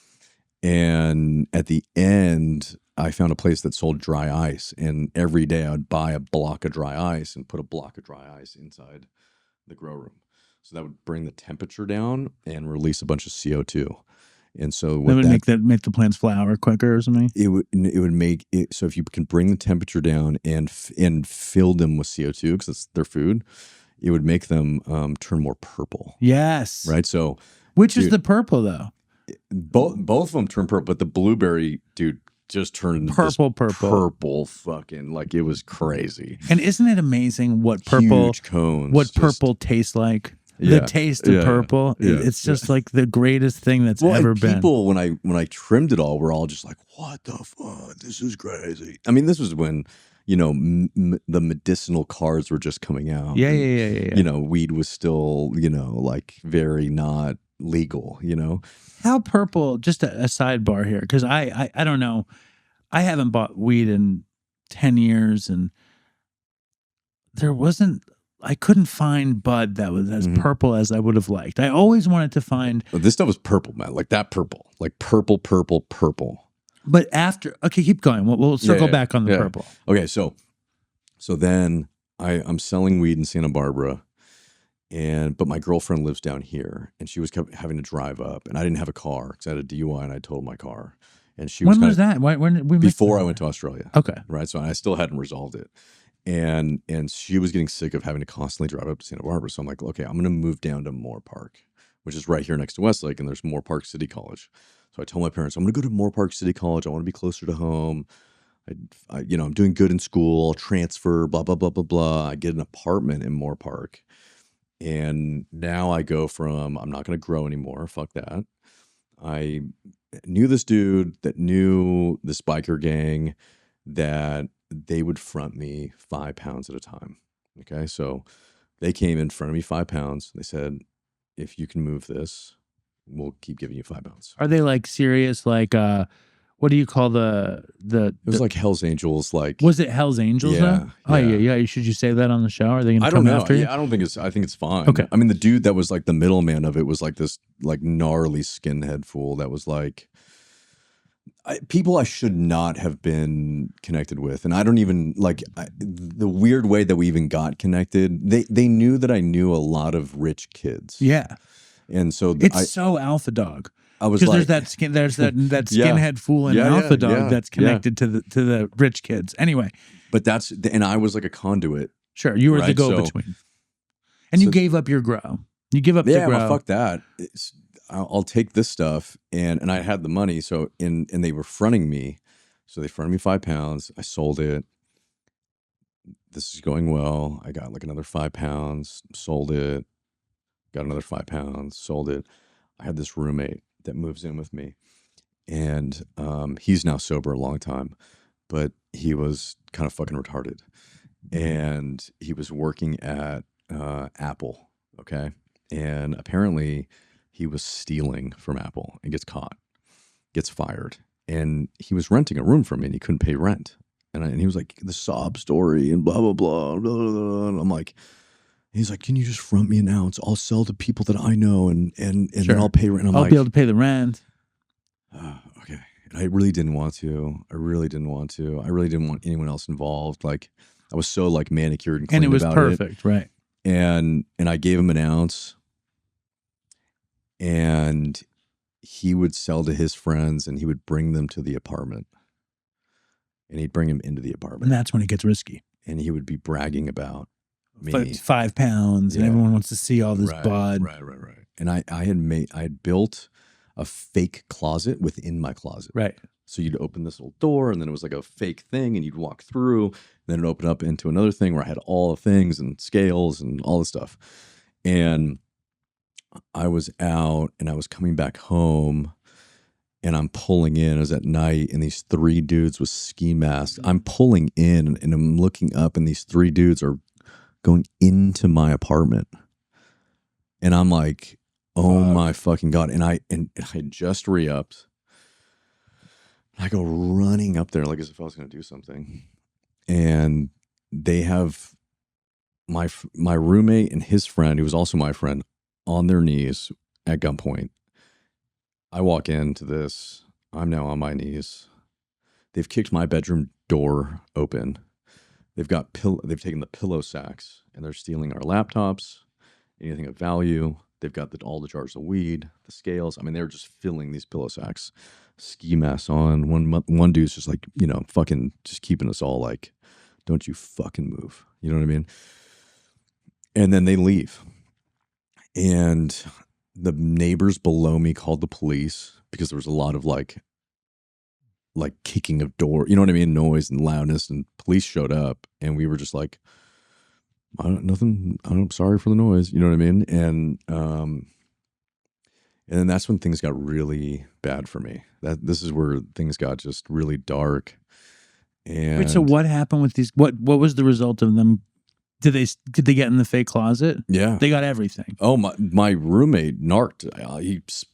[SPEAKER 1] And at the end, I found a place that sold dry ice, and every day I would buy a block of dry ice and put a block of dry ice inside the grow room. So that would bring the temperature down and release a bunch of CO2. And so
[SPEAKER 2] that would make the plants flower quicker or something.
[SPEAKER 1] It would make it so if you can bring the temperature down and fill them with CO2 because it's their food, it would make them turn more purple.
[SPEAKER 2] Yes.
[SPEAKER 1] Right. So
[SPEAKER 2] which is the purple though?
[SPEAKER 1] Both of them turn purple, but the blueberry just turned purple fucking, like it was crazy.
[SPEAKER 2] And isn't it amazing what purple
[SPEAKER 1] huge cones,
[SPEAKER 2] what purple tastes like? The taste of purple, it's just like the greatest thing that's ever been.
[SPEAKER 1] People, when I trimmed it all, were all just like, "What the fuck? This is crazy." I mean, this was when the medicinal cards were just coming out.
[SPEAKER 2] Yeah.
[SPEAKER 1] Weed was still like very not legal.
[SPEAKER 2] How purple? Just a sidebar here, because I don't know. I haven't bought weed in 10 years, and I couldn't find bud that was as purple as I would have liked. I always wanted to find.
[SPEAKER 1] This stuff was purple, man. Like that purple. Like purple.
[SPEAKER 2] But okay, keep going. We'll circle back on the purple.
[SPEAKER 1] Okay, so then I'm selling weed in Santa Barbara, but my girlfriend lives down here, and she was having to drive up, and I didn't have a car because I had a DUI and I totaled my car. And she
[SPEAKER 2] when was that? When did we
[SPEAKER 1] before I went to Australia.
[SPEAKER 2] Okay,
[SPEAKER 1] right. So I still hadn't resolved it. And she was getting sick of having to constantly drive up to Santa Barbara. So I'm like, okay, I'm going to move down to Moore Park, which is right here next to Westlake, and there's Moore Park City College. So I told my parents, I'm going to go to Moore Park City College. I want to be closer to home. I'm doing good in school. I'll transfer, blah, blah, blah, blah, blah. I get an apartment in Moore Park. And now I go from, I'm not going to grow anymore. Fuck that. I knew this dude that knew this biker gang that they would front me 5 pounds at a time. Okay. So they came in front of me 5 pounds. They said, if you can move this, we'll keep giving you 5 pounds.
[SPEAKER 2] Are they like serious? Like, what do you call the? It
[SPEAKER 1] was like Hell's Angels. Like,
[SPEAKER 2] was it Hell's Angels?
[SPEAKER 1] Yeah.
[SPEAKER 2] Though? Oh yeah. Should you say that on the show? Are they going to come after you?
[SPEAKER 1] Yeah, I don't think I think it's fine.
[SPEAKER 2] Okay.
[SPEAKER 1] I mean, the dude that was like the middleman of it was like this like gnarly skinhead fool that was like, people I should not have been connected with. And I don't even like the weird way that we even got connected. They knew that I knew a lot of rich kids.
[SPEAKER 2] Yeah.
[SPEAKER 1] And so
[SPEAKER 2] it's so alpha dog.
[SPEAKER 1] I was like,
[SPEAKER 2] there's that skinhead fool in alpha dog that's connected to the rich kids. Anyway.
[SPEAKER 1] But and I was like a conduit.
[SPEAKER 2] Sure. You were the go-between. And you gave up your grow. You give up the grow.
[SPEAKER 1] Yeah, well, fuck that. I'll take this stuff, and I had the money, so and they were fronting me, so they fronted me 5 pounds. I sold it. This is going well. I got like another 5 pounds, sold it. Got another 5 pounds, sold it. I had this roommate that moves in with me, and he's now sober a long time, but he was kind of fucking retarded, and he was working at Apple, okay, and apparently he was stealing from Apple and gets caught, gets fired. And he was renting a room from me and he couldn't pay rent. And he was like, the sob story and blah, blah, blah, blah, blah, blah. And I'm like, he's like, can you just front me an ounce? I'll sell to people that I know and then I'll pay rent.
[SPEAKER 2] I'll be able to pay the rent.
[SPEAKER 1] Okay. And I really didn't want to. I really didn't want anyone else involved. Like, I was so like manicured and clean about it.
[SPEAKER 2] And it was perfect, right?
[SPEAKER 1] And I gave him an ounce, and he would sell to his friends, and he would bring them to the apartment, and he'd bring him into the apartment.
[SPEAKER 2] And that's when it gets risky.
[SPEAKER 1] And he would be bragging about me.
[SPEAKER 2] 5 pounds, and everyone wants to see all this bud.
[SPEAKER 1] Right. And I had built a fake closet within my closet.
[SPEAKER 2] Right.
[SPEAKER 1] So you'd open this little door, and then it was like a fake thing, and you'd walk through, and then it'd open up into another thing where I had all the things and scales and all this stuff. And I was out, and I was coming back home, and I'm pulling in. It was at night, and these 3 dudes with ski masks. I'm pulling in, and I'm looking up, and these 3 dudes are going into my apartment. And I'm like, oh my fucking God. And I just re-upped. I go running up there like as if I was going to do something. And they have my roommate and his friend, who was also my friend, on their knees at gunpoint. I walk into this. I'm now on my knees. They've kicked my bedroom door open. They've taken the pillow sacks, and they're stealing our laptops, anything of value. They've got all the jars of weed, the scales. I mean, they're just filling these pillow sacks. Ski masks on. One dude's just like, fucking just keeping us all like, don't you fucking move. You know what I mean? And then they leave. And the neighbors below me called the police because there was a lot of like kicking of door, you know what I mean? Noise and loudness, and police showed up, and we were just like, I'm sorry for the noise. You know what I mean? And then that's when things got really bad for me. This is where things got just really dark. And
[SPEAKER 2] wait, so what happened with these? What was the result of them? Did they get in the fake closet?
[SPEAKER 1] Yeah,
[SPEAKER 2] they got everything.
[SPEAKER 1] Oh, my roommate narked.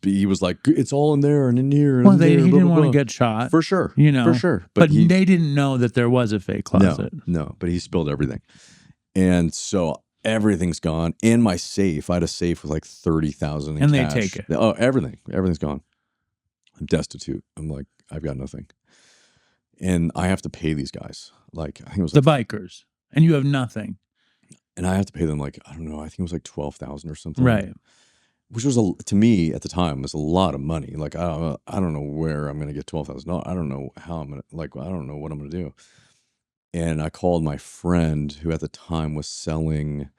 [SPEAKER 1] He was like, it's all in there and in here. And
[SPEAKER 2] well, he
[SPEAKER 1] blah,
[SPEAKER 2] didn't
[SPEAKER 1] blah,
[SPEAKER 2] want
[SPEAKER 1] blah.
[SPEAKER 2] to get shot
[SPEAKER 1] for sure.
[SPEAKER 2] For
[SPEAKER 1] sure.
[SPEAKER 2] But they didn't know that there was a fake closet.
[SPEAKER 1] No. But he spilled everything, and so everything's gone. In my safe, I had a safe with like 30,000 in
[SPEAKER 2] and
[SPEAKER 1] cash.
[SPEAKER 2] They take it.
[SPEAKER 1] Oh, everything's gone. I'm destitute. I'm like, I've got nothing, and I have to pay these guys. Like, I think it was
[SPEAKER 2] the bikers, and you have nothing.
[SPEAKER 1] And I have to pay them like, I don't know, I think it was like 12,000 or something.
[SPEAKER 2] Right.
[SPEAKER 1] Which was, to me at the time, was a lot of money. Like, I don't know where I'm going to get $12,000. I don't know how I'm going to, I don't know what I'm going to do. And I called my friend who at the time was selling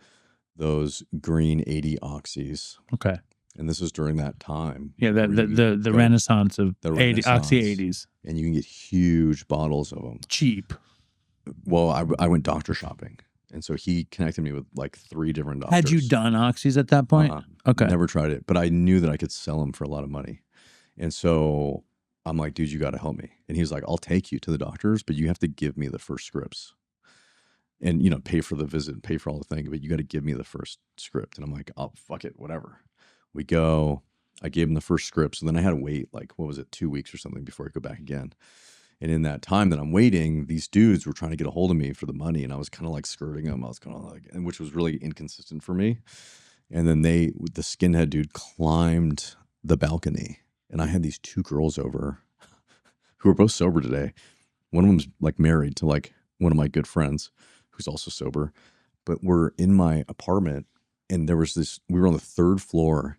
[SPEAKER 1] those green 80 oxys.
[SPEAKER 2] Okay.
[SPEAKER 1] And this was during that time.
[SPEAKER 2] Yeah, the renaissance of
[SPEAKER 1] the
[SPEAKER 2] Oxy 80s.
[SPEAKER 1] And you can get huge bottles of them.
[SPEAKER 2] Cheap.
[SPEAKER 1] Well, I went doctor shopping. And so he connected me with like 3 different doctors.
[SPEAKER 2] Had you done oxys at that point? Okay.
[SPEAKER 1] Never tried it, but I knew that I could sell them for a lot of money. And so I'm like, dude, you got to help me. And he was like, I'll take you to the doctors, but you have to give me the first scripts and, pay for the visit, pay for all the things, but you got to give me the first script. And I'm like, oh, fuck it, whatever. We go, I gave him the first scripts, and then I had to wait 2 weeks or something before I go back again. And in that time that I'm waiting, these dudes were trying to get a hold of me for the money, and I was kind of like skirting them. I was kind of like, and which was really inconsistent for me. And then the skinhead dude climbed the balcony, and I had these 2 girls over who were both sober today. One of them's like married to like one of my good friends who's also sober, but we're in my apartment, and we were on the 3rd floor,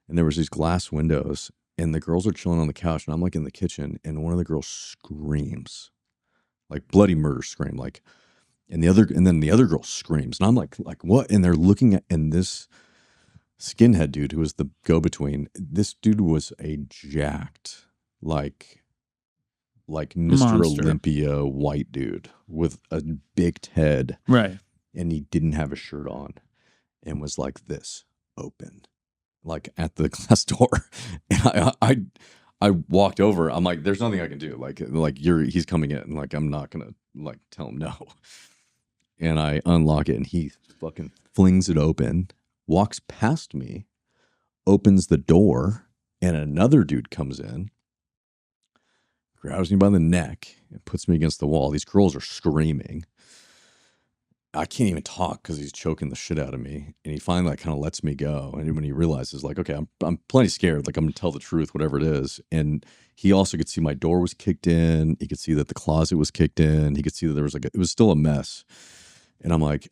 [SPEAKER 1] and there was these glass windows. And the girls are chilling on the couch, and I'm like in the kitchen, and one of the girls screams, like bloody murder scream, like, and then the other girl screams, and I'm like what? And they're looking at, and this skinhead dude who was the go-between, this dude was a jacked, like Mr.
[SPEAKER 2] Monster.
[SPEAKER 1] Olympia white dude with a big head,
[SPEAKER 2] right?
[SPEAKER 1] And he didn't have a shirt on, and was like this open. Like at the glass door, and I walked over. I'm like, there's nothing I can do. He's coming in. Like, I'm not gonna like tell him no. And I unlock it, and he fucking flings it open, walks past me, opens the door, and another dude comes in, grabs me by the neck and puts me against the wall. These girls are screaming. I can't even talk because he's choking the shit out of me. And he finally like kind of lets me go. And when he realizes like, okay, I'm plenty scared. Like I'm gonna tell the truth, whatever it is. And he also could see my door was kicked in. He could see that the closet was kicked in. He could see that there was like, it was still a mess. And I'm like,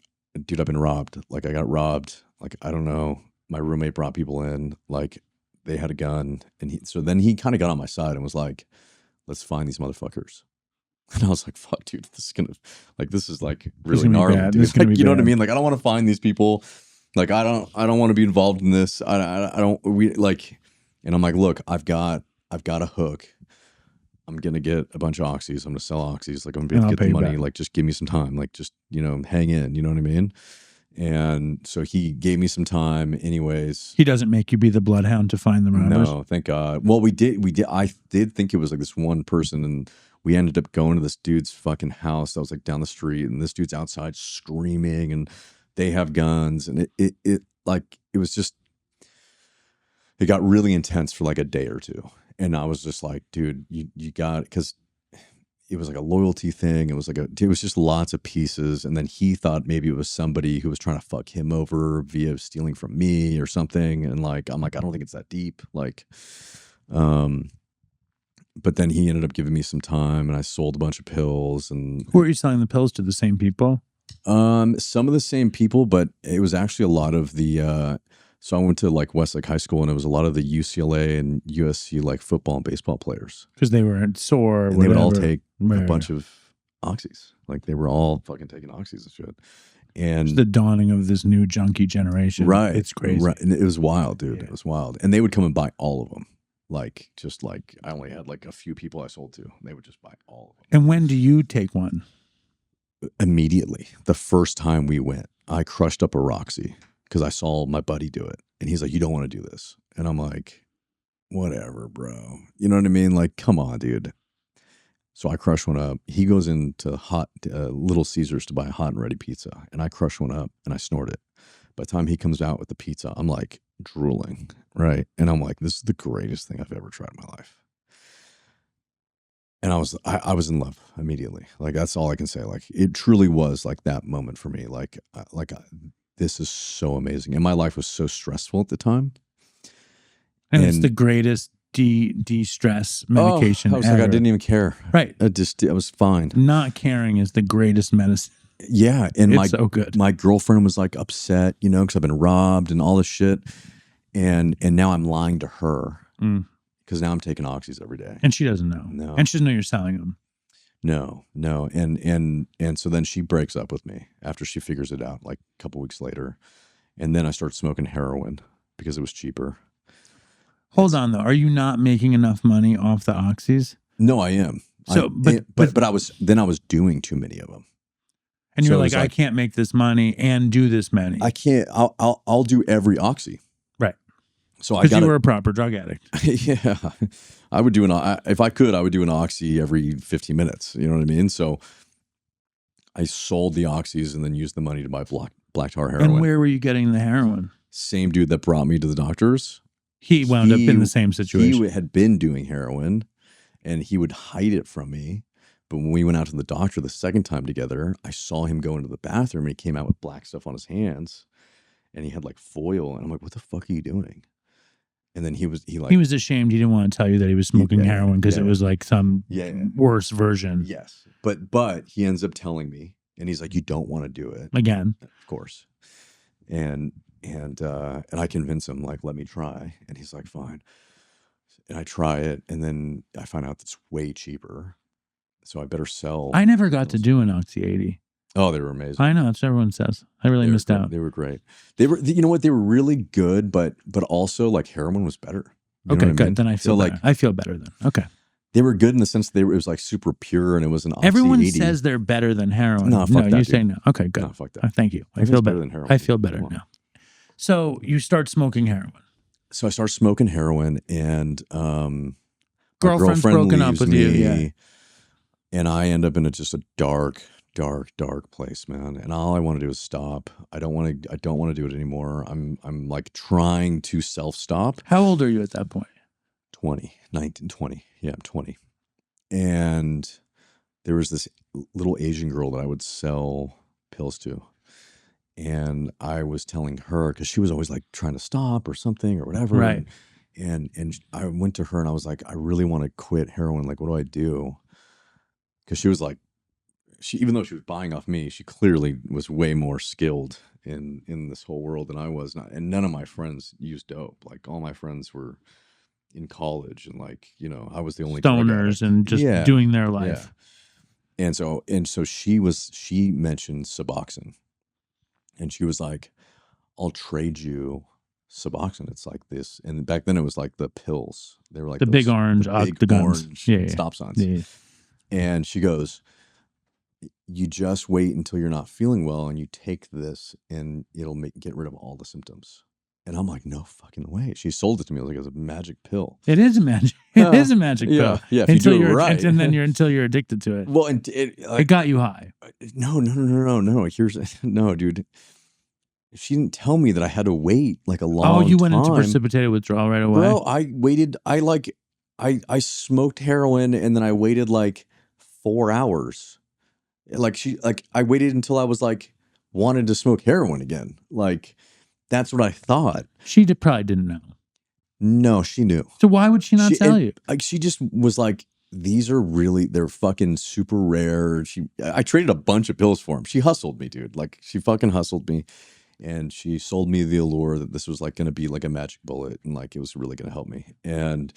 [SPEAKER 1] dude, I've been robbed. Like I got robbed. Like, I don't know. My roommate brought people in. Like they had a gun. And so then he kind of got on my side and was like, let's find these motherfuckers. And I was like, fuck, dude, this is like really gnarly, dude. Like, you know what I mean? Like, I don't want to find these people. Like, I don't want to be involved in this. I don't, and I'm like, look, I've got a hook. I'm going to get a bunch of oxys. I'm going to sell oxys. Like, I'm going to get the money. Like, just give me some time. Like, just, hang in. You know what I mean? And so he gave me some time anyways.
[SPEAKER 2] He doesn't make you be the bloodhound to find the robbers?
[SPEAKER 1] No, thank God. Well, we did. I did think it was like this one person, and we ended up going to this dude's fucking house that was like down the street, and this dude's outside screaming, and they have guns, and it was just, it got really intense for like a day or two. And I was just like, dude, you got it. Cause it was like a loyalty thing. It was just lots of pieces. And then he thought maybe it was somebody who was trying to fuck him over via stealing from me or something. And like, I'm like, I don't think it's that deep. Like, but then he ended up giving me some time, and I sold a bunch of pills. And
[SPEAKER 2] who are you selling the pills to? The same people?
[SPEAKER 1] Some of the same people, but it was actually a lot of the, so I went to like Westlake High School, and it was a lot of the UCLA and USC like football and baseball players.
[SPEAKER 2] Because they were sore.
[SPEAKER 1] And they would all take a bunch of oxys. Like they were all fucking taking oxys and shit. And
[SPEAKER 2] it's the dawning of this new junkie generation.
[SPEAKER 1] Right.
[SPEAKER 2] It's crazy.
[SPEAKER 1] Right. And it was wild, dude.
[SPEAKER 2] Yeah.
[SPEAKER 1] It was wild. And they would come and buy all of them. Like, just like, I only had like a few people I sold to. They would just buy all of them.
[SPEAKER 2] And when do you take one?
[SPEAKER 1] Immediately. The first time we went, I crushed up a Roxy because I saw my buddy do it. And he's like, you don't want to do this. And I'm like, whatever, bro. You know what I mean? Like, come on, dude. So I crush one up. He goes into Little Caesars to buy a hot and ready pizza. And I crush one up and I snort it. By the time he comes out with the pizza, I'm like drooling, right? And I'm like, this is the greatest thing I've ever tried in my life. And I was in love immediately. Like, that's all I can say. Like, it truly was like that moment for me. Like this is so amazing. And my life was so stressful at the time.
[SPEAKER 2] And it's the greatest de-stress medication
[SPEAKER 1] I was
[SPEAKER 2] ever.
[SPEAKER 1] like, I didn't even care.
[SPEAKER 2] Right.
[SPEAKER 1] I was fine.
[SPEAKER 2] Not caring is the greatest medicine.
[SPEAKER 1] Yeah. And
[SPEAKER 2] it's so good.
[SPEAKER 1] My girlfriend was like upset, because I've been robbed and all this shit. And now I'm lying to her because now I'm taking oxys every day.
[SPEAKER 2] And she doesn't know.
[SPEAKER 1] No.
[SPEAKER 2] And she doesn't know you're selling them.
[SPEAKER 1] No. And so then she breaks up with me after she figures it out, like a couple weeks later. And then I start smoking heroin because it was cheaper.
[SPEAKER 2] Hold on though. Are you not making enough money off the oxys?
[SPEAKER 1] No, I am.
[SPEAKER 2] So,
[SPEAKER 1] but I was doing too many of them.
[SPEAKER 2] And you're like, I can't make this money and do this many.
[SPEAKER 1] I can't. I'll do every oxy.
[SPEAKER 2] Right.
[SPEAKER 1] So
[SPEAKER 2] because you were a proper drug addict.
[SPEAKER 1] Yeah, I would do if I could, I would do an oxy every 15 minutes. You know what I mean? So I sold the oxys and then used the money to buy black tar heroin.
[SPEAKER 2] And where were you getting the heroin?
[SPEAKER 1] Same dude that brought me to the doctors.
[SPEAKER 2] He wound up in the same situation.
[SPEAKER 1] He had been doing heroin, and he would hide it from me. But when we went out to the doctor the second time together, I saw him go into the bathroom, and he came out with black stuff on his hands, and he had like foil. And I'm like, what the fuck are you doing? And then he was ashamed.
[SPEAKER 2] He didn't want to tell you that he was smoking heroin because it was like some worse version.
[SPEAKER 1] Yes. But he ends up telling me, and he's like, you don't want to do it.
[SPEAKER 2] Again.
[SPEAKER 1] Of course. And I convince him, like, let me try. And he's like, fine. And I try it, and then I find out it's way cheaper. So I better sell.
[SPEAKER 2] I never got to do an Oxy 80.
[SPEAKER 1] Oh, they were amazing.
[SPEAKER 2] I know, that's what everyone says. I really missed out.
[SPEAKER 1] They were great. They were, you know what? They were really good, but also like heroin was better.
[SPEAKER 2] Okay, good. I mean? Then I feel better. Like, I feel better then. Okay.
[SPEAKER 1] They were good in the sense that it was like super pure, and it was an Oxy
[SPEAKER 2] Everyone
[SPEAKER 1] 80.
[SPEAKER 2] says they're better than heroin.
[SPEAKER 1] No, fuck that.
[SPEAKER 2] You say no. Okay, good.
[SPEAKER 1] No, fuck that.
[SPEAKER 2] Thank you. I feel better
[SPEAKER 1] than heroin.
[SPEAKER 2] I feel better now. So you start smoking heroin.
[SPEAKER 1] So I start smoking heroin, and
[SPEAKER 2] girlfriend's broken up with you, yeah.
[SPEAKER 1] And I end up in just a dark place, man. And all I want to do is stop. I don't want to do it anymore. I'm like trying to self-stop.
[SPEAKER 2] How old are you at that point?
[SPEAKER 1] 20. Yeah, I'm 20. And there was this little Asian girl that I would sell pills to. And I was telling her, because she was always like trying to stop or something or whatever.
[SPEAKER 2] Right.
[SPEAKER 1] And I went to her and I was like, I really want to quit heroin. Like, what do I do? Because she was like, even though she was buying off me, she clearly was way more skilled in this whole world than I was. And none of my friends used dope. Like, all my friends were in college, and like, you know, I was the only drug
[SPEAKER 2] Stoners
[SPEAKER 1] addict.
[SPEAKER 2] and just
[SPEAKER 1] Yeah,
[SPEAKER 2] doing their life.
[SPEAKER 1] yeah. And so she mentioned Suboxone, and she was like, I'll trade you Suboxone. It's like this. And back then it was like the pills. They were like
[SPEAKER 2] The big orange, the guns.
[SPEAKER 1] orange
[SPEAKER 2] Yeah, yeah.
[SPEAKER 1] stop signs.
[SPEAKER 2] Yeah, yeah.
[SPEAKER 1] And she goes, you just wait until you're not feeling well and you take this and it'll get rid of all the symptoms. And I'm like, no fucking way. She sold it to me like it was a magic pill.
[SPEAKER 2] It is a magic. It is a magic pill.
[SPEAKER 1] Yeah, if you do it right.
[SPEAKER 2] And then until you're addicted to it.
[SPEAKER 1] Well, and
[SPEAKER 2] It got you high.
[SPEAKER 1] No. No, dude. She didn't tell me that I had to wait like a long time.
[SPEAKER 2] Oh, you went into precipitated withdrawal right away?
[SPEAKER 1] Bro, I waited. I smoked heroin and then I waited like 4 hours. I waited until I was like, wanted to smoke heroin again. Like, that's what I thought.
[SPEAKER 2] She probably didn't know.
[SPEAKER 1] No, she knew.
[SPEAKER 2] So why would she not tell you?
[SPEAKER 1] Like, she just was like, they're fucking super rare. I traded a bunch of pills for him. She hustled me, dude. Like, she fucking hustled me. And she sold me the allure that this was like going to be like a magic bullet and like it was really going to help me. And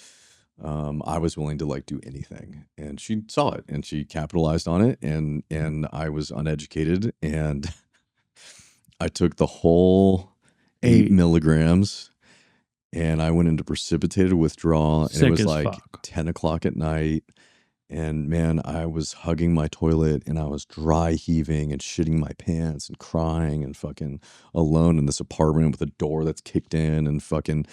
[SPEAKER 1] I was willing to like do anything. And she saw it and she capitalized on it. And I was uneducated and I took the whole 8 milligrams and I went into precipitated withdrawal. And it was like 10 o'clock at night. And man, I was hugging my toilet and I was dry heaving and shitting my pants and crying and fucking alone in this apartment with a door that's kicked in and fucking,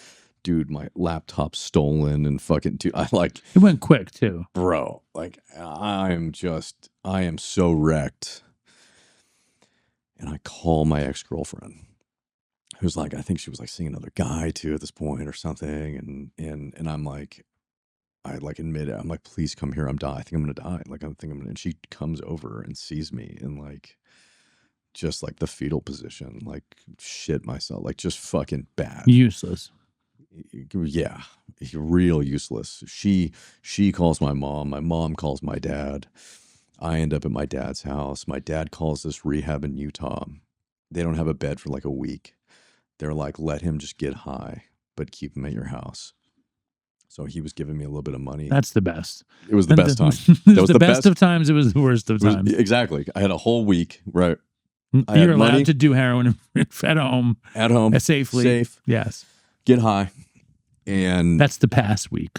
[SPEAKER 1] dude, my laptop stolen and fucking, dude, it
[SPEAKER 2] went quick too.
[SPEAKER 1] Bro, like I am so wrecked. And I call my ex-girlfriend who's like, I think she was like seeing another guy too at this point or something. And I'm like, I like admit it. I'm like, please come here. I think I'm going to die. Like, and she comes over and sees me in like, just like the fetal position, like shit myself, like just fucking bad.
[SPEAKER 2] Useless.
[SPEAKER 1] Yeah. Real useless. She calls my mom. My mom calls my dad. I end up at my dad's house. My dad calls this rehab in Utah. They don't have a bed for like a week. They're like, let him just get high, but keep him at your house. So he was giving me a little bit of money.
[SPEAKER 2] That's the best.
[SPEAKER 1] It was the best time.
[SPEAKER 2] That was the best of times. It was the worst of times.
[SPEAKER 1] Exactly. I had a whole week, right?
[SPEAKER 2] You're allowed to do heroin at home.
[SPEAKER 1] At home.
[SPEAKER 2] Safely.
[SPEAKER 1] Safe.
[SPEAKER 2] Yes.
[SPEAKER 1] Get high. And
[SPEAKER 2] that's the past week.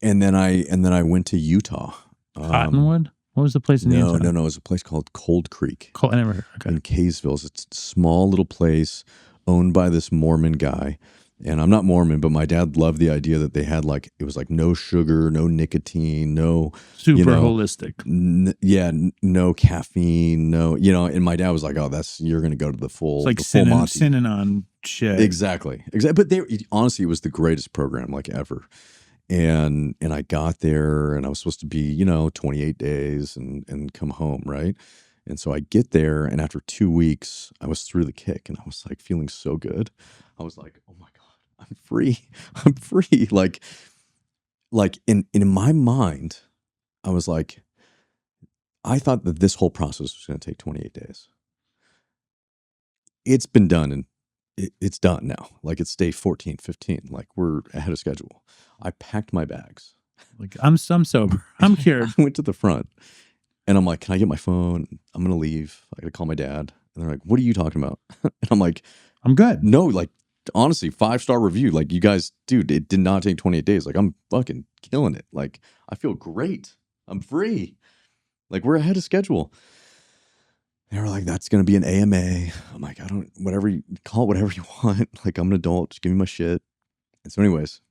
[SPEAKER 1] And then I went to Utah.
[SPEAKER 2] Cottonwood? What was the place in Utah?
[SPEAKER 1] No. It was a place called Cold Creek.
[SPEAKER 2] I never heard. Okay.
[SPEAKER 1] In Kaysville. It's a small little place owned by this Mormon guy. And I'm not Mormon, but my dad loved the idea that they had like, it was like no sugar, no nicotine, no.
[SPEAKER 2] Super holistic.
[SPEAKER 1] No caffeine, no, and my dad was like, oh, you're going to go to the full.
[SPEAKER 2] It's like Synanon shit.
[SPEAKER 1] Exactly. But honestly, it was the greatest program like ever. And I got there and I was supposed to be, 28 days and come home. Right. And so I get there and after 2 weeks, I was through the kick and I was like feeling so good. I was like, oh my God. I'm free. I'm free. Like in my mind, I was like, I thought that this whole process was going to take 28 days. It's been done and it's done now. Like it's day 14, 15. Like we're ahead of schedule. I packed my bags.
[SPEAKER 2] Like I'm sober. I'm cured.
[SPEAKER 1] I went to the front and I'm like, can I get my phone? I'm going to leave. I got to call my dad. And they're like, what are you talking about? And I'm like,
[SPEAKER 2] I'm good.
[SPEAKER 1] No, like, honestly, 5-star review. Like, you guys, dude, it did not take 28 days. Like, I'm fucking killing it. Like, I feel great. I'm free. Like, we're ahead of schedule. They were like, that's going to be an AMA. I'm like, call it whatever you want. Like, I'm an adult. Just give me my shit. And so anyways,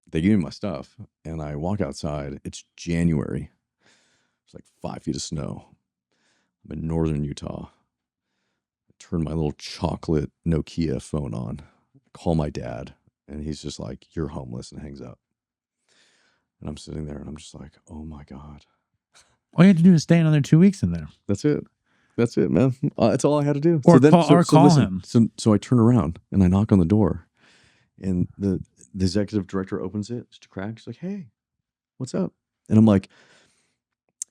[SPEAKER 1] they give me my stuff and I walk outside. It's January. It's like 5 feet of snow. I'm in northern Utah. I turn my little chocolate Nokia phone on. Call my dad and he's just like, you're homeless, and hangs up. And I'm sitting there and I'm just like, oh my God.
[SPEAKER 2] All you had to do is stay another 2 weeks in there.
[SPEAKER 1] That's it. That's it, man. That's all I had to do.
[SPEAKER 2] Or
[SPEAKER 1] so
[SPEAKER 2] call
[SPEAKER 1] listen,
[SPEAKER 2] him.
[SPEAKER 1] So I turn around and I knock on the door, and the executive director opens it. Mr. Craig, she's like, "Hey, what's up?" And I'm like,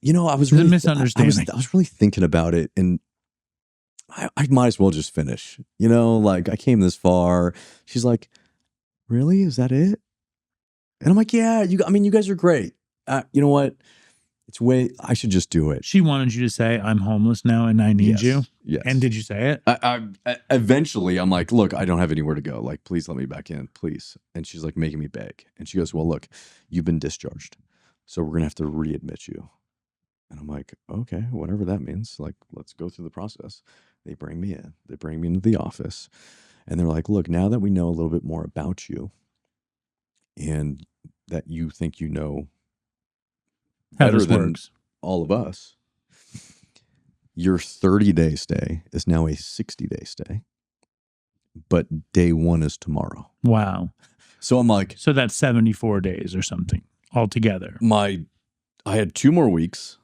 [SPEAKER 1] I was really
[SPEAKER 2] misunderstanding.
[SPEAKER 1] I was really thinking about it, and I might as well just finish. Like I came this far. She's like, "Really? Is that it?" And I'm like, "Yeah. You guys are great. You know what? I should just do it."
[SPEAKER 2] She wanted you to say, "I'm homeless now and I need you."
[SPEAKER 1] Yes.
[SPEAKER 2] And did you say it?
[SPEAKER 1] I eventually, I'm like, "Look, I don't have anywhere to go. Like, please let me back in, please." And she's like making me beg. And she goes, "Well, look, you've been discharged, so we're going to have to readmit you." And I'm like, "Okay, whatever that means. Like, let's go through the process." They bring me in. They bring me into the office. And they're like, "Look, now that we know a little bit more about you and that you think you know
[SPEAKER 2] How
[SPEAKER 1] better
[SPEAKER 2] this
[SPEAKER 1] than
[SPEAKER 2] works.
[SPEAKER 1] all of us, your 30-day stay is now a 60-day stay, but day one is tomorrow."
[SPEAKER 2] Wow.
[SPEAKER 1] So I'm like,
[SPEAKER 2] So that's 74 days or something altogether.
[SPEAKER 1] I had 2 more weeks,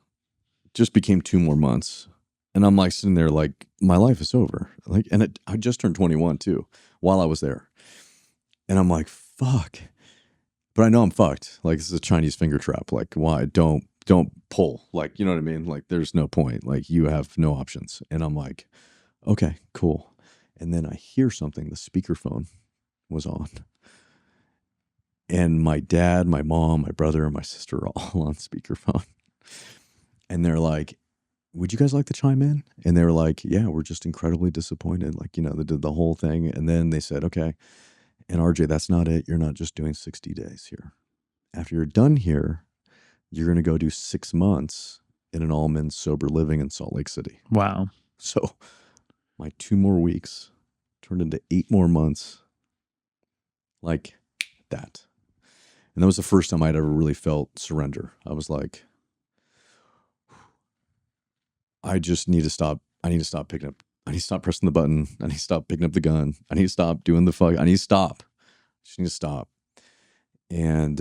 [SPEAKER 1] just became 2 more months. And I'm like sitting there like, my life is over. Like, and I just turned 21 too, while I was there. And I'm like, fuck. But I know I'm fucked. Like, this is a Chinese finger trap. Like, why? Don't pull. Like, you know what I mean? Like, there's no point. Like, you have no options. And I'm like, okay, cool. And then I hear something. The speakerphone was on. And my dad, my mom, my brother, and my sister are all on speakerphone. And they're like, "Would you guys like to chime in?" And they were like, "Yeah, we're just incredibly disappointed." Like, they did the whole thing. And then they said, "Okay, and RJ, that's not it. You're not just doing 60 days here. After you're done here, you're going to go do 6 months in an all-men's sober living in Salt Lake City."
[SPEAKER 2] Wow.
[SPEAKER 1] So my 2 more weeks turned into 8 more months like that. And that was the first time I'd ever really felt surrender. I was like, I just need to stop. I need to stop picking up. I need to stop pressing the button. I need to stop picking up the gun. I need to stop doing the fuck. I need to stop. I just need to stop. And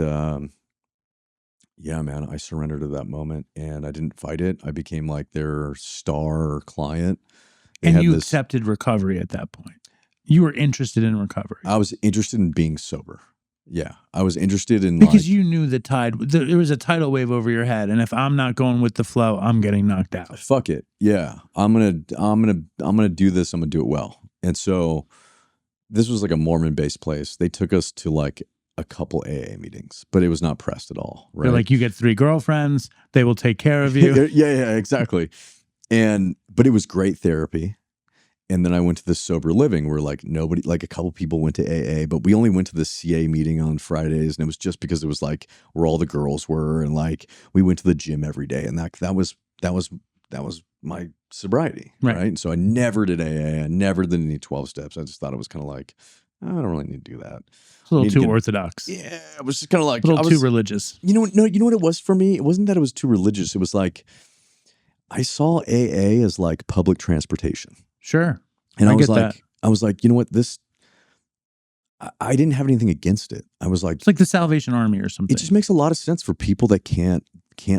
[SPEAKER 1] yeah, man, I surrendered at that moment and I didn't fight it. I became like their star client.
[SPEAKER 2] And you accepted recovery at that point. You were interested in recovery.
[SPEAKER 1] I was interested in being sober. Yeah, I was interested in
[SPEAKER 2] because you knew the tide. There was a tidal wave over your head, and if I'm not going with the flow, I'm getting knocked out.
[SPEAKER 1] Fuck it. Yeah, I'm gonna do this. I'm gonna do it well. And so, this was like a Mormon-based place. They took us to like a couple AA meetings, but it was not pressed at all. Right?
[SPEAKER 2] They're like, you get 3 girlfriends. They will take care of you.
[SPEAKER 1] yeah, exactly. But it was great therapy. And then I went to the sober living where like nobody, like a couple people went to AA, but we only went to the CA meeting on Fridays. And it was just because it was like where all the girls were. And like, we went to the gym every day. And that was my sobriety. Right. And so I never did AA. I never did any 12 steps. I just thought it was kind of like, I don't really need to do that.
[SPEAKER 2] It's a little too orthodox.
[SPEAKER 1] Yeah. It was just kind of like,
[SPEAKER 2] a little too religious.
[SPEAKER 1] You know what it was for me? It wasn't that it was too religious. It was like, I saw AA as like public transportation.
[SPEAKER 2] Sure.
[SPEAKER 1] And I was like, you know what? I didn't have anything against it. I was like,
[SPEAKER 2] it's like the Salvation Army or something.
[SPEAKER 1] It just makes a lot of sense for people that can't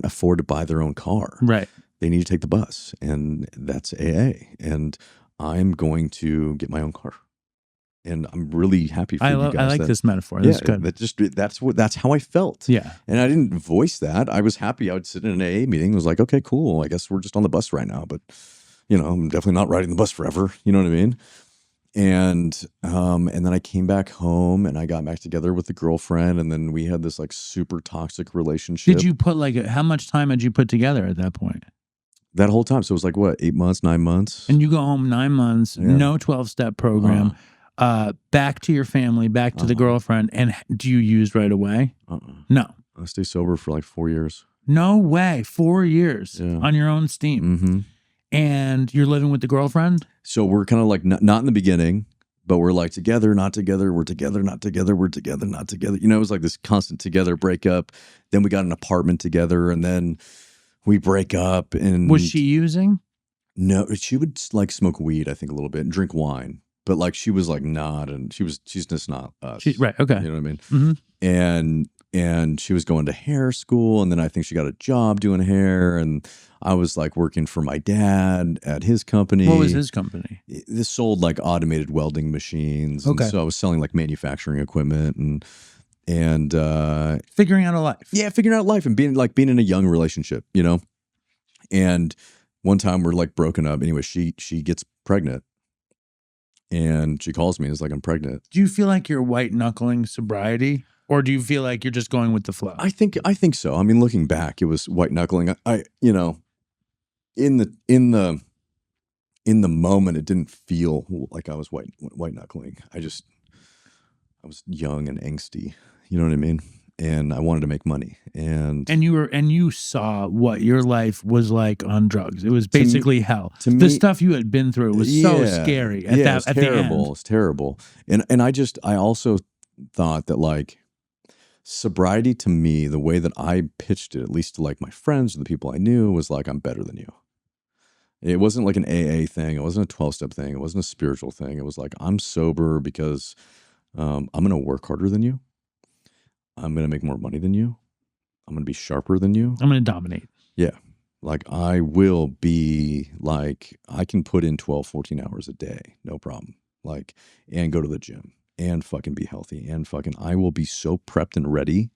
[SPEAKER 1] afford to buy their own car.
[SPEAKER 2] Right.
[SPEAKER 1] They need to take the bus, and that's AA. And I'm going to get my own car. And I'm really happy for you guys.
[SPEAKER 2] I like this metaphor. That's good.
[SPEAKER 1] That's how I felt.
[SPEAKER 2] Yeah.
[SPEAKER 1] And I didn't voice that. I was happy. I would sit in an AA meeting. I was like, okay, cool. I guess we're just on the bus right now, but I'm definitely not riding the bus forever. You know what I mean? And then I came back home and I got back together with the girlfriend, and then we had this like super toxic relationship.
[SPEAKER 2] Did you put how much time had you put together at that point?
[SPEAKER 1] That whole time. So it was like what, 8 months, 9 months?
[SPEAKER 2] And you go home 9 months, no 12-step program, back to your family, back to the girlfriend. And do you use right away? No.
[SPEAKER 1] I stayed sober for like 4 years.
[SPEAKER 2] No way. 4 years on your own steam.
[SPEAKER 1] Mm-hmm.
[SPEAKER 2] And you're living with the girlfriend?
[SPEAKER 1] So we're kind of like, not in the beginning, but we're like together, not together, we're together, not together, we're together, not together. It was like this constant together breakup. Then we got an apartment together, and then we break up. And
[SPEAKER 2] was she using?
[SPEAKER 1] No, she would like smoke weed, I think, a little bit, and drink wine. but like she was like not, and she's just not us.
[SPEAKER 2] Right. Okay.
[SPEAKER 1] You know what I mean?
[SPEAKER 2] Mm-hmm.
[SPEAKER 1] And she was going to hair school, and then I think she got a job doing hair, and I was like working for my dad at his company.
[SPEAKER 2] What was his company?
[SPEAKER 1] This sold like automated welding machines.
[SPEAKER 2] Okay.
[SPEAKER 1] And so I was selling like manufacturing equipment and
[SPEAKER 2] Figuring out a life.
[SPEAKER 1] yeah, figuring out life and being in a young relationship, you know? And one time we're like broken up. Anyway, she gets pregnant and she calls me and is like, I'm pregnant.
[SPEAKER 2] Do you feel like you're white knuckling sobriety, or do you feel like you're just going with the flow?
[SPEAKER 1] I think so. I mean, looking back, it was white knuckling. I you know, in the moment, it didn't feel like I was white knuckling. I was young and angsty. You know what I mean? And I wanted to make money. And
[SPEAKER 2] you saw what your life was like on drugs. It was basically hell.
[SPEAKER 1] To me,
[SPEAKER 2] the stuff you had been through was so scary at
[SPEAKER 1] it's
[SPEAKER 2] the
[SPEAKER 1] terrible.
[SPEAKER 2] end.
[SPEAKER 1] It's terrible. And I also thought that like sobriety to me, the way that I pitched it, at least to like my friends or the people I knew, was like, I'm better than you. It wasn't like an AA thing. It wasn't a 12-step thing. It wasn't a spiritual thing. It was like, I'm sober because I'm going to work harder than you. I'm going to make more money than you. I'm going to be sharper than you.
[SPEAKER 2] I'm going to dominate.
[SPEAKER 1] Yeah. Like I will be like, I can put in 12, 14 hours a day. No problem. Like, and go to the gym and fucking be healthy and fucking, I will be so prepped and ready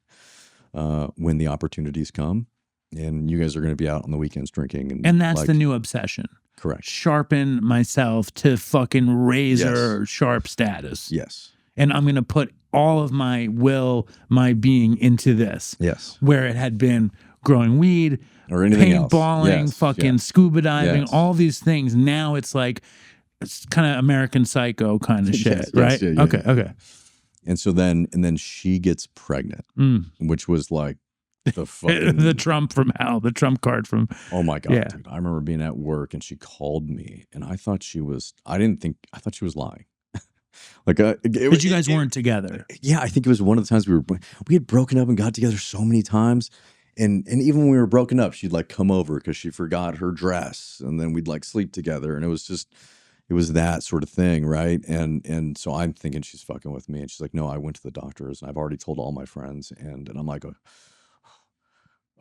[SPEAKER 1] when the opportunities come. And you guys are going to be out on the weekends drinking.
[SPEAKER 2] And that's
[SPEAKER 1] like,
[SPEAKER 2] the new obsession.
[SPEAKER 1] Correct.
[SPEAKER 2] Sharpen myself to fucking razor sharp status.
[SPEAKER 1] Yes.
[SPEAKER 2] And I'm going to put all of my will, my being into this.
[SPEAKER 1] Yes.
[SPEAKER 2] Where it had been growing weed,
[SPEAKER 1] or anything else.
[SPEAKER 2] Paintballing, fucking scuba diving,
[SPEAKER 1] Yes.
[SPEAKER 2] all these things. Now it's like, it's kind of American Psycho kind of shit, right?
[SPEAKER 1] Yeah,
[SPEAKER 2] okay.
[SPEAKER 1] And so then she gets pregnant, which was like the fucking
[SPEAKER 2] the Trump from hell, the Trump card from.
[SPEAKER 1] Oh my God, dude. I remember being at work and she called me and I thought she was lying. Like,
[SPEAKER 2] but you guys weren't together.
[SPEAKER 1] Yeah, I think it was one of the times we had broken up and got together so many times, and even when we were broken up, she'd like come over because she forgot her dress, and then we'd like sleep together, and it was that sort of thing, right? And so I'm thinking she's fucking with me, and she's like, no, I went to the doctors, and I've already told all my friends, and I'm like,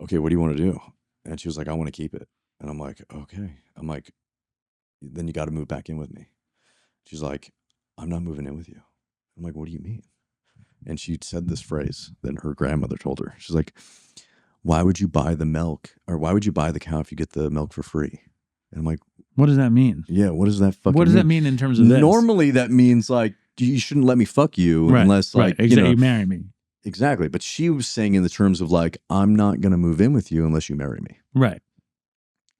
[SPEAKER 1] okay, what do you want to do? And she was like, I want to keep it, and I'm like, okay. I'm like, then you got to move back in with me. She's like, I'm not moving in with you. I'm like, what do you mean? And she said this phrase that her grandmother told her. She's like, why would you buy the milk, or why would you buy the cow if you get the milk for free? And I'm like,
[SPEAKER 2] what does that mean?
[SPEAKER 1] Yeah, what does that fucking
[SPEAKER 2] What does that mean in terms of this?
[SPEAKER 1] Normally that means like, you shouldn't let me fuck you unless like,
[SPEAKER 2] exactly. You marry me.
[SPEAKER 1] Exactly. But she was saying in the terms of like, I'm not going to move in with you unless you marry me.
[SPEAKER 2] Right.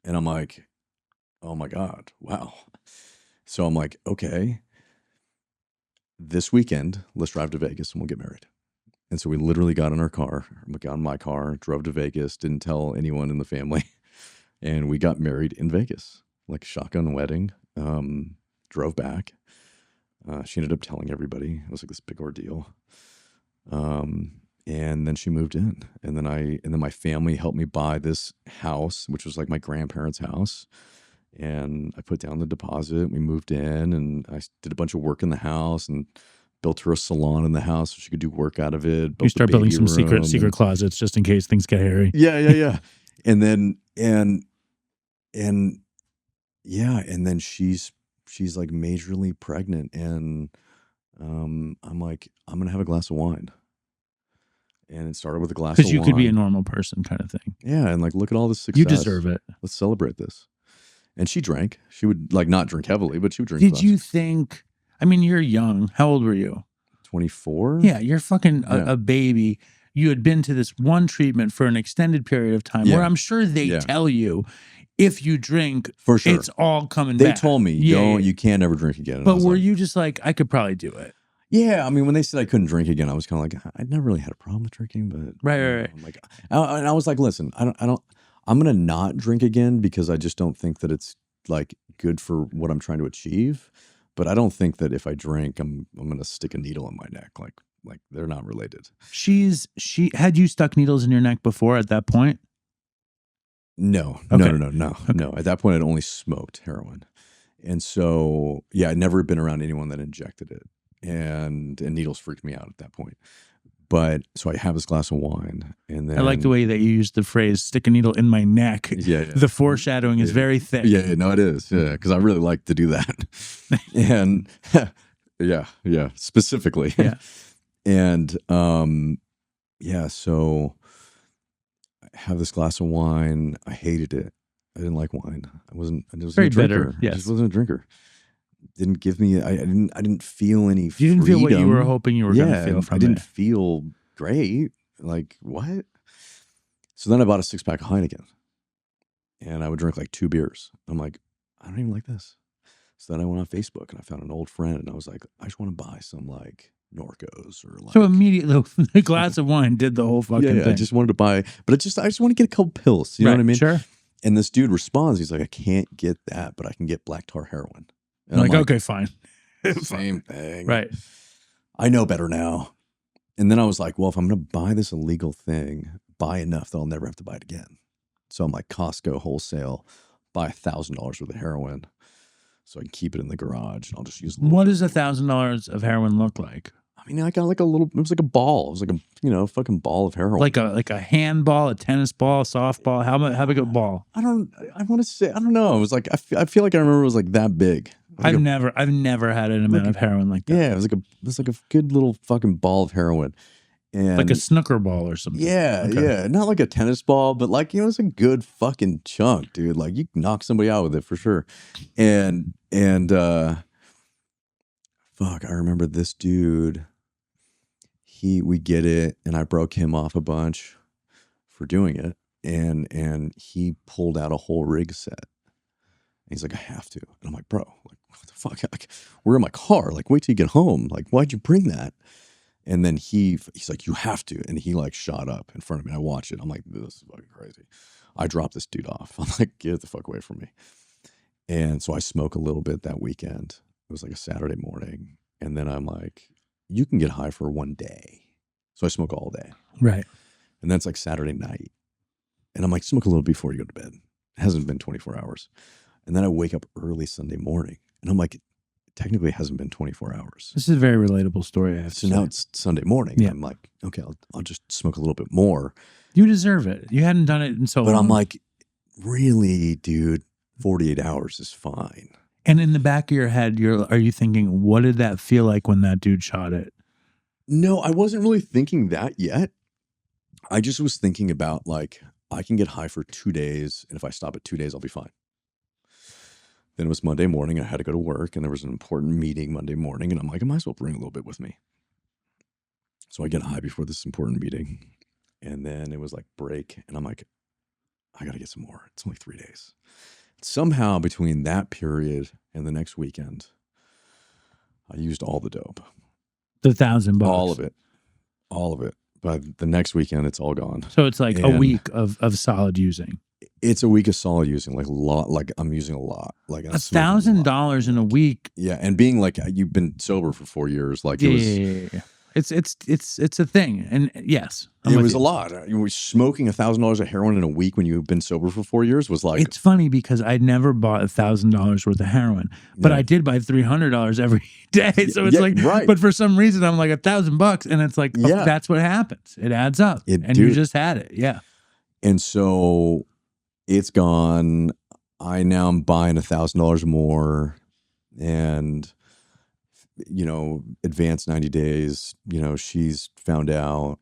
[SPEAKER 1] And I'm like, oh my God, wow. So I'm like, okay, this weekend, let's drive to Vegas and we'll get married. And so we literally got in my car, drove to Vegas, didn't tell anyone in the family. And we got married in Vegas, like a shotgun wedding, drove back. She ended up telling everybody. It was like this big ordeal. And then she moved in, and then my family helped me buy this house, which was like my grandparents' house. And I put down the deposit. We moved in, and I did a bunch of work in the house and built her a salon in the house so she could do work out of it.
[SPEAKER 2] You start building some secret closets just in case things get hairy.
[SPEAKER 1] Yeah. And then she's like majorly pregnant, and I'm like, I'm gonna have a glass of wine. And it started with a glass of wine.
[SPEAKER 2] Because you could be a normal person kind of thing.
[SPEAKER 1] Yeah, and like, look at all this success.
[SPEAKER 2] You deserve it.
[SPEAKER 1] Let's celebrate this. And she drank. She would like not drink heavily, but she would drink.
[SPEAKER 2] Did you think, I mean, you're young. How old were you?
[SPEAKER 1] 24?
[SPEAKER 2] Yeah, you're fucking a baby. You had been to this one treatment for an extended period of time where I'm sure they tell you, if you drink,
[SPEAKER 1] for sure,
[SPEAKER 2] it's all coming
[SPEAKER 1] back. They told me, you can't ever drink again.
[SPEAKER 2] But were you just like, I could probably do it?
[SPEAKER 1] Yeah, I mean, when they said I couldn't drink again, I was kind of like, I never really had a problem with drinking, but
[SPEAKER 2] right.
[SPEAKER 1] I'm like, and I was like, listen, I'm gonna not drink again because I just don't think that it's like good for what I'm trying to achieve. But I don't think that if I drink, I'm gonna stick a needle in my neck. Like they're not related.
[SPEAKER 2] She had you stuck needles in your neck before at that point?
[SPEAKER 1] No.
[SPEAKER 2] Okay.
[SPEAKER 1] No. At that point, I'd only smoked heroin. And so, yeah, I'd never been around anyone that injected it. And needles freaked me out at that point. But so I have this glass of wine, and then
[SPEAKER 2] I like the way that you use the phrase "stick a needle in my neck."
[SPEAKER 1] Yeah.
[SPEAKER 2] The foreshadowing is very thick.
[SPEAKER 1] Yeah, no, it is. Yeah, because I really like to do that. And yeah, specifically.
[SPEAKER 2] Yeah.
[SPEAKER 1] And yeah, so I have this glass of wine. I hated it. I didn't like wine. I wasn't
[SPEAKER 2] Very
[SPEAKER 1] a drinker.
[SPEAKER 2] bitter, yes.
[SPEAKER 1] I just wasn't a drinker. Didn't give me. I didn't feel any.
[SPEAKER 2] You didn't feel what you
[SPEAKER 1] freedom.
[SPEAKER 2] were hoping you were going to feel from
[SPEAKER 1] I didn't
[SPEAKER 2] it.
[SPEAKER 1] feel great. Like, what? So then I bought a 6-pack of Heineken, and I would drink like 2 beers. I'm like, I don't even like this. So then I went on Facebook and I found an old friend, and I was like, I just want to buy some like Norcos or like.
[SPEAKER 2] So immediately, the glass of wine did the whole fucking thing.
[SPEAKER 1] I just wanted to buy, but I just want to get a couple pills. You know what I mean?
[SPEAKER 2] Sure.
[SPEAKER 1] And this dude responds. He's like, I can't get that, but I can get black tar heroin. And
[SPEAKER 2] I'm
[SPEAKER 1] I'm
[SPEAKER 2] like, okay, fine.
[SPEAKER 1] Same thing.
[SPEAKER 2] Right.
[SPEAKER 1] I know better now. And then I was like, well, if I'm going to buy this illegal thing, buy enough that I'll never have to buy it again. So I'm like, Costco wholesale, buy $1,000 worth of heroin so I can keep it in the garage. And I'll just use.
[SPEAKER 2] What does $1,000 of heroin look like?
[SPEAKER 1] I mean, I got like a little. It was like a ball. It was like a fucking ball of heroin.
[SPEAKER 2] Like a handball, a tennis ball, a softball. How big a ball?
[SPEAKER 1] I want to say. I don't know. It was like I feel like I remember it was like that big.
[SPEAKER 2] I've never had an amount of heroin like that.
[SPEAKER 1] Yeah, it was like a good little fucking ball of heroin, and
[SPEAKER 2] like a snooker ball or something.
[SPEAKER 1] Yeah,
[SPEAKER 2] Okay.
[SPEAKER 1] yeah, not like a tennis ball, but like it's a good fucking chunk, dude. Like you can knock somebody out with it for sure. And fuck, I remember this dude. We get it, and I broke him off a bunch for doing it, and he pulled out a whole rig set. He's like, I have to. And I'm like, bro, like, what the fuck? Like, we're in my car. Like, wait till you get home. Like, why'd you bring that? And then he's like, you have to. And he like shot up in front of me. I watch it. I'm like, this is fucking crazy. I dropped this dude off. I'm like, get the fuck away from me. And so I smoke a little bit that weekend. It was like a Saturday morning. And then I'm like, you can get high for one day. So I smoke all day.
[SPEAKER 2] Right.
[SPEAKER 1] And then it's like Saturday night. And I'm like, smoke a little before you go to bed. It hasn't been 24 hours. And then I wake up early Sunday morning, and I'm like, technically it hasn't been 24 hours.
[SPEAKER 2] This is a very relatable story. I have to
[SPEAKER 1] So
[SPEAKER 2] say.
[SPEAKER 1] now it's Sunday morning.
[SPEAKER 2] Yeah.
[SPEAKER 1] I'm like, okay, I'll just smoke a little bit more.
[SPEAKER 2] You deserve it. You hadn't done it in so long.
[SPEAKER 1] But I'm like, really, dude, 48 hours is fine.
[SPEAKER 2] And in the back of your head, are you thinking, what did that feel like when that dude shot it?
[SPEAKER 1] No, I wasn't really thinking that yet. I just was thinking about like, I can get high for 2 days, and if I stop at 2 days, I'll be fine. Then it was Monday morning. I had to go to work, and there was an important meeting Monday morning. And I'm like, I might as well bring a little bit with me. So I get high before this important meeting. And then it was like break. And I'm like, I got to get some more. It's only 3 days. Somehow between that period and the next weekend, I used all the dope.
[SPEAKER 2] The $1,000.
[SPEAKER 1] All of it. All of it. By the next weekend, it's all gone.
[SPEAKER 2] So it's like a week of solid using.
[SPEAKER 1] It's a week of solid using, like a lot. Like I'm using a lot. Like
[SPEAKER 2] $1,000 in a week.
[SPEAKER 1] Yeah, and being like you've been sober for 4 years, like it was.
[SPEAKER 2] Yeah. It's a thing, and yes,
[SPEAKER 1] It was a lot. You were smoking $1,000 of heroin in a week when you've been sober for 4 years was like.
[SPEAKER 2] It's funny because I'd never bought $1,000 worth of heroin, but I did buy $300 every day. So it's like, right. But for some reason, I'm like $1,000, and it's like, that's what happens. It adds up, and you just had it, yeah. And
[SPEAKER 1] so it's gone. I now am buying $1,000 more, and advanced 90 days. She's found out.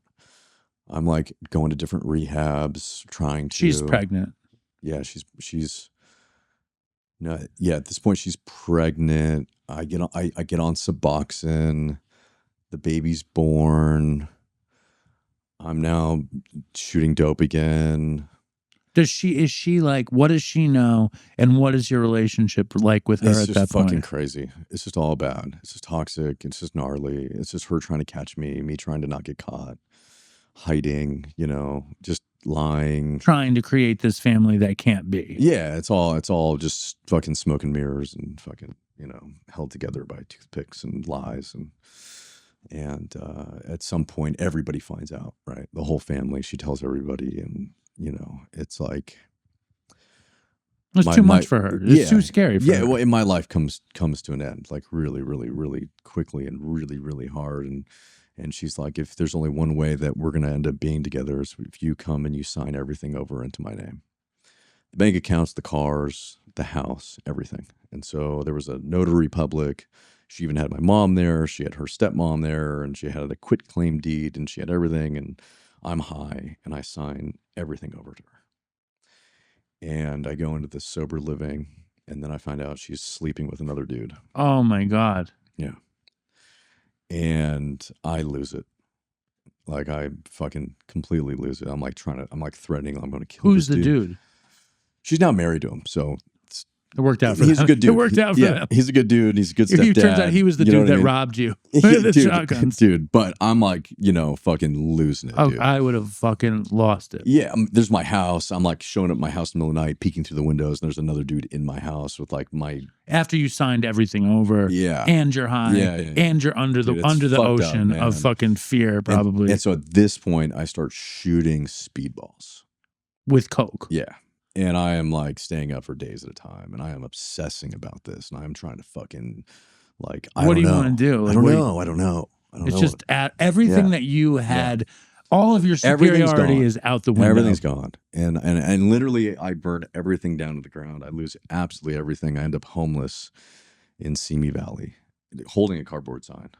[SPEAKER 1] I'm like going to different rehabs, trying to.
[SPEAKER 2] She's pregnant.
[SPEAKER 1] Yeah, she's. No, yeah. At this point, she's pregnant. I get on Suboxone. The baby's born. I'm now shooting dope again.
[SPEAKER 2] Is she like, what does she know, and what is your relationship like with her at that point?
[SPEAKER 1] It's just fucking crazy. It's just all bad. It's just toxic. It's just gnarly. It's just her trying to catch me trying to not get caught, hiding, just lying.
[SPEAKER 2] Trying to create this family that can't be.
[SPEAKER 1] Yeah, it's all just fucking smoke and mirrors and fucking, held together by toothpicks and lies. And at some point, everybody finds out, right? The whole family, she tells everybody, and it's like,
[SPEAKER 2] It's too much for her. It's too scary for her.
[SPEAKER 1] Yeah, well, and my life comes to an end, like really, really, really quickly and really, really hard. And she's like, if there's only one way that we're going to end up being together is if you come and you sign everything over into my name. The bank accounts, the cars, the house, everything. And so there was a notary public. She even had my mom there. She had her stepmom there, and she had a quitclaim deed, and she had everything. And I'm high, and I sign everything over to her. And I go into this sober living, and then I find out she's sleeping with another dude.
[SPEAKER 2] Oh my God.
[SPEAKER 1] Yeah. And I lose it. Like I fucking completely lose it. I'm like threatening I'm going to kill
[SPEAKER 2] Who's
[SPEAKER 1] this
[SPEAKER 2] the dude?
[SPEAKER 1] She's not married to him, so
[SPEAKER 2] it worked out for
[SPEAKER 1] he's
[SPEAKER 2] them.
[SPEAKER 1] a good dude.
[SPEAKER 2] It worked out for them.
[SPEAKER 1] He's a good dude. He's a good stepdad.
[SPEAKER 2] It turns out he was the dude that robbed you. The shotguns.
[SPEAKER 1] Dude, but I'm like, fucking losing it, dude.
[SPEAKER 2] I would have fucking lost it.
[SPEAKER 1] Yeah, there's my house. I'm like showing up at my house in the middle of the night, peeking through the windows, and there's another dude in my house with like my...
[SPEAKER 2] After you signed everything over, and you're high, and you're under the ocean of fucking fear, probably.
[SPEAKER 1] And so at this point, I start shooting speedballs.
[SPEAKER 2] With coke.
[SPEAKER 1] Yeah. And I am like staying up for days at a time, and I am obsessing about this, and I am trying to fucking like,
[SPEAKER 2] what do you want to do?
[SPEAKER 1] I don't know.
[SPEAKER 2] It's just everything that you had, all of your superiority is out the window.
[SPEAKER 1] Everything's gone. And literally I burn everything down to the ground. I lose absolutely everything. I end up homeless in Simi Valley, holding a cardboard sign.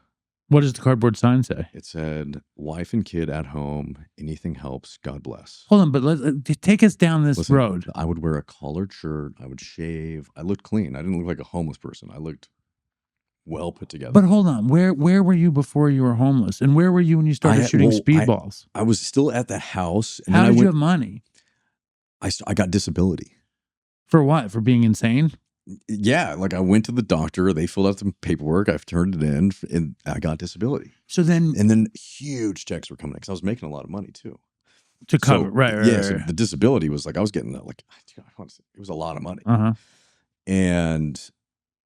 [SPEAKER 2] What does the cardboard sign say?
[SPEAKER 1] It said, wife and kid at home. Anything helps. God bless.
[SPEAKER 2] Hold on, but take us down this road.
[SPEAKER 1] I would wear a collared shirt. I would shave. I looked clean. I didn't look like a homeless person. I looked well put together.
[SPEAKER 2] But hold on. Where were you before you were homeless? And where were you when you started shooting speedballs?
[SPEAKER 1] I was still at that house.
[SPEAKER 2] And How did you have money?
[SPEAKER 1] I got disability.
[SPEAKER 2] For what? For being insane?
[SPEAKER 1] Yeah, like I went to the doctor, they filled out some paperwork, I've turned it in, and I got disability.
[SPEAKER 2] So then...
[SPEAKER 1] And then huge checks were coming in, because I was making a lot of money too.
[SPEAKER 2] To cover, right.
[SPEAKER 1] So the disability was like, I was getting like, it was a lot of money. And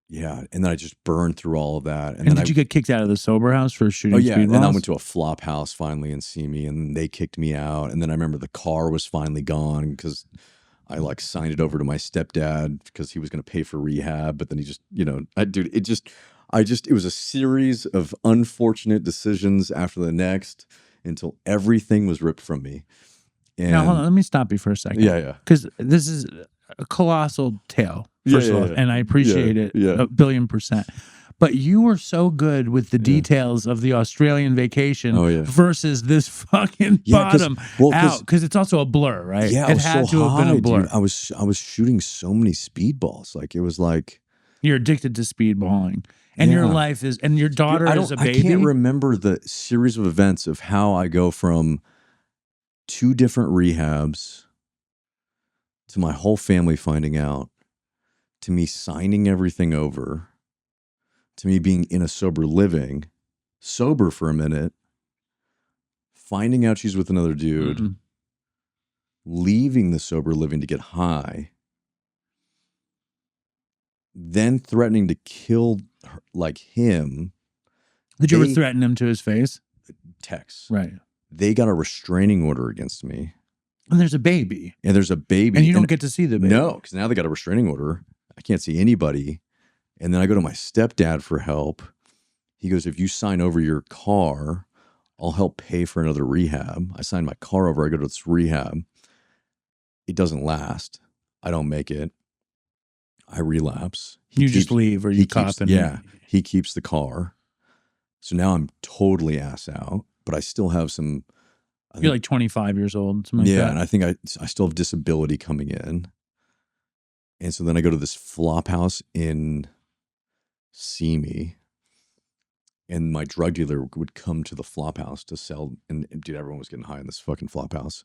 [SPEAKER 1] yeah, and then I just burned through all of that. And then
[SPEAKER 2] did you get kicked out of the sober house for shooting speedballs?
[SPEAKER 1] And then I went to a flop house finally in Simi, and they kicked me out. And then I remember the car was finally gone, because I like signed it over to my stepdad because he was going to pay for rehab, but then he just, it was a series of unfortunate decisions after the next until everything was ripped from me. And
[SPEAKER 2] now, hold on, let me stop you for a second.
[SPEAKER 1] Yeah.
[SPEAKER 2] Because this is a colossal tale, first of all, and I appreciate it 1,000,000,000%. But you were so good with the details of the Australian vacation versus this fucking bottom out, because it's also a blur, right?
[SPEAKER 1] Yeah,
[SPEAKER 2] it had to have been a blur.
[SPEAKER 1] Dude. I was shooting so many speedballs, like it was like
[SPEAKER 2] you're addicted to speedballing, and your life is, and your daughter is a baby.
[SPEAKER 1] I can't remember the series of events of how I go from 2 different rehabs to my whole family finding out, to me signing everything over, to me being in a sober living, sober for a minute, finding out she's with another dude, leaving the sober living to get high, then threatening to kill her, like him.
[SPEAKER 2] Did you ever threaten him to his face?
[SPEAKER 1] Text.
[SPEAKER 2] Right.
[SPEAKER 1] They got a restraining order against me.
[SPEAKER 2] And there's a baby.
[SPEAKER 1] And there's a baby.
[SPEAKER 2] And you don't get to see the baby.
[SPEAKER 1] No, because now they got a restraining order. I can't see anybody. And then I go to my stepdad for help. He goes, if you sign over your car, I'll help pay for another rehab. I sign my car over. I go to this rehab. It doesn't last. I don't make it. I relapse.
[SPEAKER 2] You just leave, or you cop and...
[SPEAKER 1] Yeah. He keeps the car. So now I'm totally ass out, but I still have some...
[SPEAKER 2] You're like 25 years old. Something like that.
[SPEAKER 1] And I think I still have disability coming in. And so then I go to this flop house in Simi, and my drug dealer would come to the flop house to sell, and dude, everyone was getting high in this fucking flop house.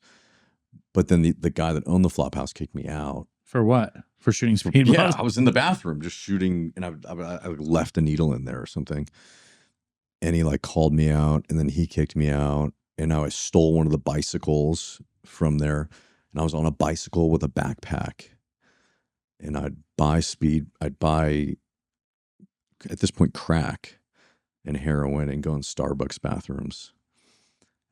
[SPEAKER 1] But then the guy that owned the flop house kicked me out.
[SPEAKER 2] For what? For shooting speedballs?
[SPEAKER 1] Yeah, I was in the bathroom just shooting, and I left a needle in there or something. And he like called me out, and then he kicked me out. And now I stole one of the bicycles from there, and I was on a bicycle with a backpack. And I'd buy at this point, crack and heroin, and go in Starbucks bathrooms.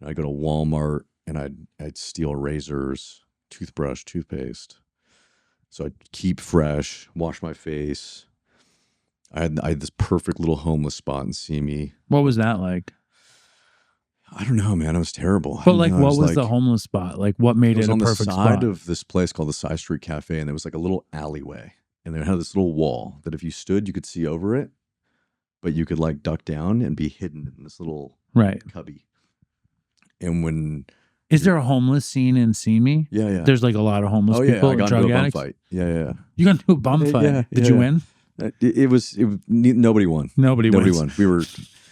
[SPEAKER 1] And I'd go to Walmart, and I'd steal razors, toothbrush, toothpaste. So I'd keep fresh, wash my face. I had this perfect little homeless spot in Simi.
[SPEAKER 2] What was that like?
[SPEAKER 1] I don't know, man. It was terrible. I
[SPEAKER 2] But
[SPEAKER 1] don't
[SPEAKER 2] like,
[SPEAKER 1] know. It
[SPEAKER 2] what was
[SPEAKER 1] like,
[SPEAKER 2] the homeless spot? Like, what made
[SPEAKER 1] it was
[SPEAKER 2] it a
[SPEAKER 1] on the
[SPEAKER 2] perfect
[SPEAKER 1] side
[SPEAKER 2] spot?
[SPEAKER 1] of this place called the Side Street Cafe, and there was like a little alleyway, and they had this little wall that if you stood, you could see over it, but you could like duck down and be hidden in this little
[SPEAKER 2] Right.
[SPEAKER 1] cubby. And when
[SPEAKER 2] Is there a homeless scene in Simi?
[SPEAKER 1] yeah,
[SPEAKER 2] There's like a lot of homeless
[SPEAKER 1] oh yeah,
[SPEAKER 2] people,
[SPEAKER 1] I got
[SPEAKER 2] drug
[SPEAKER 1] into a bum
[SPEAKER 2] addicts.
[SPEAKER 1] fight. Yeah.
[SPEAKER 2] You got into a bum fight.
[SPEAKER 1] Yeah,
[SPEAKER 2] Did
[SPEAKER 1] yeah,
[SPEAKER 2] you
[SPEAKER 1] yeah.
[SPEAKER 2] win?
[SPEAKER 1] Nobody won.
[SPEAKER 2] Nobody wins.
[SPEAKER 1] We were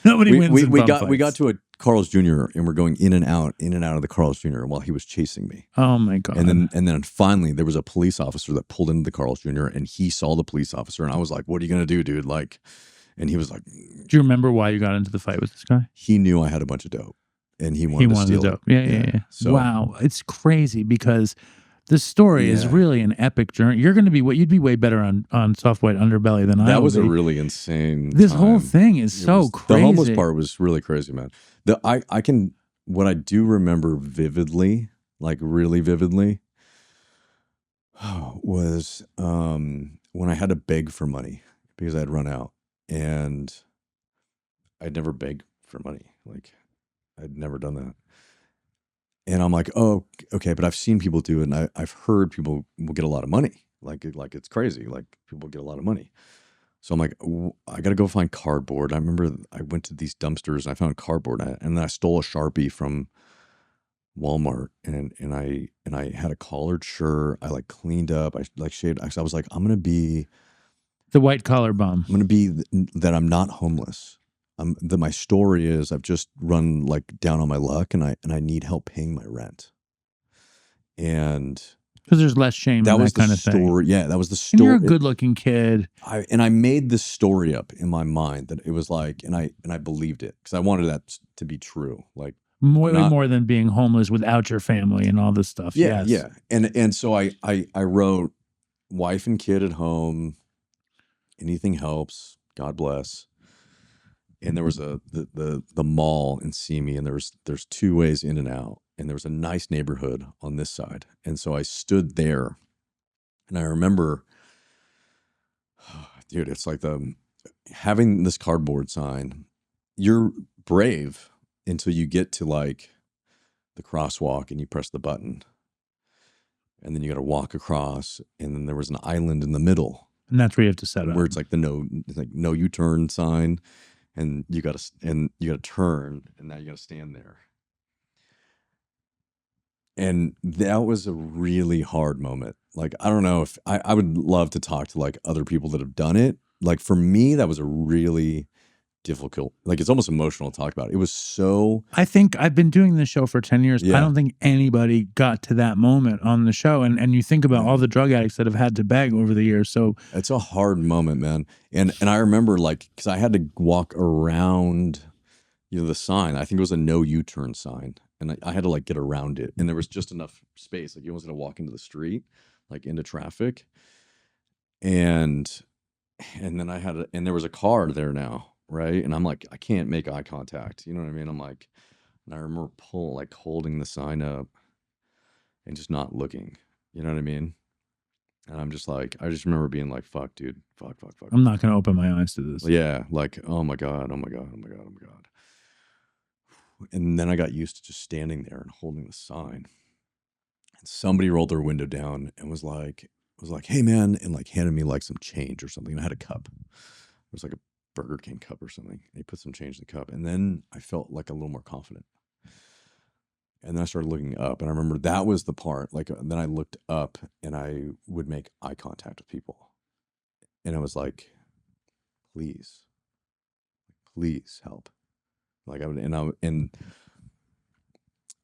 [SPEAKER 2] Nobody wins.
[SPEAKER 1] we
[SPEAKER 2] in
[SPEAKER 1] we
[SPEAKER 2] bum
[SPEAKER 1] got we got
[SPEAKER 2] fights.
[SPEAKER 1] to a Carl's Jr. and we're going in and out of the Carl's Jr. while he was chasing me.
[SPEAKER 2] Oh my god!
[SPEAKER 1] And then finally there was a police officer that pulled into the Carl's Jr. and he saw the police officer and I was like, "What are you gonna do, dude?" Like, and he was like,
[SPEAKER 2] do you remember why you got into the fight with this guy?
[SPEAKER 1] he knew I had a bunch of dope and he wanted to steal
[SPEAKER 2] the dope.
[SPEAKER 1] it.
[SPEAKER 2] Yeah.
[SPEAKER 1] So
[SPEAKER 2] Wow, it's crazy because this story is
[SPEAKER 1] Yeah.
[SPEAKER 2] really an epic journey. You're going to be you'd be way better on Soft White Underbelly than I would
[SPEAKER 1] that was a
[SPEAKER 2] be.
[SPEAKER 1] really insane.
[SPEAKER 2] This whole
[SPEAKER 1] time.
[SPEAKER 2] thing is
[SPEAKER 1] It
[SPEAKER 2] so
[SPEAKER 1] was-
[SPEAKER 2] crazy.
[SPEAKER 1] The homeless part was really crazy, man. What I do remember vividly, like really vividly, was when I had to beg for money because I had run out, and I'd never begged for money. Like I'd never done that. And I'm like, oh, okay, but I've seen people do it, and I've heard people will get a lot of money. Like it's crazy. Like people get a lot of money. So I'm like, I got to go find cardboard. I remember I went to these dumpsters and I found cardboard, and then I stole a Sharpie from Walmart, and I had a collared shirt. I like cleaned up. I like shaved. I was like, I'm gonna be
[SPEAKER 2] the white collar bum.
[SPEAKER 1] that I'm not homeless. That my story is I've just run like down on my luck, and I need help paying my rent. And
[SPEAKER 2] Because there's less shame
[SPEAKER 1] that
[SPEAKER 2] in
[SPEAKER 1] was
[SPEAKER 2] that kind
[SPEAKER 1] the
[SPEAKER 2] of thing.
[SPEAKER 1] story. Yeah, that was the
[SPEAKER 2] And
[SPEAKER 1] story.
[SPEAKER 2] you're a good-looking kid.
[SPEAKER 1] I made this story up in my mind that it was like, and I believed it because I wanted that to be true. Like
[SPEAKER 2] Way more than being homeless without your family and all this stuff.
[SPEAKER 1] yeah,
[SPEAKER 2] Yes.
[SPEAKER 1] yeah. And so I wrote, wife and kid at home, anything helps, God bless. And there was the mall in Simi, and there's two ways in and out, and there was a nice neighborhood on this side. And so I stood there, and I remember, dude, it's like having this cardboard sign. You're brave until you get to like the crosswalk and you press the button, and then you got to walk across, and then there was an island in the middle,
[SPEAKER 2] And that's where you have to set up.
[SPEAKER 1] where it's like no U-turn sign, and you got to turn, and now you got to stand there. And that was a really hard moment. Like, I don't know if I would love to talk to like other people that have done it. Like for me, that was a really difficult, like it's almost emotional to talk about. It was so,
[SPEAKER 2] I think I've been doing this show for 10 years.
[SPEAKER 1] Yeah.
[SPEAKER 2] I don't think anybody got to that moment on the show. And you think about all the drug addicts that have had to beg over the years. So
[SPEAKER 1] it's a hard moment, man. And I remember like, cause I had to walk around, the sign. I think it was a no U-turn sign. And I had to like get around it. And there was just enough space. Like you wasn't gonna walk into the street, like into traffic. And then and there was a car there now. Right. And I'm like, I can't make eye contact. You know what I mean? I'm like, and I remember holding the sign up and just not looking. You know what I mean? And I'm just like, I just remember being like, fuck, dude, fuck.
[SPEAKER 2] I'm not going to open my eyes to this.
[SPEAKER 1] Yeah. Like, oh my God. And then I got used to just standing there and holding the sign. And somebody rolled their window down and was like, hey man, and like handed me like some change or something. And I had a cup. It was like a Burger King cup or something. And he put some change in the cup. And then I felt like a little more confident. And then I started looking up, and I remember that was the part, like, then I looked up and I would make eye contact with people. And I was like, please help. Like and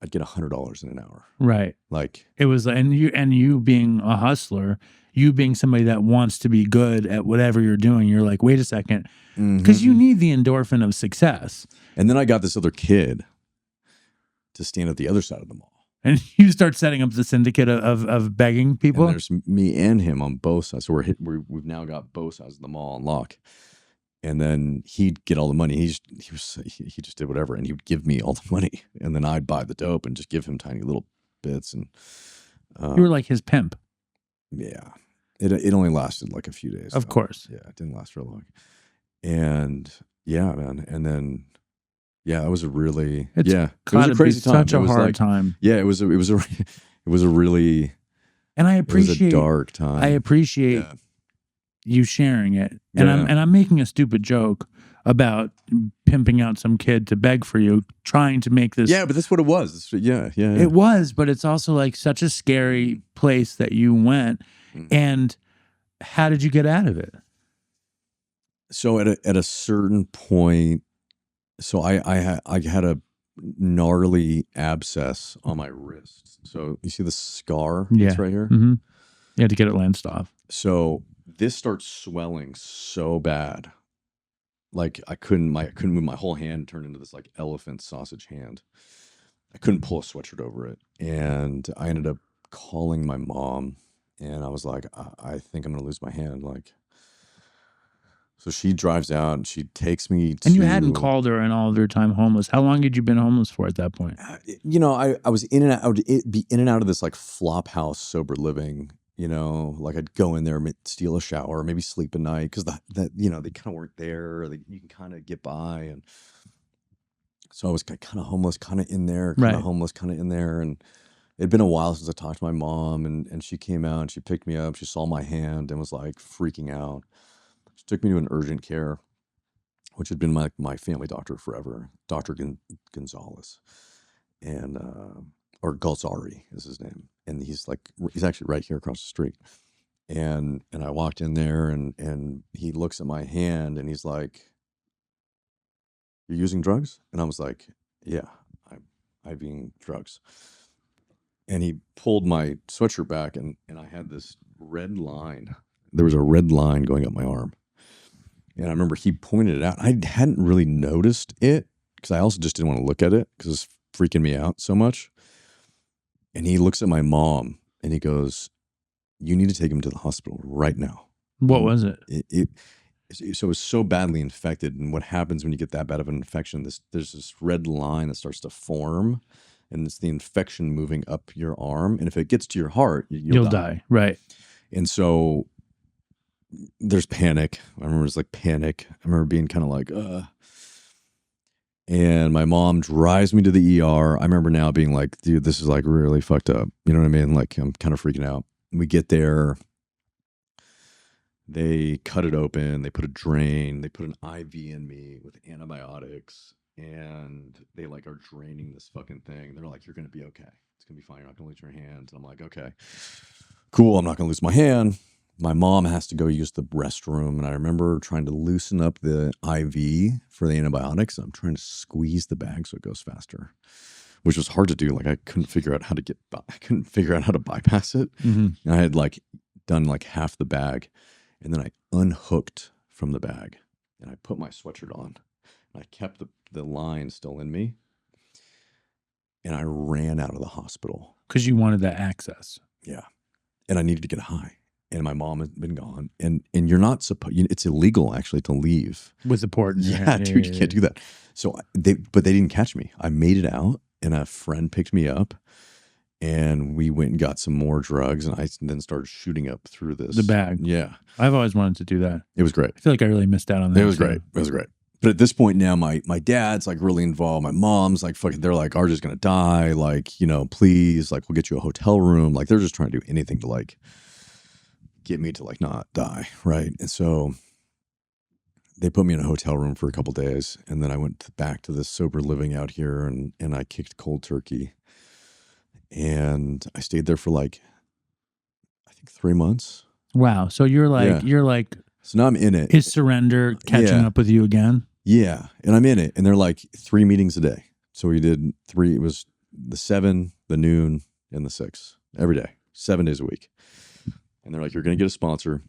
[SPEAKER 1] I'd get $100 in an hour.
[SPEAKER 2] Right.
[SPEAKER 1] Like
[SPEAKER 2] it was, and you being a hustler, you being somebody that wants to be good at whatever you're doing, you're like, wait a second, because you need the endorphin of success.
[SPEAKER 1] And then I got this other kid to stand at the other side of the mall.
[SPEAKER 2] And you start setting up the syndicate of begging people.
[SPEAKER 1] And there's me and him on both sides. So we've now got both sides of the mall on lock. And then he'd get all the money. He just did whatever, and he would give me all the money, and then I'd buy the dope and just give him tiny little bits. And
[SPEAKER 2] you were like his pimp.
[SPEAKER 1] Yeah. It only lasted like a few days.
[SPEAKER 2] Of course.
[SPEAKER 1] Yeah, it didn't last for long. And yeah, man. And then it was a really
[SPEAKER 2] It's
[SPEAKER 1] it was a crazy time.
[SPEAKER 2] Such a
[SPEAKER 1] it was
[SPEAKER 2] hard time.
[SPEAKER 1] Yeah, it was a it was a really
[SPEAKER 2] And I
[SPEAKER 1] it was a
[SPEAKER 2] appreciate
[SPEAKER 1] dark time.
[SPEAKER 2] I appreciate you sharing it. And
[SPEAKER 1] Yeah.
[SPEAKER 2] I'm making a stupid joke about pimping out some kid to beg for you, trying to make this.
[SPEAKER 1] Yeah, but that's what it was. Yeah.
[SPEAKER 2] It was, but it's also like such a scary place that you went. And how did you get out of it?
[SPEAKER 1] So at a certain point, so I had a gnarly abscess on my wrist. So you see the scar that's right here?
[SPEAKER 2] Mm-hmm. You had to get it lanced off.
[SPEAKER 1] So this starts swelling so bad. Like I couldn't move my whole hand, turned into this like elephant sausage hand. I couldn't pull a sweatshirt over it. And I ended up calling my mom, and I was like, I think I'm gonna lose my hand. Like, so she drives out and she takes me to.
[SPEAKER 2] And you hadn't called her in all of your time homeless. How long had you been homeless for at that point?
[SPEAKER 1] You know, I was in and out. I would be in and out of this like flop house sober living. You know, like I'd go in there, steal a shower, maybe sleep a night because that you know, they kind of weren't there. You can kind of get by, and so I was kind of homeless, kind of in there, kind of homeless, kind of in there. And it'd been a while since I talked to my mom, and she came out and she picked me up. She saw my hand and was like freaking out. She took me to an urgent care, which had been my family doctor forever, Dr. Gonzalez, and or Galzari is his name. And he's actually right here across the street. And I walked in there and he looks at my hand and he's like, "You're using drugs?" And I was like, "Yeah, I'm using drugs." And he pulled my sweatshirt back and I had this red line. There was a red line going up my arm. And I remember he pointed it out. I hadn't really noticed it because I also just didn't want to look at it because it's freaking me out so much. And he looks at my mom and he goes, "You need to take him to the hospital right now."
[SPEAKER 2] What was it?
[SPEAKER 1] So it was so badly infected. And what happens when you get that bad of an infection, there's this red line that starts to form, and it's the infection moving up your arm. And if it gets to your heart, you'll die.
[SPEAKER 2] Right.
[SPEAKER 1] And so there's panic. I remember it was like panic. I remember being kind of like, and my mom drives me to the ER. I remember now being like, dude, this is like really fucked up. You know what I mean? Like I'm kind of freaking out. We get there. They cut it open. They put a drain. They put an IV in me with antibiotics. And they like are draining this fucking thing. They're like, "You're going to be okay. It's going to be fine. You're not going to lose your hand." And I'm like, "Okay, cool. I'm not going to lose my hand." My mom has to go use the restroom. And I remember trying to loosen up the IV for the antibiotics. I'm trying to squeeze the bag so it goes faster, which was hard to do. Like I couldn't figure out how to bypass it.
[SPEAKER 2] Mm-hmm.
[SPEAKER 1] And I had like done like half the bag. And then I unhooked from the bag and I put my sweatshirt on and I kept the line still in me. And I ran out of the hospital.
[SPEAKER 2] Because you wanted that access.
[SPEAKER 1] Yeah. And I needed to get high. And my mom had been gone. And you're not supposed, it's illegal actually to leave.
[SPEAKER 2] With the port.
[SPEAKER 1] Yeah, dude, you can't do that. So but they didn't catch me. I made it out and a friend picked me up and we went and got some more drugs. And I then started shooting up through the
[SPEAKER 2] bag.
[SPEAKER 1] Yeah.
[SPEAKER 2] I've always wanted to do that.
[SPEAKER 1] It was great.
[SPEAKER 2] I feel like I really missed out on that.
[SPEAKER 1] It was great. It was great. But at this point now, my dad's like really involved. My mom's like, fucking, they're like, "RJ's going to die. Like, you know, please, like, we'll get you a hotel room." Like, they're just trying to do anything to like get me to like not die. Right. And so they put me in a hotel room for a couple days. And then I went back to this sober living out here and I kicked cold turkey. And I stayed there for like, I think 3 months.
[SPEAKER 2] Wow. So you're like,
[SPEAKER 1] so now I'm in it.
[SPEAKER 2] Is surrender catching up with you again?
[SPEAKER 1] Yeah. And I'm in it. And they're like 3 meetings a day. So we did 3. It was the 7, the noon, and the 6 every day, 7 days a week. And they're like, "You're going to get a sponsor.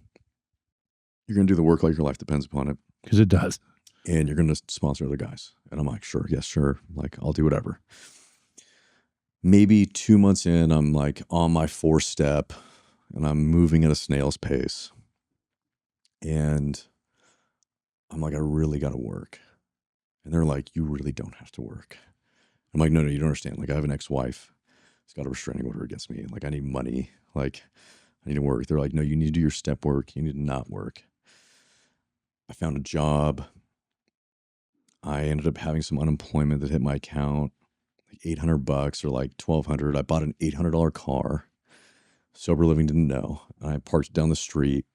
[SPEAKER 1] You're going to do the work like your life depends upon it."
[SPEAKER 2] Because it does.
[SPEAKER 1] "And you're going to sponsor other guys." And I'm like, "Sure. Yes, sure. Like, I'll do whatever." Maybe 2 months in, I'm like on my 4th step and I'm moving at a snail's pace. And I'm like, "I really got to work." And they're like, "You really don't have to work." I'm like, no, you don't understand. Like, I have an ex-wife. She's got a restraining order against me. Like, I need money. Like, I need to work. They're like, no, you need to do your step work. You need to not work. I found a job. I ended up having some unemployment that hit my account, like $800 or like $1,200. I bought an $800 car. Sober living didn't know. And I parked down the street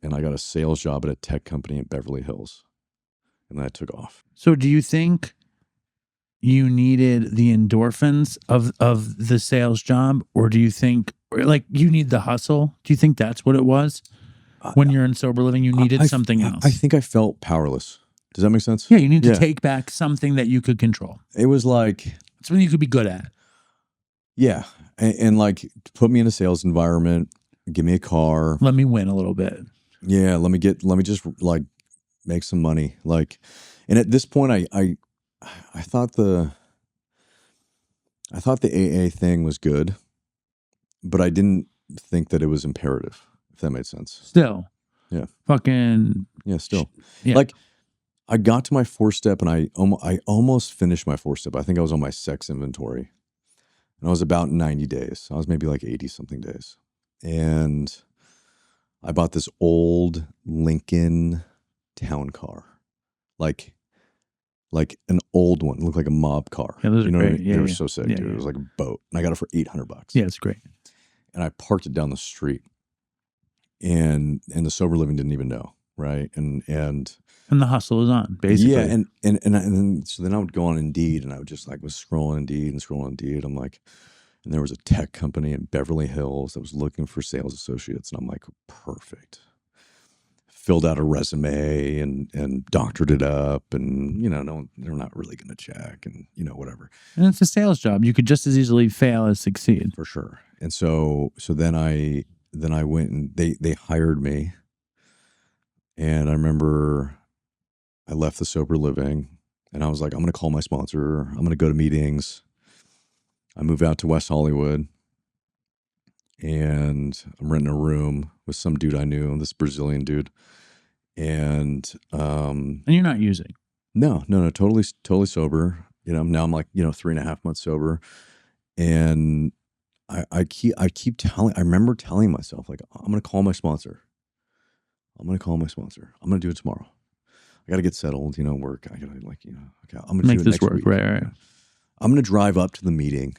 [SPEAKER 1] and I got a sales job at a tech company in Beverly Hills. And then I took off.
[SPEAKER 2] So do you think you needed the endorphins of the sales job, or do you think like you need the hustle? Do you think that's what it was? When you're in sober living, you needed something else.
[SPEAKER 1] I think I felt powerless. Does that make sense?
[SPEAKER 2] Yeah, you need to take back something that you could control.
[SPEAKER 1] It was like
[SPEAKER 2] something you could be good at.
[SPEAKER 1] Yeah. And like put me in a sales environment, give me a car.
[SPEAKER 2] Let me win a little bit.
[SPEAKER 1] Yeah, let me just like make some money. Like, and at this point I thought the AA thing was good, but I didn't think that it was imperative, if that made sense.
[SPEAKER 2] Still.
[SPEAKER 1] Yeah.
[SPEAKER 2] Fucking.
[SPEAKER 1] Yeah, still.
[SPEAKER 2] Yeah.
[SPEAKER 1] Like I got to my 4-step and I almost finished my 4-step. I think I was on my sex inventory. And I was about 90 days. I was maybe like 80 something days. And I bought this old Lincoln town car. Like an old one. It looked like a mob car.
[SPEAKER 2] Yeah, those are great.
[SPEAKER 1] What I mean?
[SPEAKER 2] Yeah,
[SPEAKER 1] they were so sick, dude.
[SPEAKER 2] Yeah.
[SPEAKER 1] It was like a boat. And I got it for $800.
[SPEAKER 2] Yeah, it's great.
[SPEAKER 1] And I parked it down the street. And the sober living didn't even know, right? And
[SPEAKER 2] the hustle is on, basically.
[SPEAKER 1] Yeah, and then so then I would go on Indeed, and I would just like was scrolling Indeed. I'm like, and there was a tech company in Beverly Hills that was looking for sales associates, and I'm like, perfect. Filled out a resume and doctored it up, and no, they're not really going to check, and whatever.
[SPEAKER 2] And it's a sales job. You could just as easily fail as succeed,
[SPEAKER 1] for sure. And so then I went and they hired me, and I remember I left the sober living and I was like, I'm going to call my sponsor. I'm going to go to meetings. I move out to West Hollywood and I'm renting a room with some dude I knew, this Brazilian dude. And
[SPEAKER 2] you're not using.
[SPEAKER 1] No, totally sober. Now I'm like, 3.5 months sober. And I remember telling myself, like, I'm going to call my sponsor. I'm going to do it tomorrow. I got to get settled, work. I got to okay, I'm going to
[SPEAKER 2] make
[SPEAKER 1] do it
[SPEAKER 2] this
[SPEAKER 1] next
[SPEAKER 2] work.
[SPEAKER 1] week.
[SPEAKER 2] Right.
[SPEAKER 1] I'm going to drive up to the meeting.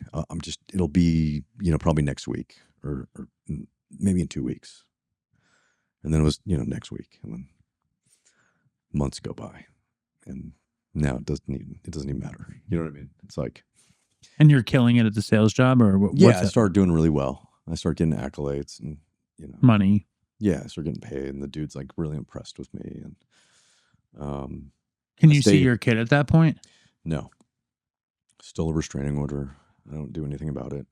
[SPEAKER 1] It'll be, probably next week or maybe in 2 weeks. And then it was, next week. And then months go by and now it doesn't even matter. You know what I mean? It's like.
[SPEAKER 2] And you're killing it at the sales job or what?
[SPEAKER 1] Yeah, I started doing really well. I started getting accolades and,
[SPEAKER 2] money.
[SPEAKER 1] Yeah, I started getting paid and the dude's like really impressed with me. And,
[SPEAKER 2] can you see your kid at that point?
[SPEAKER 1] No. Still a restraining order. I don't do anything about it.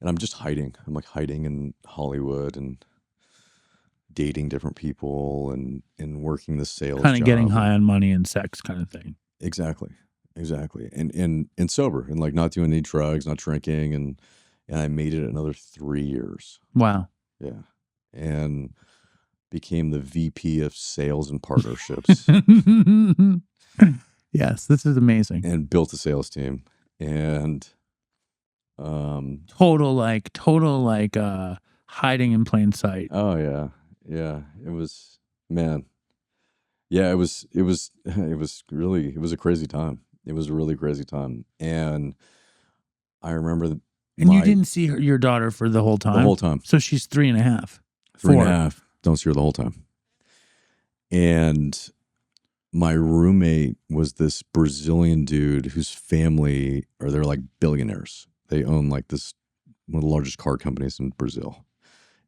[SPEAKER 1] And I'm just hiding. I'm like hiding in Hollywood and dating different people and working the sales
[SPEAKER 2] kind of
[SPEAKER 1] job.
[SPEAKER 2] Getting high on money and sex kind of thing.
[SPEAKER 1] Exactly. And sober and like not doing any drugs, not drinking. And I made it another 3 years.
[SPEAKER 2] Wow.
[SPEAKER 1] Yeah. And became the VP of sales and partnerships.
[SPEAKER 2] Yes, this is amazing.
[SPEAKER 1] And built a sales team. And
[SPEAKER 2] total hiding in plain sight.
[SPEAKER 1] Oh yeah. Yeah. It was, man. Yeah, it was a crazy time. It was a really crazy time. And I remember
[SPEAKER 2] And you didn't see your daughter for the whole time?
[SPEAKER 1] The whole time.
[SPEAKER 2] So she's 3.5.
[SPEAKER 1] 3.5. Don't see her the whole time. And my roommate was this Brazilian dude whose family, they're like billionaires. They own like one of the largest car companies in Brazil.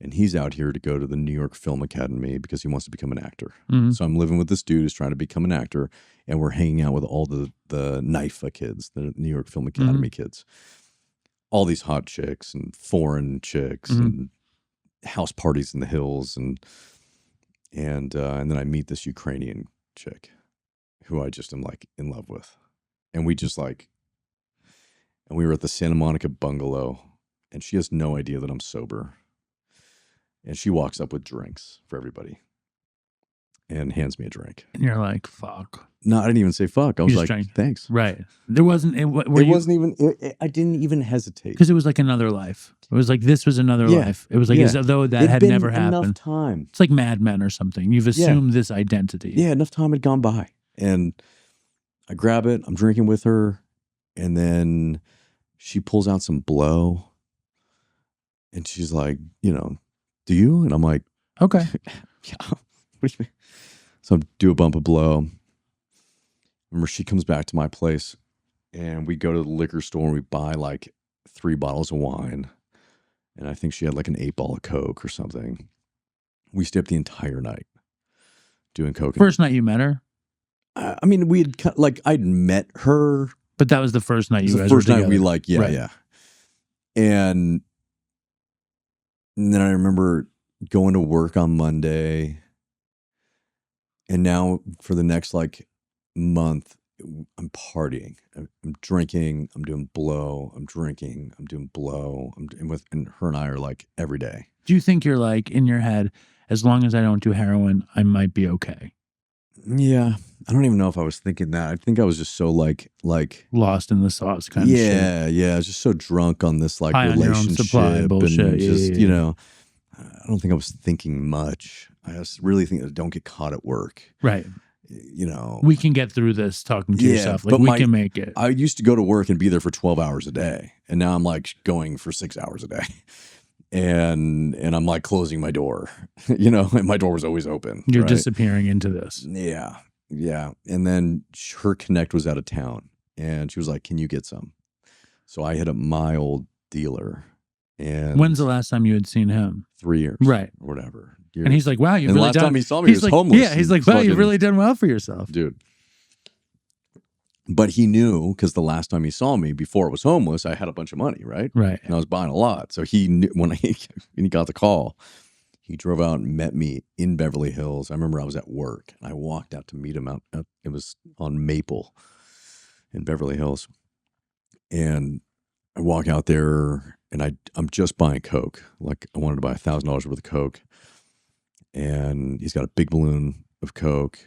[SPEAKER 1] And he's out here to go to the New York Film Academy because he wants to become an actor.
[SPEAKER 2] Mm-hmm.
[SPEAKER 1] So I'm living with this dude who's trying to become an actor. And we're hanging out with all the NYFA kids, the New York Film Academy kids. All these hot chicks and foreign chicks and house parties in the hills. And then I meet this Ukrainian chick who I just am like in love with. And we just like, and we were at the Santa Monica bungalow and she has no idea that I'm sober. And she walks up with drinks for everybody. and hands me a drink.
[SPEAKER 2] And you're like, fuck.
[SPEAKER 1] No, I didn't even say fuck. I was
[SPEAKER 2] just
[SPEAKER 1] like,
[SPEAKER 2] drank.
[SPEAKER 1] thanks.
[SPEAKER 2] Right. There wasn't.
[SPEAKER 1] I didn't even hesitate.
[SPEAKER 2] Because it was like another life. It was like this was another life. It was like as though that had never happened.
[SPEAKER 1] Enough time.
[SPEAKER 2] It's like Mad Men or something. You've assumed this identity.
[SPEAKER 1] Yeah, enough time had gone by. And I grab it. I'm drinking with her. And then she pulls out some blow. And she's like, do you? And I'm like,
[SPEAKER 2] okay.
[SPEAKER 1] Yeah. What do you mean? So I do a bump of blow. Remember, she comes back to my place and we go to the liquor store and we buy like 3 bottles of wine. And I think she had like an 8-ball of Coke or something. We stayed up the entire night doing Coke.
[SPEAKER 2] First night you met her?
[SPEAKER 1] I mean, we had I'd met her.
[SPEAKER 2] But that was the first night you guys were together.
[SPEAKER 1] The first night we yeah. And then I remember going to work on Monday. And now for the next month, I'm partying. I'm drinking. I'm doing blow. I'm drinking. I'm doing blow. And her and I are every day.
[SPEAKER 2] Do you think you're in your head, as long as I don't do heroin, I might be okay?
[SPEAKER 1] Yeah. I don't even know if I was thinking that. I think I was just so
[SPEAKER 2] lost in the sauce kind of shit.
[SPEAKER 1] Yeah. I was just so drunk on this
[SPEAKER 2] high
[SPEAKER 1] relationship
[SPEAKER 2] on your own supply bullshit.
[SPEAKER 1] And just, I don't think I was thinking much. I was really thinking, don't get caught at work.
[SPEAKER 2] Right. We can get through this talking to yourself. We can make it.
[SPEAKER 1] I used to go to work and be there for 12 hours a day. And now I'm going for 6 hours a day. And I'm closing my door, and my door was always open.
[SPEAKER 2] You're disappearing into this.
[SPEAKER 1] Yeah. Yeah. And then her connect was out of town and she was like, can you get some? So I hit up my old dealer. And
[SPEAKER 2] when's the last time you had seen him?
[SPEAKER 1] 3 years.
[SPEAKER 2] Right.
[SPEAKER 1] Or whatever.
[SPEAKER 2] And he's like, wow, you've really
[SPEAKER 1] last
[SPEAKER 2] done.
[SPEAKER 1] Time he saw me, he was homeless.
[SPEAKER 2] Yeah, he's like, wow, you've really done well for yourself.
[SPEAKER 1] Dude. But he knew, because the last time he saw me before I was homeless, I had a bunch of money, right?
[SPEAKER 2] Right.
[SPEAKER 1] And I was buying a lot. So he knew when he got the call, he drove out and met me in Beverly Hills. I remember I was at work and I walked out to meet him out. It was on Maple in Beverly Hills. And I walk out there and I'm just buying Coke. I wanted to buy $1,000 worth of Coke. And he's got a big balloon of Coke.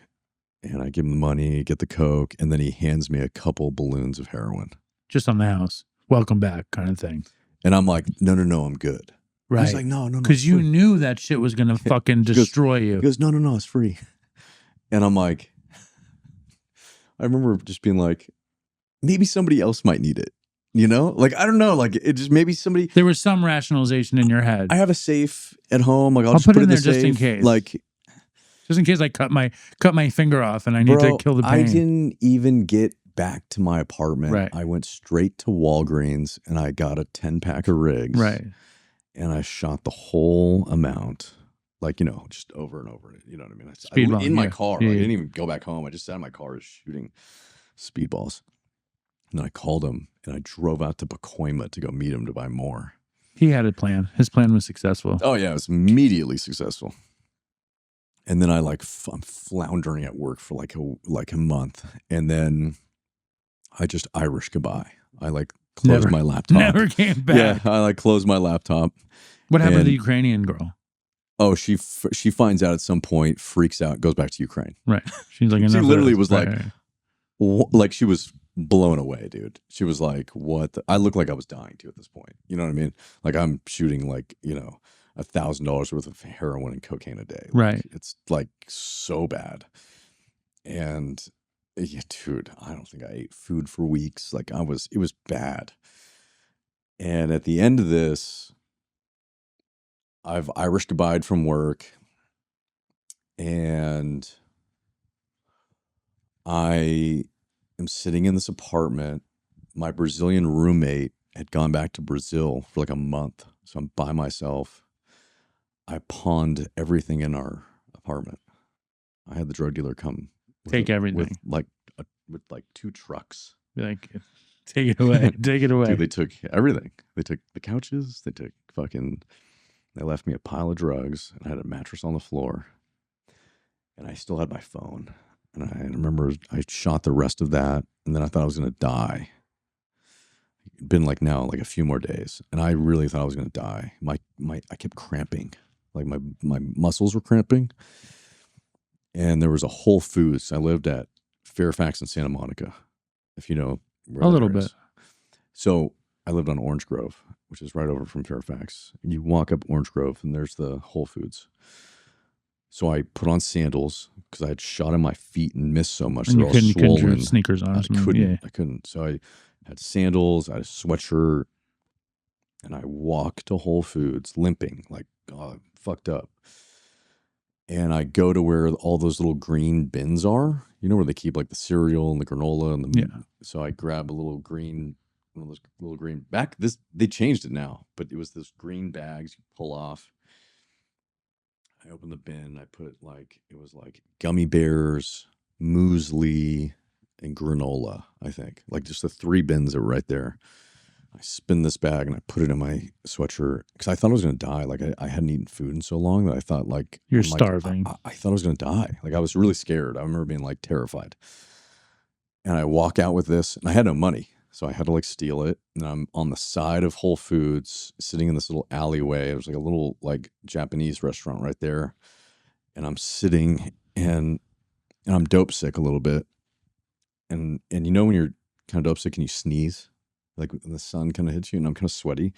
[SPEAKER 1] And I give him the money, get the Coke, and then he hands me a couple balloons of heroin.
[SPEAKER 2] Just on the house. Welcome back kind of thing.
[SPEAKER 1] And I'm like, no, I'm good.
[SPEAKER 2] Right.
[SPEAKER 1] He's like, no.
[SPEAKER 2] Because you knew that shit was going to fucking destroy you.
[SPEAKER 1] He goes, no, it's free. And I'm like, I remember just being like, maybe somebody else might need it. I don't know. It just maybe somebody.
[SPEAKER 2] There was some rationalization in your head.
[SPEAKER 1] I have a safe at home. I'll just
[SPEAKER 2] put it in
[SPEAKER 1] the
[SPEAKER 2] there just in
[SPEAKER 1] safe.
[SPEAKER 2] case. Just in case I cut my finger off and I need to kill the pain.
[SPEAKER 1] I didn't even get back to my apartment.
[SPEAKER 2] Right.
[SPEAKER 1] I went straight to Walgreens and I got a 10-pack of rigs.
[SPEAKER 2] Right.
[SPEAKER 1] And I shot the whole amount, just over and over. You know what I mean?
[SPEAKER 2] Speedball,
[SPEAKER 1] in my car.
[SPEAKER 2] Yeah.
[SPEAKER 1] I didn't even go back home. I just sat in my car shooting speedballs. And then I called him and I drove out to Pacoima to go meet him to buy more.
[SPEAKER 2] He had a plan. His plan was successful.
[SPEAKER 1] Oh yeah, it was immediately successful. And then I'm floundering at work for a month. And then I just Irish goodbye. I closed my laptop.
[SPEAKER 2] Never came back.
[SPEAKER 1] Yeah, I closed my laptop.
[SPEAKER 2] What happened to the Ukrainian girl?
[SPEAKER 1] Oh, she finds out at some point, freaks out, goes back to Ukraine.
[SPEAKER 2] Right. She's like,
[SPEAKER 1] she literally was
[SPEAKER 2] right.
[SPEAKER 1] she was blown away, dude. She was like, what? I look like I was dying too at this point. You know what I mean? I'm shooting $1,000 worth of heroin and cocaine a day.
[SPEAKER 2] Right.
[SPEAKER 1] It's so bad. And yeah, dude, I don't think I ate food for weeks. It was bad. And at the end of this, I've Irish goodbye'd from work and I am sitting in this apartment. My Brazilian roommate had gone back to Brazil for a month. So I'm by myself. I pawned everything in our apartment. I had the drug dealer come
[SPEAKER 2] take everything
[SPEAKER 1] with 2 trucks.
[SPEAKER 2] Be like, take it away. Take it away.
[SPEAKER 1] Dude, they took everything. They took the couches. They took they left me a pile of drugs and I had a mattress on the floor. And I still had my phone. And I remember I shot the rest of that. And then I thought I was going to die. It'd been a few more days. And I really thought I was going to die. I kept cramping. My muscles were cramping. And there was a Whole Foods. I lived at Fairfax and Santa Monica, if you know where
[SPEAKER 2] A
[SPEAKER 1] that
[SPEAKER 2] little
[SPEAKER 1] is.
[SPEAKER 2] bit.
[SPEAKER 1] So I lived on Orange Grove, which is right over from Fairfax. And you walk up Orange Grove and there's the Whole Foods. So I put on sandals because I had shot in my feet and missed so much.
[SPEAKER 2] And
[SPEAKER 1] They're
[SPEAKER 2] you
[SPEAKER 1] all
[SPEAKER 2] couldn't your
[SPEAKER 1] swollen.
[SPEAKER 2] sneakers on.
[SPEAKER 1] I
[SPEAKER 2] or something.
[SPEAKER 1] couldn't.
[SPEAKER 2] Yeah.
[SPEAKER 1] I couldn't. So I had sandals, I had a sweatshirt, and I walked to Whole Foods limping, like fucked up. And I go to where all those little green bins are. You know where they keep like the cereal and the granola and the
[SPEAKER 2] Yeah.
[SPEAKER 1] So I grab a little green, one of those little green back. They changed it now, but it was this green bags you pull off. I opened the bin. I put it was like gummy bears, muesli, and granola. I think like just the 3 bins that were right there. I spin this bag and I put it in my sweatshirt because I thought I was going to die. Like I hadn't eaten food in so long that I thought
[SPEAKER 2] You're starving.
[SPEAKER 1] I thought I was going to die. Like I was really scared. I remember being like terrified. And I walk out with this and I had no money. So I had to like steal it. And I'm on the side of Whole Foods sitting in this little alleyway. There's like a little like Japanese restaurant right there. And I'm sitting and I'm dope sick a little bit. And you know when you're kind of dope sick and you sneeze? Like the sun kind of hits you and I'm kind of sweaty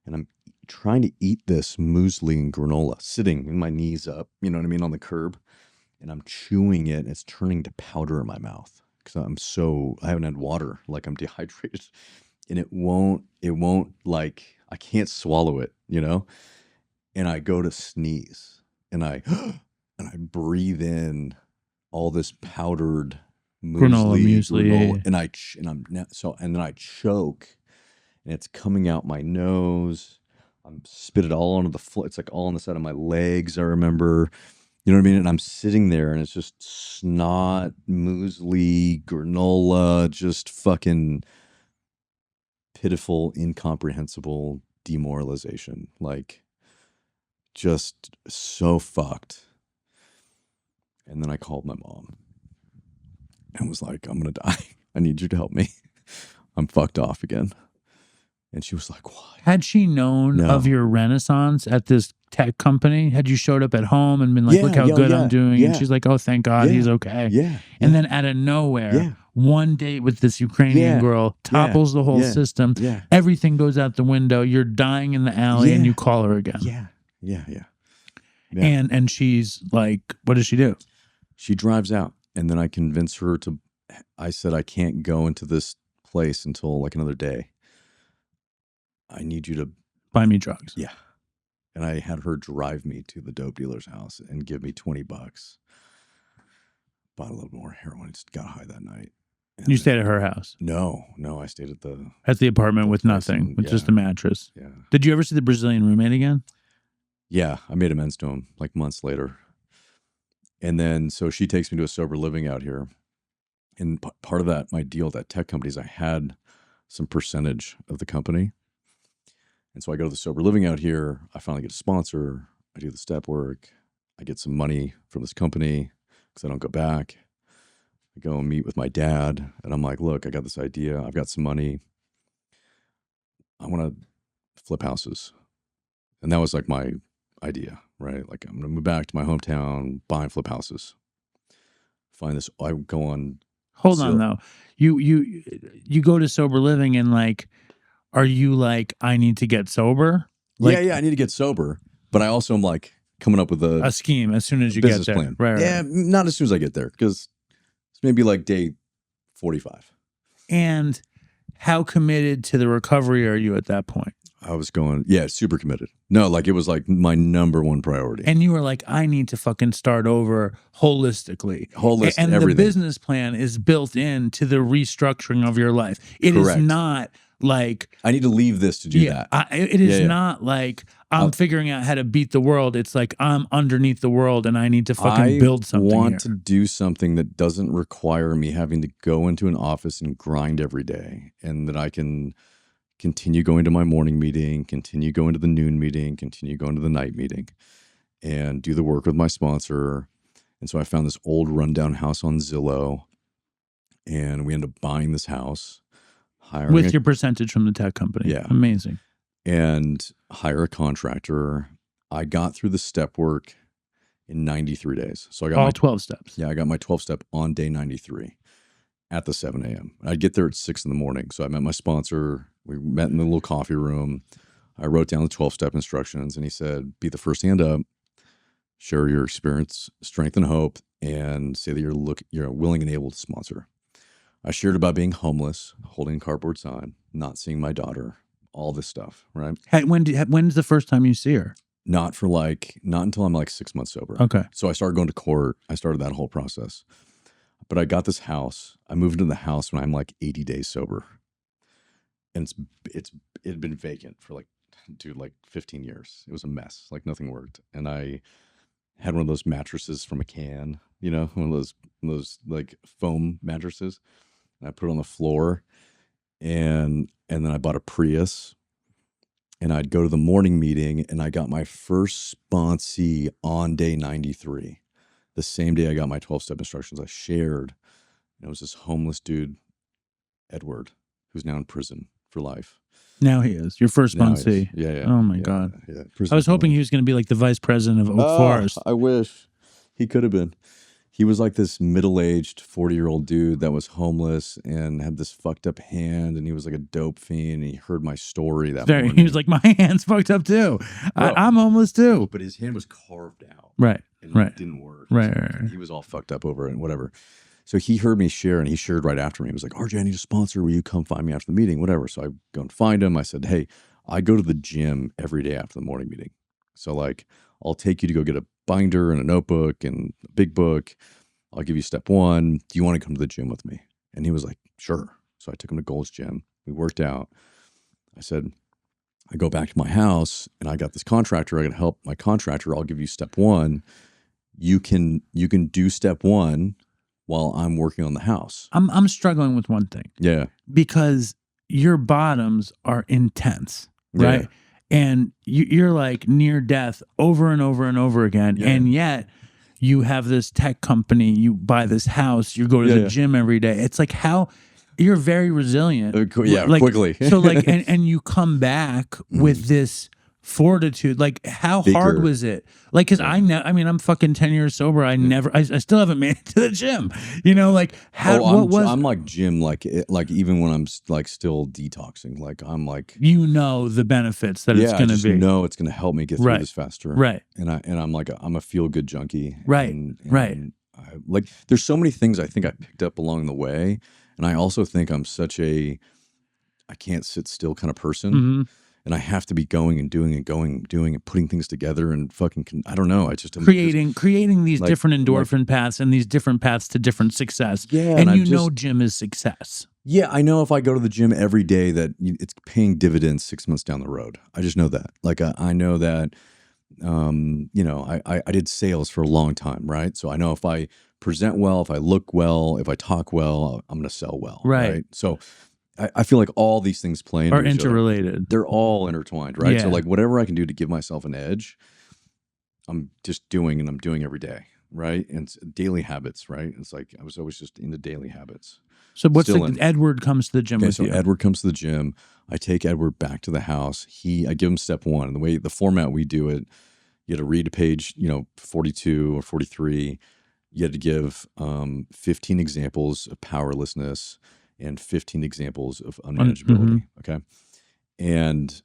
[SPEAKER 1] and I'm trying to eat this muesli and granola sitting with my knees up, you know what I mean, on the curb, and I'm chewing it and it's turning to powder in my mouth because I haven't had water, like I'm dehydrated and it won't like, I can't swallow it, you know? And I go to sneeze and I breathe in all this powdered
[SPEAKER 2] Muesli, yeah.
[SPEAKER 1] and then I choke, and it's coming out my nose. I'm spit it all onto the floor. It's like all on the side of my legs. I remember, you know what I mean. And I'm sitting there, and it's just snot, muesli, granola, just fucking pitiful, incomprehensible demoralization. Like, just so fucked. And then I called my mom. And was like, I'm going to die. I need you to help me. I'm fucked off again. And she was like, what?
[SPEAKER 2] Had she known of your renaissance at this tech company? Had you showed up at home and been like, look how good I'm doing? And she's like, oh, thank God he's okay.
[SPEAKER 1] Yeah.
[SPEAKER 2] And then out of nowhere, one date with this Ukrainian girl topples the whole system.
[SPEAKER 1] Yeah.
[SPEAKER 2] Everything goes out the window. You're dying in the alley and you call her again.
[SPEAKER 1] Yeah.
[SPEAKER 2] And she's like, what does she do?
[SPEAKER 1] She drives out. And then I convince her I said, I can't go into this place until like another day. I need you to
[SPEAKER 2] buy me drugs.
[SPEAKER 1] Yeah. And I had her drive me to the dope dealer's house and give me $20. Bought a little more heroin. Just got high that night. And
[SPEAKER 2] you stayed at her house?
[SPEAKER 1] No. I stayed at
[SPEAKER 2] the apartment with nothing, with just a mattress.
[SPEAKER 1] Yeah.
[SPEAKER 2] Did you ever see the Brazilian roommate again?
[SPEAKER 1] Yeah. I made amends to him like months later. And then, so she takes me to a sober living out here. And part of that, my deal at that tech company is I had some percentage of the company. And so I go to the sober living out here. I finally get a sponsor. I do the step work. I get some money from this company because I don't go back. I go and meet with my dad. And I'm like, look, I got this idea. I've got some money. I want to flip houses. And that was like my idea, right? Like I'm going to move back to my hometown, buy and flip houses. Find this, I go on.
[SPEAKER 2] Hold on though. You go to sober living and like, are you like, I need to get sober? Like,
[SPEAKER 1] yeah, I need to get sober. But I also am like coming up with a
[SPEAKER 2] scheme as soon as you get there.
[SPEAKER 1] Plan.
[SPEAKER 2] Right.
[SPEAKER 1] Yeah, not as soon as I get there because it's maybe like day 45.
[SPEAKER 2] And how committed to the recovery are you at that point?
[SPEAKER 1] I was going, super committed. No, like it was like my number one priority.
[SPEAKER 2] And you were like, I need to fucking start over holistically. And
[SPEAKER 1] everything.
[SPEAKER 2] The business plan is built into the restructuring of your life. It is not like
[SPEAKER 1] I need to leave this to do that.
[SPEAKER 2] It is not like I'm figuring out how to beat the world. It's like I'm underneath the world and I need to fucking build something.
[SPEAKER 1] I want to do something that doesn't require me having to go into an office and grind every day, and that I can continue going to my morning meeting, continue going to the noon meeting, continue going to the night meeting, and do the work with my sponsor. And so I found this old rundown house on Zillow, and we ended up buying this house.
[SPEAKER 2] With your percentage from the tech company.
[SPEAKER 1] Yeah.
[SPEAKER 2] Amazing.
[SPEAKER 1] And hire a contractor. I got through the step work in 93 days. So I got
[SPEAKER 2] All
[SPEAKER 1] my
[SPEAKER 2] 12 steps.
[SPEAKER 1] I got my 12-step on day 93 at the 7 a.m. I'd get there at 6 in the morning. So I met my sponsor. We met in the little coffee room. I wrote down the 12-step instructions, and he said, be the first hand up, share your experience, strength, and hope, and say that you're willing and able to sponsor. I shared about being homeless, holding a cardboard sign, not seeing my daughter, all this stuff, right?
[SPEAKER 2] Hey, when's the first time you see her?
[SPEAKER 1] Not until I'm like 6 months sober.
[SPEAKER 2] Okay.
[SPEAKER 1] So I started going to court. I started that whole process. But I got this house. I moved into the house when I'm like 80 days sober. And it had been vacant for like 15 years. It was a mess. Like nothing worked. And I had one of those mattresses from a can, one of those like foam mattresses. And I put it on the floor, and then I bought a Prius, and I'd go to the morning meeting, and I got my first sponsee on day 93. The same day I got my 12-step instructions, I shared. And it was this homeless dude, Edward, who's now in prison for life.
[SPEAKER 2] Now he is. Your first sponsee.
[SPEAKER 1] Yeah.
[SPEAKER 2] Oh my God.
[SPEAKER 1] Yeah.
[SPEAKER 2] I was hoping he was going to be like the vice president of Oak Forest.
[SPEAKER 1] I wish he could have been. He was like this middle-aged 40-year-old dude that was homeless and had this fucked up hand, and he was like a dope fiend, and he heard my story that morning.
[SPEAKER 2] He was like, my hand's fucked up too. I'm homeless too.
[SPEAKER 1] But his hand was carved out.
[SPEAKER 2] Right.
[SPEAKER 1] And it didn't work.
[SPEAKER 2] Right.
[SPEAKER 1] He was all fucked up over it and whatever. So he heard me share, and he shared right after me. He was like, RJ, I need a sponsor. Will you come find me after the meeting? Whatever. So I go and find him. I said, hey, I go to the gym every day after the morning meeting. So like, I'll take you to go get a binder and a notebook and a big book. I'll give you step one. Do you want to come to the gym with me? And he was like, sure. So I took him to Gold's Gym. We worked out. I said, I go back to my house, and I got this contractor. I got to help my contractor. I'll give you step one. You can do step one while I'm working on the house.
[SPEAKER 2] I'm struggling with one thing.
[SPEAKER 1] Yeah.
[SPEAKER 2] Because your bottoms are intense, right?
[SPEAKER 1] Yeah.
[SPEAKER 2] And you're like near death over and over and over again.
[SPEAKER 1] Yeah.
[SPEAKER 2] And yet you have this tech company, you buy this house, you go to the gym every day. It's like how you're very resilient.
[SPEAKER 1] Like, quickly.
[SPEAKER 2] So like, and you come back with this fortitude. Like how hard was it? Like, cause I'm fucking 10 years sober. I still haven't made it to the gym, like how,
[SPEAKER 1] I'm like gym, like even when I'm like still detoxing, like I'm like,
[SPEAKER 2] the benefits that it's going to be.
[SPEAKER 1] It's going to help me get through this faster.
[SPEAKER 2] Right.
[SPEAKER 1] And I'm like, I'm a feel good junkie.
[SPEAKER 2] Right.
[SPEAKER 1] And like, there's so many things I think I picked up along the way. And I also think I'm such I can't sit still kind of person.
[SPEAKER 2] Mm-hmm.
[SPEAKER 1] And I have to be going and doing and putting things together and fucking, I don't know. I just
[SPEAKER 2] creating these like, different endorphin paths and these different paths to different success.
[SPEAKER 1] Yeah.
[SPEAKER 2] And gym is success.
[SPEAKER 1] Yeah. I know if I go to the gym every day that it's paying dividends 6 months down the road. I just know that. Like, I know that, I did sales for a long time, right? So I know if I present well, if I look well, if I talk well, I'm going to sell well. Right. So I feel like all these things play into
[SPEAKER 2] each interrelated.
[SPEAKER 1] Other. They're all intertwined, right?
[SPEAKER 2] Yeah.
[SPEAKER 1] So like whatever I can do to give myself an edge, I'm just doing, and I'm doing every day, right? And it's daily habits, right? It's like I was always just into daily habits.
[SPEAKER 2] So Edward comes to the gym with you?
[SPEAKER 1] Edward comes to the gym. I take Edward back to the house. I give him step one. And the format we do it, you had to read to page, 42 or 43. You had to give 15 examples of powerlessness and 15 examples of unmanageability. Okay. And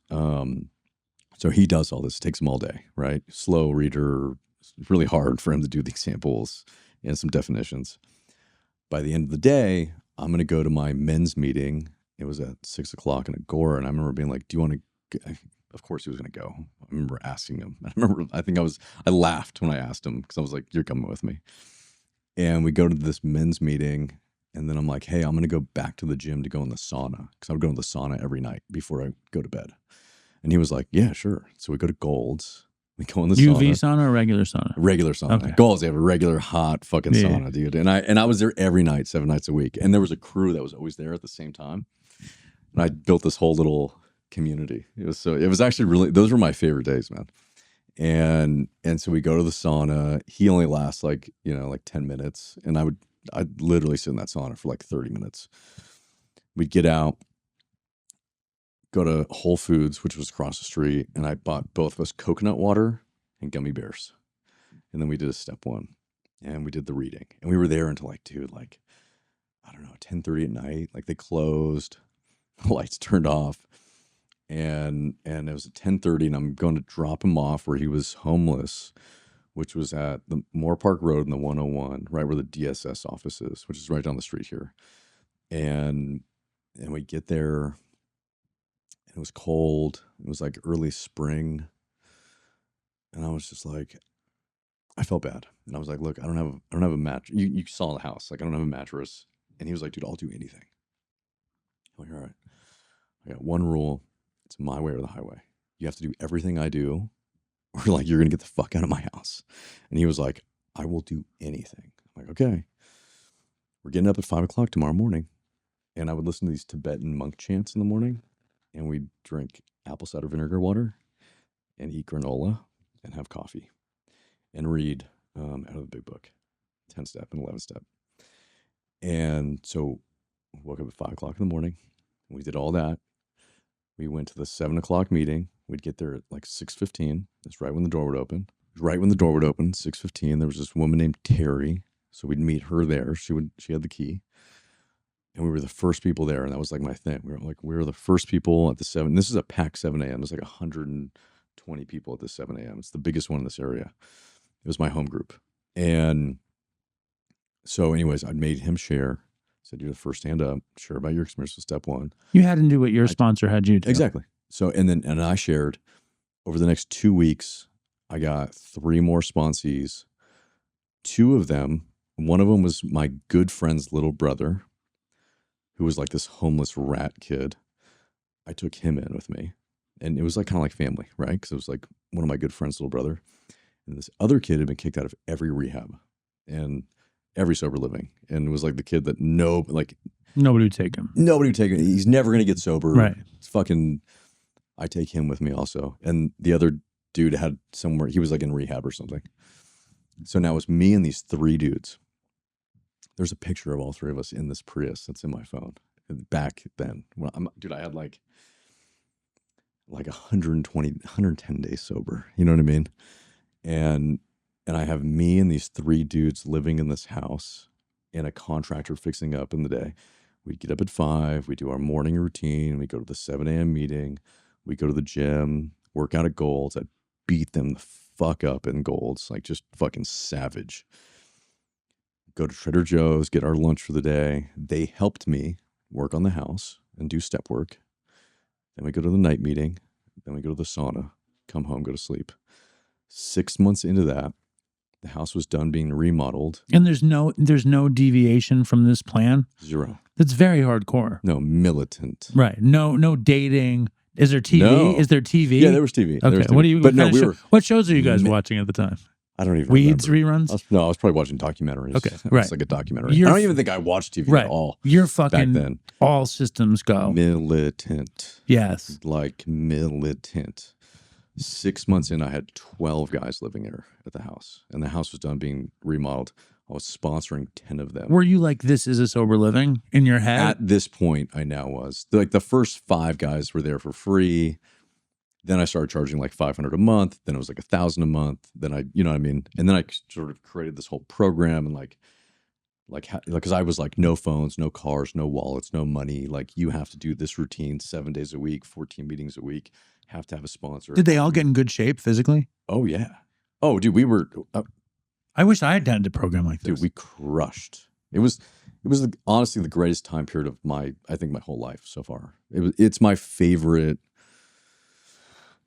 [SPEAKER 1] so he does all this. It takes him all day, right? Slow reader. It's really hard for him to do the examples and some definitions. By the end of the day, I'm going to go to my men's meeting. It was at 6 o'clock in Agora. And I remember being like, do you want to go? Of course he was going to go. I remember asking him. I laughed when I asked him because I was like, you're coming with me. And we go to this men's meeting. And then I'm like, hey, I'm going to go back to the gym to go in the sauna because I would go in the sauna every night before I go to bed. And he was like, yeah, sure. So we go to Gold's. We go in the
[SPEAKER 2] UV sauna or regular sauna?
[SPEAKER 1] Regular sauna. Okay. Gold's, they have a regular hot fucking sauna, dude. And I was there every night, 7 nights a week. And there was a crew that was always there at the same time. And I built this whole little community. It was actually really, those were my favorite days, man. And so we go to the sauna. He only lasts like 10 minutes. And I'd literally sit in that sauna for like 30 minutes. We'd get out, go to Whole Foods, which was across the street, and I bought both of us coconut water and gummy bears. And then we did a step 1 and we did the reading, and we were there until like, dude, like, I don't know, 10:30 at night. Like they closed, the lights turned off, and it was at 10:30, and I'm going to drop him off where he was homeless, which was at the Moore Park Road in the 101, right where the DSS office is, which is right down the street here. And we get there, and it was cold. It was like early spring, and I was just like, I felt bad, and I was like, look, I don't have a mattress. You saw the house, like I don't have a mattress. And he was like, dude, I'll do anything. I'm like, all right, I got one rule. It's my way or the highway. You have to do everything I do, or like you're going to get the fuck out of my house. And he was like, I will do anything. I'm like, okay. We're getting up at 5 o'clock tomorrow morning. And I would listen to these Tibetan monk chants in the morning. And we'd drink apple cider vinegar water and eat granola and have coffee and read out of the big book, 10 step and 11 step. And so I woke up at 5 o'clock in the morning. We did all that. We went to the 7 o'clock meeting. We'd get there at like 6:15. That's right when the door would open. Right when the door would open, 6:15, there was this woman named Terry. So we'd meet her there. She had the key. And we were the first people there. And that was like my thing. We were the first people at the 7. This is a packed 7 a.m. There's like 120 people at the 7 a.m. It's the biggest one in this area. It was my home group. And so anyways, I made him share. Said, you're the first hand up. Share about your experience with step 1.
[SPEAKER 2] You had to do what your sponsor had you do.
[SPEAKER 1] Exactly. So, and I shared over the next 2 weeks, I got 3 more sponsees. 2 of them, one of them was my good friend's little brother, who was like this homeless rat kid. I took him in with me, and it was like kind of like family, right? Because it was like one of my good friend's little brother. And this other kid had been kicked out of every rehab and every sober living, and it was like the kid that nobody would take him. He's never going to get sober.
[SPEAKER 2] Right.
[SPEAKER 1] It's fucking, I take him with me also. And the other dude had somewhere, he was like in rehab or something. So now it's me and these 3 dudes. There's a picture of all 3 of us in this Prius that's in my phone. Back then, I had like 110 days sober. You know what I mean? And I have me and these 3 dudes living in this house and a contractor fixing up in the day. We get up at 5, we do our morning routine, we go to the 7 a.m. meeting, we go to the gym, work out at Gold's. I beat them the fuck up in Gold's, like just fucking savage. Go to Trader Joe's, get our lunch for the day. They helped me work on the house and do step work. Then we go to the night meeting. Then we go to the sauna, come home, go to sleep. 6 months into that, the house was done being remodeled.
[SPEAKER 2] And there's no deviation from this plan?
[SPEAKER 1] 0.
[SPEAKER 2] That's very hardcore.
[SPEAKER 1] No, militant.
[SPEAKER 2] Right. No dating. Is there TV?
[SPEAKER 1] No.
[SPEAKER 2] Is there TV?
[SPEAKER 1] Yeah, there was TV.
[SPEAKER 2] Okay. What shows are you guys watching at the time?
[SPEAKER 1] I don't even
[SPEAKER 2] Weeds
[SPEAKER 1] remember.
[SPEAKER 2] reruns?
[SPEAKER 1] I was probably watching documentaries.
[SPEAKER 2] Okay, right.
[SPEAKER 1] It's like a documentary. I don't even think I watched TV at all.
[SPEAKER 2] You're fucking
[SPEAKER 1] back then.
[SPEAKER 2] All systems go.
[SPEAKER 1] Militant.
[SPEAKER 2] Yes.
[SPEAKER 1] Like militant. 6 months in, I had 12 guys living there at the house. And the house was done being remodeled. I was sponsoring 10 of them.
[SPEAKER 2] Were you like, this is a sober living in your head?
[SPEAKER 1] At this point, I now was. Like the first 5 guys were there for free. Then I started charging like $500 a month. Then it was like $1,000 a month. Then you know what I mean? And then I sort of created this whole program and because I was like, no phones, no cars, no wallets, no money. Like you have to do this routine 7 days a week, 14 meetings a week, have to have a sponsor.
[SPEAKER 2] Did they all get in good shape physically?
[SPEAKER 1] Oh yeah. Oh dude, we were.
[SPEAKER 2] I wish I had done a program like this.
[SPEAKER 1] Dude, we crushed. It was honestly the greatest time period of my whole life so far. It's my favorite.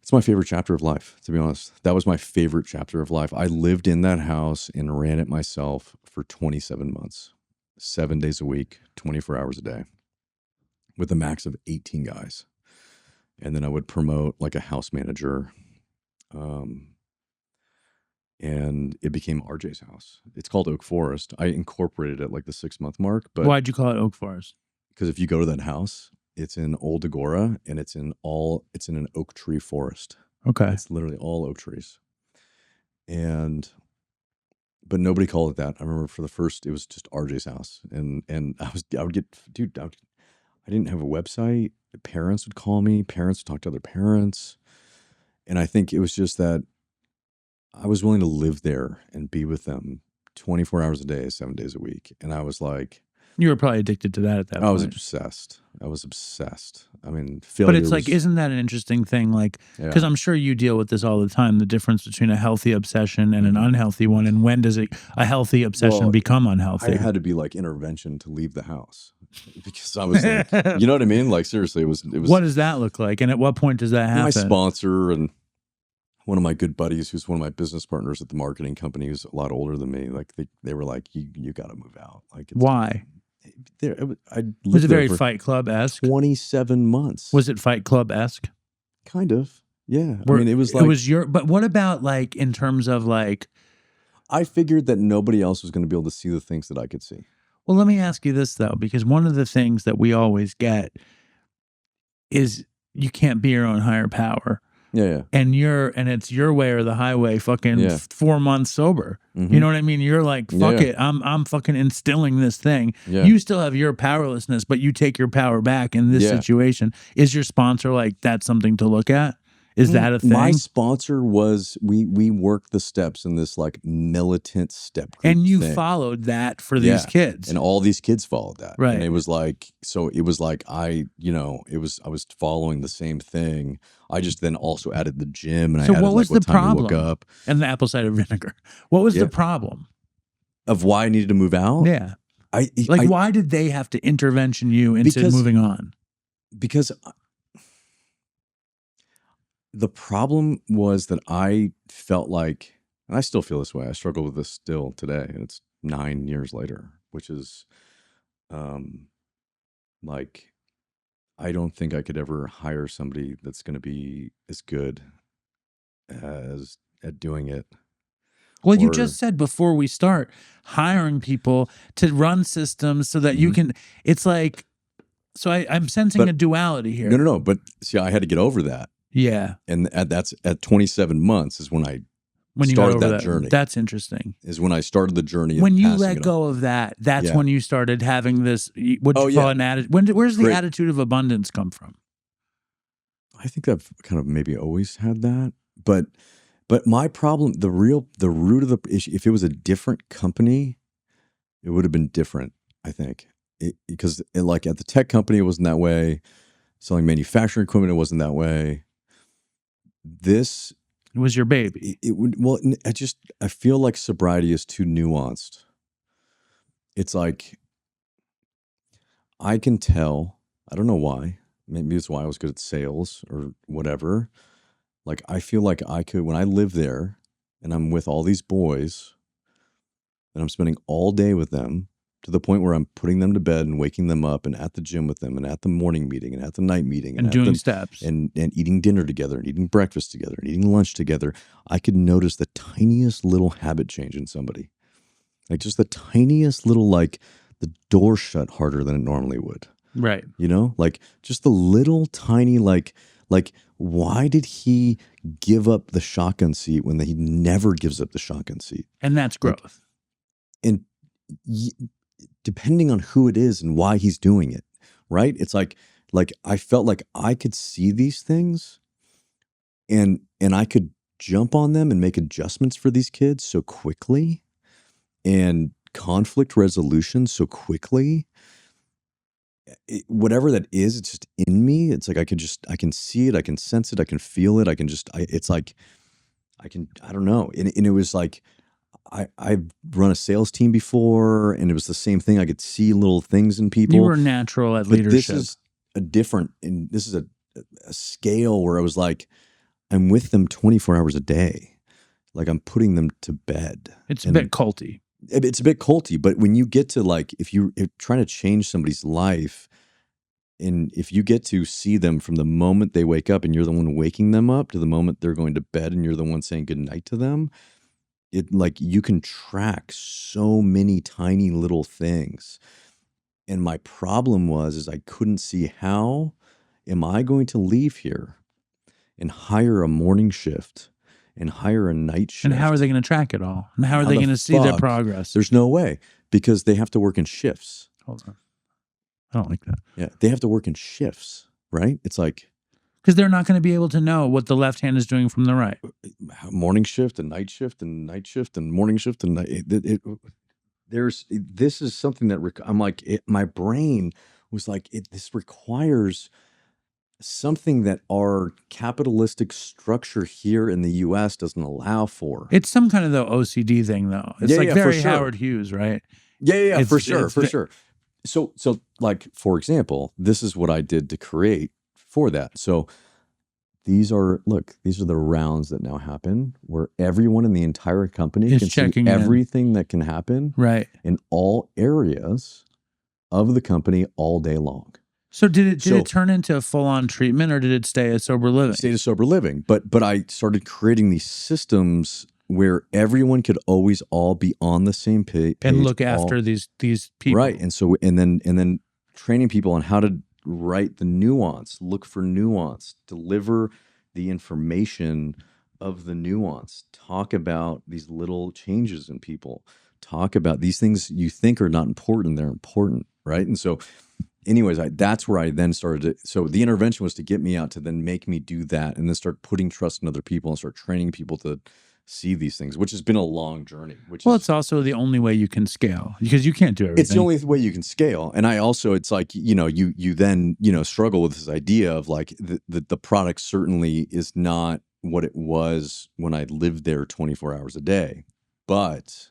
[SPEAKER 1] It's my favorite chapter of life, to be honest. That was my favorite chapter of life. I lived in that house and ran it myself for 27 months, 7 days a week, 24 hours a day, with a max of 18 guys. And then I would promote like a house manager. And it became RJ's house. It's called Oak Forest. I incorporated it like the 6-month mark. But
[SPEAKER 2] why'd you call it Oak Forest?
[SPEAKER 1] Because if you go to that house, it's in Old Agora, and it's in an oak tree forest.
[SPEAKER 2] Okay.
[SPEAKER 1] It's literally all oak trees. But nobody called it that. I remember for the first, it was just RJ's house. And I didn't have a website. Parents would call me. Parents would talk to other parents. And I think it was just that I was willing to live there and be with them 24 hours a day, 7 days a week. And I was like,
[SPEAKER 2] You were probably addicted to that at that point.
[SPEAKER 1] I was obsessed. I mean, failure
[SPEAKER 2] But it's like, isn't that an interesting thing? Like, because I'm sure you deal with this all the time, the difference between a healthy obsession and an unhealthy one. And when does a healthy obsession become unhealthy?
[SPEAKER 1] I had to be like intervention to leave the house because I was like, you know what I mean? Like, seriously, it was.
[SPEAKER 2] What does that look like? And at what point does that happen?
[SPEAKER 1] My sponsor and one of my good buddies, who's one of my business partners at the marketing company, who's a lot older than me, like they were like, you got to move out. Like,
[SPEAKER 2] why?
[SPEAKER 1] Was
[SPEAKER 2] it very Fight Club-esque?
[SPEAKER 1] 27 months.
[SPEAKER 2] Was it Fight Club-esque?
[SPEAKER 1] Kind of. Yeah. I mean, it was like...
[SPEAKER 2] But what about like in terms of like...
[SPEAKER 1] I figured that nobody else was going to be able to see the things that I could see.
[SPEAKER 2] Well, let me ask you this though, because one of the things that we always get is you can't be your own higher power.
[SPEAKER 1] Yeah.
[SPEAKER 2] And it's your way or the highway, fucking 4 months sober. You know what I mean? You're like, fuck it. I'm fucking instilling this thing.
[SPEAKER 1] Yeah.
[SPEAKER 2] You still have your powerlessness, but you take your power back in this situation. Is your sponsor like, that's something to look at? Is that a thing?
[SPEAKER 1] My sponsor was, we worked the steps in this like militant step group
[SPEAKER 2] and you
[SPEAKER 1] thing.
[SPEAKER 2] Followed that for these kids.
[SPEAKER 1] And all these kids followed that.
[SPEAKER 2] Right.
[SPEAKER 1] And it was like, I was following the same thing. I just then also added the gym, and I added
[SPEAKER 2] what was
[SPEAKER 1] like what
[SPEAKER 2] the
[SPEAKER 1] time
[SPEAKER 2] problem?
[SPEAKER 1] I woke up.
[SPEAKER 2] And the apple cider vinegar. What was the problem?
[SPEAKER 1] Of why I needed to move out?
[SPEAKER 2] Yeah. Why did they have to intervention you into moving on?
[SPEAKER 1] Because the problem was that I felt like, and I still feel this way, I struggle with this still today, and it's 9 years later, which is like, I don't think I could ever hire somebody that's going to be as good as at doing it.
[SPEAKER 2] Well, you just said before we start hiring people to run systems so that you can, it's like, so I'm sensing a duality here.
[SPEAKER 1] No. But see, I had to get over that.
[SPEAKER 2] Yeah.
[SPEAKER 1] And that's at 27 months is when I started that journey.
[SPEAKER 2] That's interesting.
[SPEAKER 1] Is when I started the journey.
[SPEAKER 2] When you let go of that, that's when you started having this, what you call an attitude. Where's the attitude of abundance come from?
[SPEAKER 1] I think I've kind of maybe always had that. But my problem, the root of the issue, if it was a different company, it would have been different, I think. Because like at the tech company, it wasn't that way. Selling manufacturing equipment, it wasn't that way. This...
[SPEAKER 2] It was your baby.
[SPEAKER 1] I feel like sobriety is too nuanced. It's like, I can tell, I don't know why, maybe it's why I was good at sales or whatever. Like, I feel like I could, when I live there and I'm with all these boys and I'm spending all day with them, to the point where I'm putting them to bed and waking them up and at the gym with them and at the morning meeting and at the night meeting
[SPEAKER 2] and doing steps
[SPEAKER 1] and eating dinner together and eating breakfast together and eating lunch together, I could notice the tiniest little habit change in somebody. Like just the tiniest little, like the door shut harder than it normally would.
[SPEAKER 2] Right.
[SPEAKER 1] You know, like just the little tiny, like why did he give up the shotgun seat when he never gives up the shotgun seat?
[SPEAKER 2] And that's growth.
[SPEAKER 1] Depending on who it is and why he's doing it, right? It's like I felt like I could see these things and I could jump on them and make adjustments for these kids so quickly and conflict resolution so quickly. Whatever that is, it's just in me. It's like I can see it, I can sense it, I can feel it, it's like I don't know. And it was like, I've run a sales team before, and it was the same thing. I could see little things in people.
[SPEAKER 2] You were natural at leadership.
[SPEAKER 1] This is this is a scale where I was like, I'm with them 24 hours a day. Like I'm putting them to bed.
[SPEAKER 2] It's a bit culty.
[SPEAKER 1] It's a bit culty, but when you get to like, if you're trying to change somebody's life, and if you get to see them from the moment they wake up and you're the one waking them up to the moment they're going to bed and you're the one saying goodnight to them, it like you can track so many tiny little things. And my problem is I couldn't see, how am I going to leave here and hire a morning shift and hire a night shift?
[SPEAKER 2] And how are they going to track it all? And how are they going to see their progress?
[SPEAKER 1] There's no way, because they have to work in shifts.
[SPEAKER 2] Hold on. I don't like that.
[SPEAKER 1] Yeah, they have to work in shifts, right? It's like,
[SPEAKER 2] Because they're not going to be able to know what the left hand is doing from the right.
[SPEAKER 1] Morning shift and night shift and night shift and morning shift and this is something that I'm like, my brain was like, this requires something that our capitalistic structure here in the U.S. doesn't allow for.
[SPEAKER 2] It's some kind of the OCD thing, though. It's like very Howard Hughes, right?
[SPEAKER 1] Yeah, for sure. So like, for example, this is what I did to create for that. So these are the rounds that now happen where everyone in the entire company can see everything that can happen in all areas of the company all day long.
[SPEAKER 2] So did it turn into a full-on treatment, or did it stay as sober living?
[SPEAKER 1] It stayed as sober living, but I started creating these systems where everyone could always all be on the same page
[SPEAKER 2] and look after these people,
[SPEAKER 1] right? And so and then training people on how to write the nuance, look for nuance, deliver the information of the nuance, talk about these little changes in people, talk about these things you think are not important, they're important, right? And so anyways, that's where I then started to, so the intervention was to get me out to then make me do that and then start putting trust in other people and start training people to see these things, which has been a long journey.
[SPEAKER 2] It's also the only way you can scale, because you can't do everything.
[SPEAKER 1] It's the only way you can scale. And I also, it's like, you then, struggle with this idea of like the product certainly is not what it was when I lived there 24 hours a day, but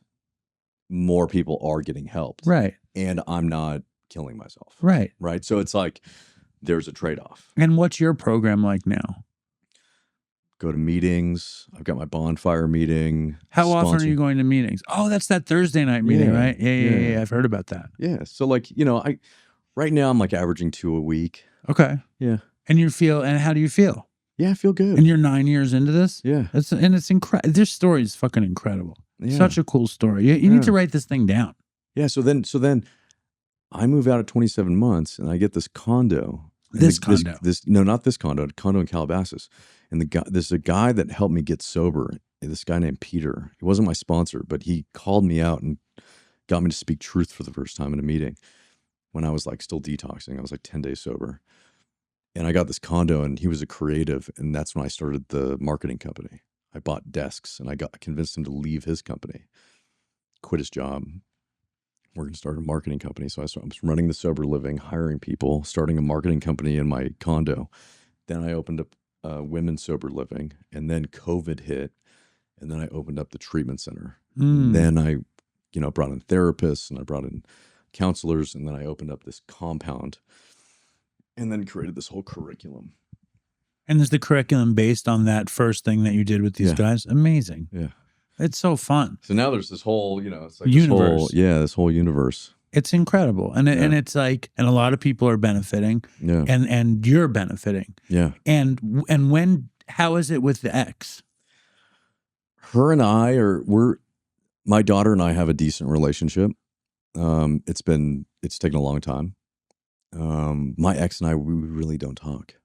[SPEAKER 1] more people are getting helped.
[SPEAKER 2] Right.
[SPEAKER 1] And I'm not killing myself.
[SPEAKER 2] Right.
[SPEAKER 1] Right. So it's like, there's a trade-off.
[SPEAKER 2] And what's your program like now?
[SPEAKER 1] Go to meetings. I've got my bonfire meeting.
[SPEAKER 2] How often are you going to meetings? Oh, that's that Thursday night meeting, right? Yeah. I've heard about that.
[SPEAKER 1] Yeah. So like, right now I'm like averaging 2 a week.
[SPEAKER 2] Okay.
[SPEAKER 1] Yeah.
[SPEAKER 2] And how do you feel?
[SPEAKER 1] Yeah, I feel good.
[SPEAKER 2] And you're 9 years into this?
[SPEAKER 1] Yeah.
[SPEAKER 2] It's incredible. This story is fucking incredible. Yeah. Such a cool story. You need to write this thing down.
[SPEAKER 1] Yeah. So then I move out at 27 months and I get this condo.
[SPEAKER 2] Condo.
[SPEAKER 1] Not this condo, a condo in Calabasas. And there's a guy that helped me get sober. This guy named Peter. He wasn't my sponsor, but he called me out and got me to speak truth for the first time in a meeting when I was like still detoxing. I was like 10 days sober. And I got this condo and he was a creative. And that's when I started the marketing company. I bought desks and I convinced him to leave his company, quit his job. We're going to start a marketing company. So I was running the sober living, hiring people, starting a marketing company in my condo. Then I opened up women's sober living, and then COVID hit, and then I opened up the treatment center. And then I, brought in therapists and I brought in counselors, and then I opened up this compound, and then created this whole curriculum.
[SPEAKER 2] And is the curriculum based on that first thing that you did with these guys? Amazing.
[SPEAKER 1] Yeah.
[SPEAKER 2] It's so fun.
[SPEAKER 1] So now there's this whole, it's like
[SPEAKER 2] universe.
[SPEAKER 1] This whole universe.
[SPEAKER 2] It's incredible. And and it's like, and a lot of people are benefiting.
[SPEAKER 1] Yeah.
[SPEAKER 2] And you're benefiting.
[SPEAKER 1] Yeah.
[SPEAKER 2] And how is it with the ex?
[SPEAKER 1] Her and I my daughter and I have a decent relationship. It's taken a long time. My ex and I, we really don't talk.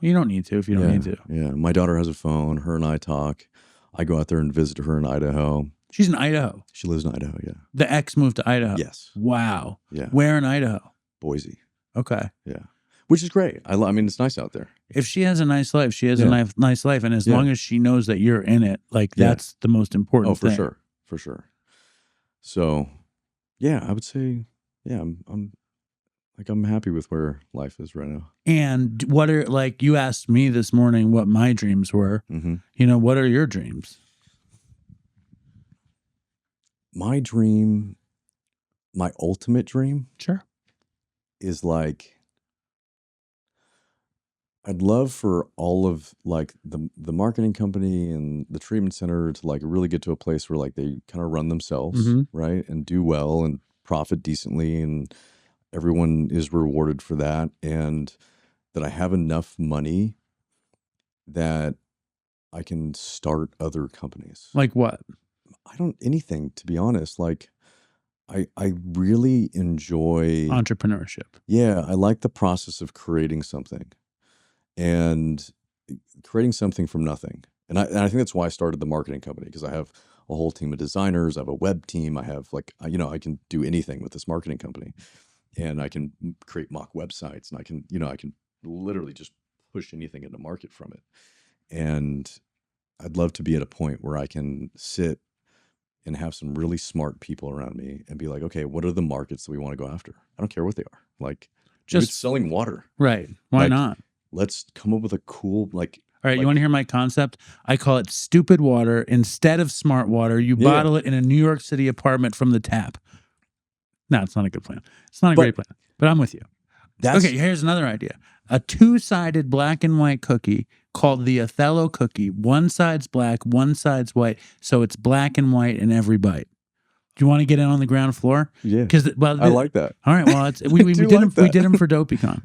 [SPEAKER 2] You don't need to if you don't need to.
[SPEAKER 1] Yeah. My daughter has a phone. Her and I talk. I go out there and visit her in Idaho.
[SPEAKER 2] She's in Idaho.
[SPEAKER 1] She lives in Idaho, yeah.
[SPEAKER 2] The ex moved to Idaho?
[SPEAKER 1] Yes.
[SPEAKER 2] Wow.
[SPEAKER 1] Yeah.
[SPEAKER 2] Where in Idaho?
[SPEAKER 1] Boise.
[SPEAKER 2] Okay.
[SPEAKER 1] Yeah. Which is great. I mean, it's nice out there.
[SPEAKER 2] If she has a nice life, she has a nice life. And as long as she knows that you're in it, like that's the most important thing.
[SPEAKER 1] Oh, for sure. For sure. So, yeah, I would say, I'm happy with where life is right now.
[SPEAKER 2] And what are, like, you asked me this morning what my dreams were.
[SPEAKER 1] Mm-hmm.
[SPEAKER 2] What are your dreams?
[SPEAKER 1] My dream, my ultimate dream,
[SPEAKER 2] sure,
[SPEAKER 1] is like, I'd love for all of like the marketing company and the treatment center to like really get to a place where like they kind of run themselves, right, and do well and profit decently, and everyone is rewarded for that, and that I have enough money that I can start other companies.
[SPEAKER 2] Like what?
[SPEAKER 1] Anything, to be honest. Like, I really enjoy
[SPEAKER 2] entrepreneurship.
[SPEAKER 1] Yeah, I like the process of creating something and creating something from nothing. And I think that's why I started the marketing company, because I have a whole team of designers. I have a web team. I have like, I can do anything with this marketing company, and I can create mock websites, and I can literally just push anything into market from it. And I'd love to be at a point where I can sit and have some really smart people around me and be like, okay, what are the markets that we want to go after? I don't care what they are. Like, just selling water.
[SPEAKER 2] Right. Why
[SPEAKER 1] Like,
[SPEAKER 2] not?
[SPEAKER 1] Let's come up with a cool, like,
[SPEAKER 2] all right, you want to hear my concept? I call it stupid water. Instead of smart water, you bottle it in a New York City apartment from the tap. No, it's not a good plan. It's not a great plan, but I'm with you. Okay, here's another idea. A two-sided black and white cookie called the Othello cookie. One side's black, one side's white, so it's black and white in every bite. Do you want to get in on the ground floor?
[SPEAKER 1] Yeah, I like that.
[SPEAKER 2] All right, well, we did them for DopeyCon.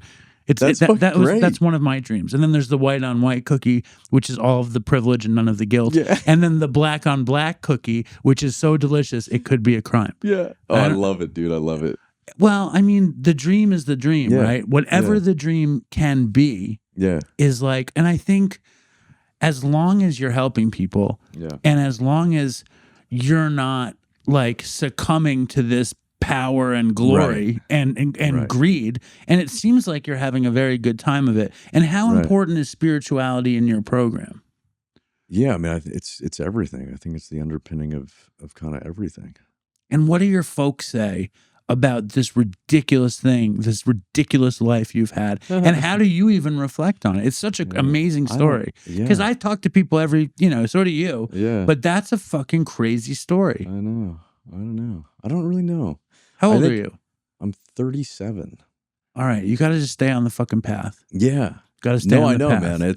[SPEAKER 2] That's one of my dreams. And then there's the white on white cookie, which is all of the privilege and none of the guilt. Yeah. And then the black on black cookie, which is so delicious it could be a crime.
[SPEAKER 1] Yeah. Oh, I love it, dude. I love it.
[SPEAKER 2] Well, I mean, the dream is the dream, right? Whatever the dream can be, is like, and I think as long as you're helping people, and as long as you're not like succumbing to this power and glory and greed, and it seems like you're having a very good time of it. And how important is spirituality in your program?
[SPEAKER 1] Yeah, I mean, it's everything. I think it's the underpinning of kind of everything.
[SPEAKER 2] And what do your folks say about this ridiculous thing, this ridiculous life you've had? And how do you even reflect on it? It's such an amazing story. Because I talk to people so do you. Yeah. But that's a fucking crazy story.
[SPEAKER 1] I know. I don't know. I don't really know.
[SPEAKER 2] How old are you?
[SPEAKER 1] I'm 37.
[SPEAKER 2] All right. You got to just stay on the fucking path.
[SPEAKER 1] Yeah.
[SPEAKER 2] Got to stay on the path.
[SPEAKER 1] No, I know, man.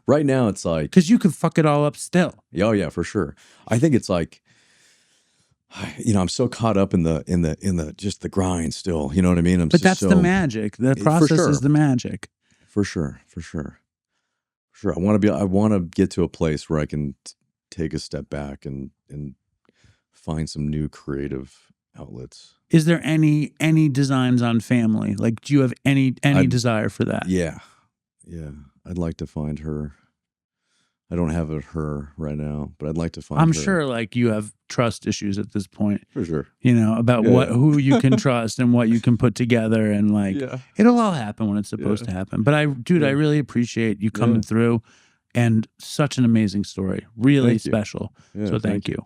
[SPEAKER 1] Right now it's like.
[SPEAKER 2] Because you could fuck it all up still.
[SPEAKER 1] Oh, yeah, for sure. I think it's like, I'm so caught up in the just the grind still. You know what I mean?
[SPEAKER 2] But that's the magic. The process is the magic.
[SPEAKER 1] For sure. I want to get to a place where I can take a step back and find some new creative outlets.
[SPEAKER 2] Is there any designs on family? Like, do you have any desire for that?
[SPEAKER 1] Yeah. I'd like to find her. I don't have her right now, but I'd like to find her.
[SPEAKER 2] I'm sure like you have trust issues at this point.
[SPEAKER 1] For sure.
[SPEAKER 2] About who you can trust and what you can put together, and like it'll all happen when it's supposed to happen. But I really appreciate you coming through, and such an amazing story. Really special. Yeah, so thank you.